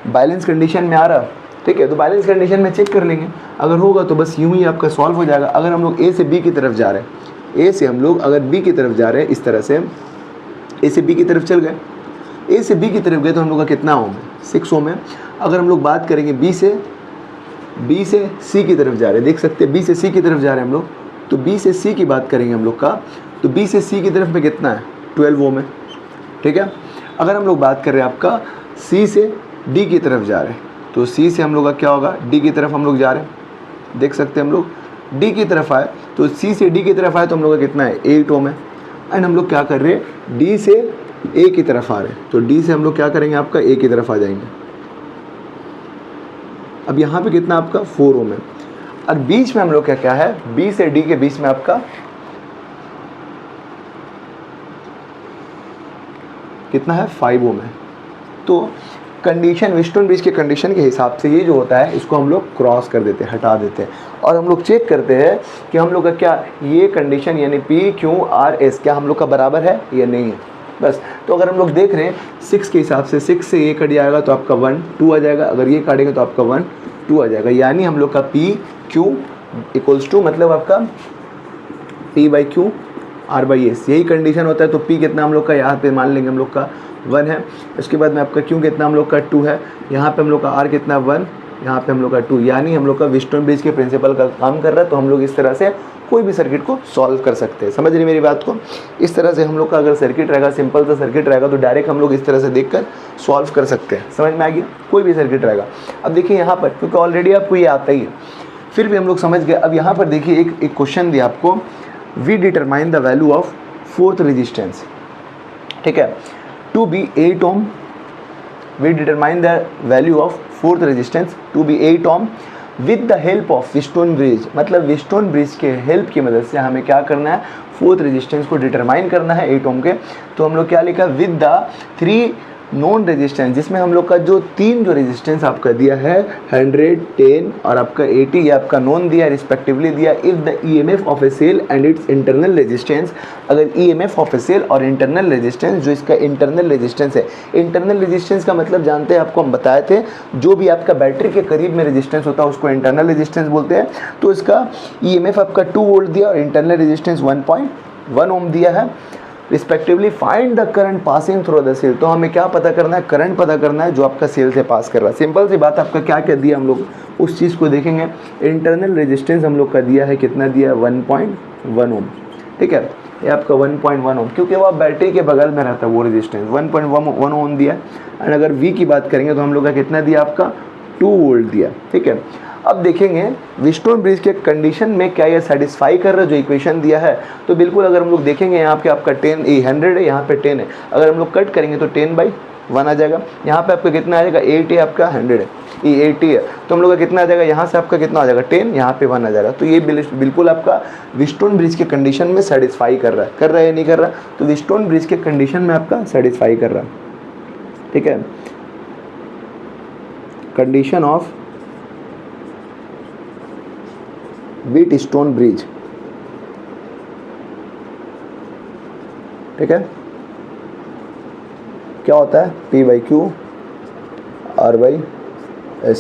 बैलेंस कंडीशन में आ रहा। ठीक है, तो बैलेंस कंडीशन में चेक कर लेंगे, अगर होगा तो बस यूं ही आपका सॉल्व हो जाएगा। अगर हम लोग ए से बी की तरफ जा रहे हैं, ए से हम लोग अगर बी की तरफ जा रहे हैं, इस तरह से ए से बी की तरफ चल गए, ए से बी की तरफ गए तो हम लोग का कितना ओम है, 6 ओम है। अगर हम लोग बात करेंगे बी से सी की तरफ जा रहे हैं, देख सकते हैं बी से सी की तरफ जा रहे हैं हम लोग, तो बी से सी की बात करेंगे हम लोग का, तो बी से सी की तरफ में कितना है, 12 ओम है। ठीक है, अगर हम लोग बात कर रहे हैं आपका सी से डी की तरफ जा रहे हैं, तो सी से हम लोग का क्या होगा, डी की तरफ हम लोग जा रहे हैं, देख सकते हैं हम लोग डी की तरफ आए, तो सी से डी की तरफ आए तो हम लोग का कितना है, 8 ओम है। एंड हम लोग क्या कर रहे हैं, डी से ए की तरफ आ रहे हैं, तो डी से हम लोग क्या करेंगे, आपका ए की तरफ आ जाएंगे। अब यहाँ पे कितना आपका 4 ओम है। और बीच में हम लोग क्या है, बी से डी के बीच में आपका कितना है, 5 ओम है। तो कंडीशन व्हीटस्टोन ब्रिज के कंडीशन के हिसाब से ये जो होता है इसको हम लोग क्रॉस कर देते हैं, हटा देते हैं, और हम लोग चेक करते हैं कि हम लोग का क्या ये कंडीशन यानी P Q R S क्या हम लोग का बराबर है या नहीं है, बस। तो अगर हम लोग देख रहे हैं 6 के हिसाब से, 6 से ये कट जाएगा तो आपका 1 2 आ जाएगा, अगर ये काटेंगे तो आपका 1 2 आ जाएगा, यानी हम लोग का P Q इक्वल्स टू मतलब आपका P/Q R/S, यही कंडीशन होता है। तो P कितना हम लोग का यहाँ पे मान लेंगे हम लोग का 1 है, इसके बाद में आपका Q कितना हम लोग का 2 है, यहाँ पे हम लोग का R कितना 1, यहाँ पे हम लोग का 2, यानी हम लोग का व्हीटस्टोन ब्रिज के प्रिंसिपल का काम कर रहा है। तो हम लोग इस तरह से कोई भी सर्किट को सॉल्व कर सकते हैं, समझ रही मेरी बात को। इस तरह से हम लोग का अगर सर्किट रहेगा, सिंपल सा सर्किट रहेगा, तो डायरेक्ट हम लोग इस तरह से देखकर सॉल्व कर सकते हैं, समझ में आ गया, कोई भी सर्किट रहेगा। अब देखिए यहाँ पर, क्योंकि ऑलरेडी आपको ये आता ही है, फिर भी हम लोग समझ गए। अब यहाँ पर देखिए एक क्वेश्चन दिया आपको, we determine the value of 4th resistance. ठीक है, to be 8 ohm, we determine the value of 4th resistance to be 8 ohm with the help of Wheatstone bridge. मतलब व्हीटस्टोन ब्रिज के हेल्प की मदद से हमें क्या करना है, 4th रेजिस्टेंस को डिटरमाइन करना है 8 ओम के। तो हम लोग क्या लिखा, विद द 3 नॉन रेजिस्टेंस, जिसमें हम लोग का जो 3 जो रेजिस्टेंस आपका दिया है 100 10 और आपका 80, ये आपका नॉन दिया रिस्पेक्टिवली दिया। If the EMF of a cell and its internal resistance, अगर ईएमएफ ऑफ ए सेल और इंटरनल रेजिस्टेंस, जो इसका इंटरनल रेजिस्टेंस है, इंटरनल रेजिस्टेंस का मतलब जानते हैं, आपको हम बताए थे, जो भी आपका बैटरी के करीब में रेजिस्टेंस होता है उसको इंटरनल रेजिस्टेंस बोलते हैं। तो इसका ईएमएफ आपका 2 वोल्ट दिया और इंटरनल रेजिस्टेंस 1.1 ओम दिया है respectively. Find the current passing through the cell, तो हमें क्या पता करना है, करंट पता करना है जो आपका सेल से पास कर रहा है। सिंपल सी बात, आपका क्या क्या दिया, हम लोग उस चीज़ को देखेंगे। इंटरनल रेजिस्टेंस हम लोग का दिया है, कितना दिया है, 1.1 ओम। ठीक है, ये आपका 1.1 ओम, क्योंकि वो बैटरी के बगल में रहता है वो रेजिस्टेंस, 1.1 ओम दिया। एंड अगर वी की बात करेंगे तो हम लोग का कितना दिया, आपका 2 वोल्ट दिया। ठीक है, अब देखेंगे व्हीटस्टोन ब्रिज के कंडीशन में क्या ये सेटिस्फाई कर रहा है जो इक्वेशन दिया है। तो बिल्कुल अगर हम लोग देखेंगे यहाँ पे आपका 100 है, यहाँ पे 10 है, अगर हम लोग कट करेंगे तो 10/1 आ जाएगा। यहाँ पे आपका कितना आ जाएगा, 80 है, आपका 100 है, ये 80 है, तो हम लोग का कितना आ जाएगा, यहाँ से आपका कितना आ जाएगा 10, यहाँ पे 1 आ जाएगा। तो ये बिल्कुल आपका व्हीटस्टोन ब्रिज के कंडीशन में सेटिस्फाई कर रहा है या नहीं कर रहा। तो व्हीटस्टोन ब्रिज के कंडीशन में आपका सेटिस्फाई कर रहा है। ठीक है, कंडीशन ऑफ व्हीटस्टोन ब्रिज। ठीक है, क्या होता है, P/Q R/S,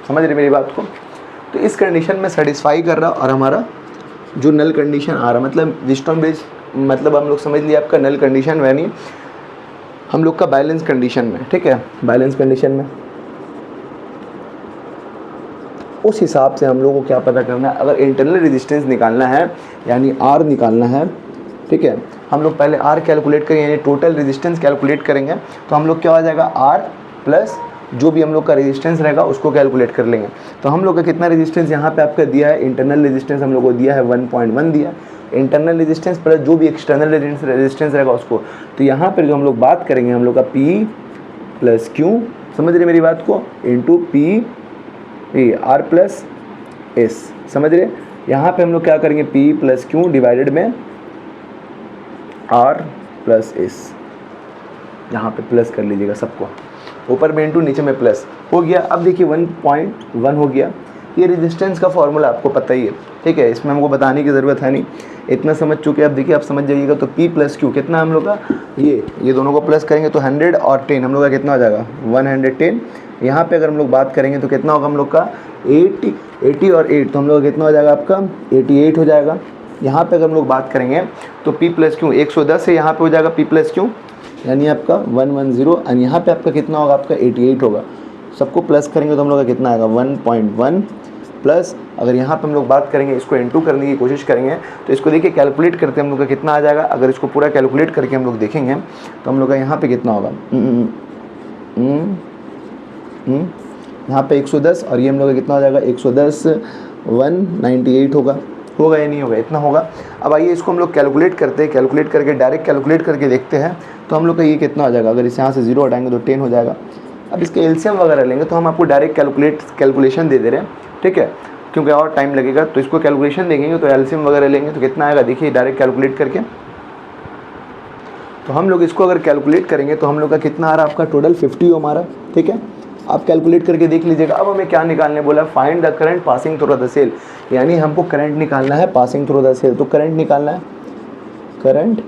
समझ रहे मेरी बात को। तो इस कंडीशन में सेटिस्फाई कर रहा और हमारा जो नल कंडीशन आ रहा, मतलब व्हीटस्टोन ब्रिज मतलब हम लोग समझ लिए आपका नल कंडीशन, यानी हम लोग का बैलेंस कंडीशन में, ठीक है, बैलेंस कंडीशन में उस हिसाब से हम लोग को क्या पता करना है, अगर इंटरनल रेजिस्टेंस निकालना है यानी आर निकालना है, ठीक है, हम लोग पहले आर कैलकुलेट करेंगे यानी टोटल रेजिस्टेंस कैलकुलेट करेंगे। तो हम लोग क्या हो जाएगा, आर प्लस जो भी हम लोग का रेजिस्टेंस रहेगा उसको कैलकुलेट कर लेंगे। तो हम लोग का कितना रेजिस्टेंस यहाँ पे आपका दिया है, इंटरनल रेजिस्टेंस हम लोग को दिया है 1.1 दिया, इंटरनल रेजिस्टेंस प्लस जो भी एक्सटर्नल रेजिस्टेंस रहेगा उसको। तो यहाँ पर जो हम लोग बात करेंगे हम लोग का P प्लस Q, समझ रहे मेरी बात को, into P R plus S, समझ रहे। यहाँ पे हम लोग क्या करेंगे, P प्लस Q डिवाइडेड में आर प्लस एस, यहाँ पे प्लस कर लीजिएगा सबको, ऊपर में इंटू नीचे में प्लस हो गया। अब देखिए 1.1 हो गया, ये रेजिस्टेंस का फॉर्मूला आपको पता ही है, ठीक है, इसमें हमको बताने की ज़रूरत है नहीं, इतना समझ चुके हैं। अब देखिए आप समझ जाइएगा। तो P प्लस Q कितना हम लोग का, ये दोनों को प्लस करेंगे तो 100 और 10 हम लोग का कितना हो जाएगा 110। यहाँ पे अगर हम लोग बात करेंगे तो कितना होगा हम लोग का 80 और 8, तो हम लोग का कितना हो जाएगा आपका 88 हो जाएगा। यहाँ पे अगर हम लोग बात करेंगे तो P प्लस Q 110 है, यहाँ पे हो जाएगा P प्लस Q यानी आपका 110 और यहाँ पे आपका कितना होगा आपका 88 होगा। सबको प्लस करेंगे तो हम लोग का कितना आएगा 1.1 प्लस, अगर यहाँ पे हम लोग बात करेंगे इसको इनटू करने की कोशिश करेंगे तो इसको देखिए कैलकुलेट करते हैं हम लोग का कितना आ जाएगा। अगर इसको पूरा कैलकुलेट करके हम लोग देखेंगे तो हम लोग का यहाँ पे कितना होगा, यहाँ पे 110 और ये हम लोग का कितना हो जाएगा 110 198 होगा या नहीं होगा, इतना होगा। अब आइए इसको हम लोग कैलकुलेट करते हैं, कैलकुलेट करके डायरेक्ट कैलकुलेट करके देखते हैं तो हम लोग का ये कितना हो जाएगा। अगर इस यहाँ से 0 हटाएंगे तो 10 हो जाएगा। अब इसके एलसीएम वगैरह लेंगे तो हम आपको डायरेक्ट कैलकुलेशन दे दे रहे हैं, ठीक है, क्योंकि और टाइम लगेगा। तो इसको कैलकुलेशन देखेंगे तो एलसीएम वगैरह लेंगे तो कितना आएगा, देखिए डायरेक्ट कैलकुलेट करके। तो हम लोग इसको अगर कैलकुलेट करेंगे तो हम लोग का कितना आ रहा है आपका टोटल 50 हमारा, ठीक है, आप कैलकुलेट करके देख लीजिएगा। अब हमें क्या निकालने बोला, find the current passing through the cell, यानी हमको करंट निकालना है पासिंग थ्रू द सेल। तो करंट निकालना है, current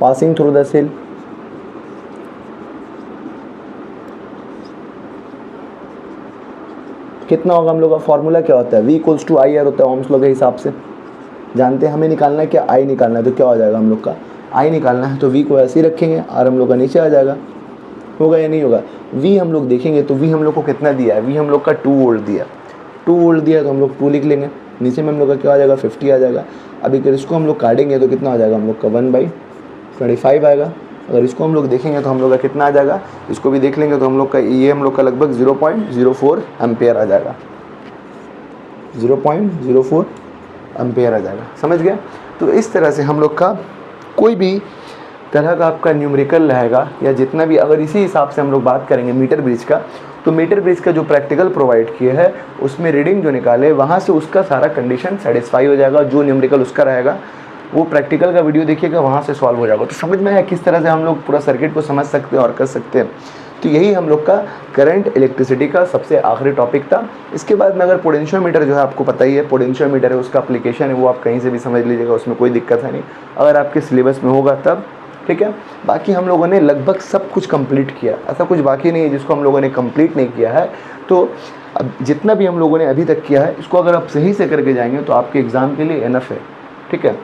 passing through the cell, कितना होगा हम लोग का फॉर्मूला क्या होता है, V equals to I R होता है ओम्स लॉ के हिसाब से, जानते हैं। हमें निकालना है क्या, I निकालना है। तो क्या हो जाएगा हम लोग का I निकालना है तो V को ऐसे ही रखेंगे, R हम लोग का नीचे आ जाएगा, होगा या नहीं होगा। V हम लोग देखेंगे तो V हम लोग को कितना दिया है, V हम लोग का 2 वोल्ट दिया, 2 वोल्ट दिया तो हम लोग 2 लिख लेंगे, नीचे में हम लोग का क्या आ जाएगा 50 आ जाएगा। अब अगर इसको हम लोग काटेंगे तो कितना आ जाएगा हम लोग का 1/25 आएगा। अगर इसको हम लोग देखेंगे तो हम लोग का कितना आ जाएगा, इसको भी देख लेंगे तो हम लोग का ये हम लोग का लगभग 0.04 एम्पेयर आ जाएगा, 0.04 एम्पेयर आ जाएगा, समझ गया। तो इस तरह से हम लोग का कोई भी तरह का आपका न्यूमेरिकल रहेगा या जितना भी, अगर इसी हिसाब से हम लोग बात करेंगे मीटर ब्रिज का, तो मीटर ब्रिज का जो प्रैक्टिकल प्रोवाइड किया है उसमें रीडिंग जो निकाले वहाँ से उसका सारा कंडीशन सेटिस्फाई हो जाएगा। जो न्यूमेरिकल उसका रहेगा वो प्रैक्टिकल का वीडियो देखिएगा, वहाँ से सॉल्व हो जाएगा। तो समझ में आया किस तरह से हम लोग पूरा सर्किट को समझ सकते हैं और कर सकते हैं। तो यही हम लोग का करंट इलेक्ट्रिसिटी का सबसे आखिरी टॉपिक था। इसके बाद में अगर पोटेंशियोमीटर जो है आपको पता ही है, पोटेंशियोमीटर है उसका एप्लीकेशन है, वो आप कहीं से भी समझ लीजिएगा, उसमें कोई दिक्कत है नहीं, अगर आपके सिलेबस में होगा तब, ठीक है। बाकी हम लोगों ने लगभग सब कुछ कंप्लीट किया, ऐसा कुछ बाकी नहीं है जिसको हम लोगों ने कंप्लीट नहीं किया है। तो अब जितना भी हम लोगों ने अभी तक किया है इसको अगर आप सही से करके जाएंगे तो आपके एग्ज़ाम के लिए इनफ है, ठीक है।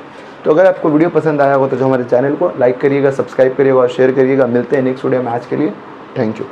तो अगर आपको वीडियो पसंद आया हो तो जो हमारे चैनल को लाइक करिएगा, सब्सक्राइब करिएगा और शेयर करिएगा। मिलते हैं नेक्स्ट वीडियो में, आज के लिए थैंक यू।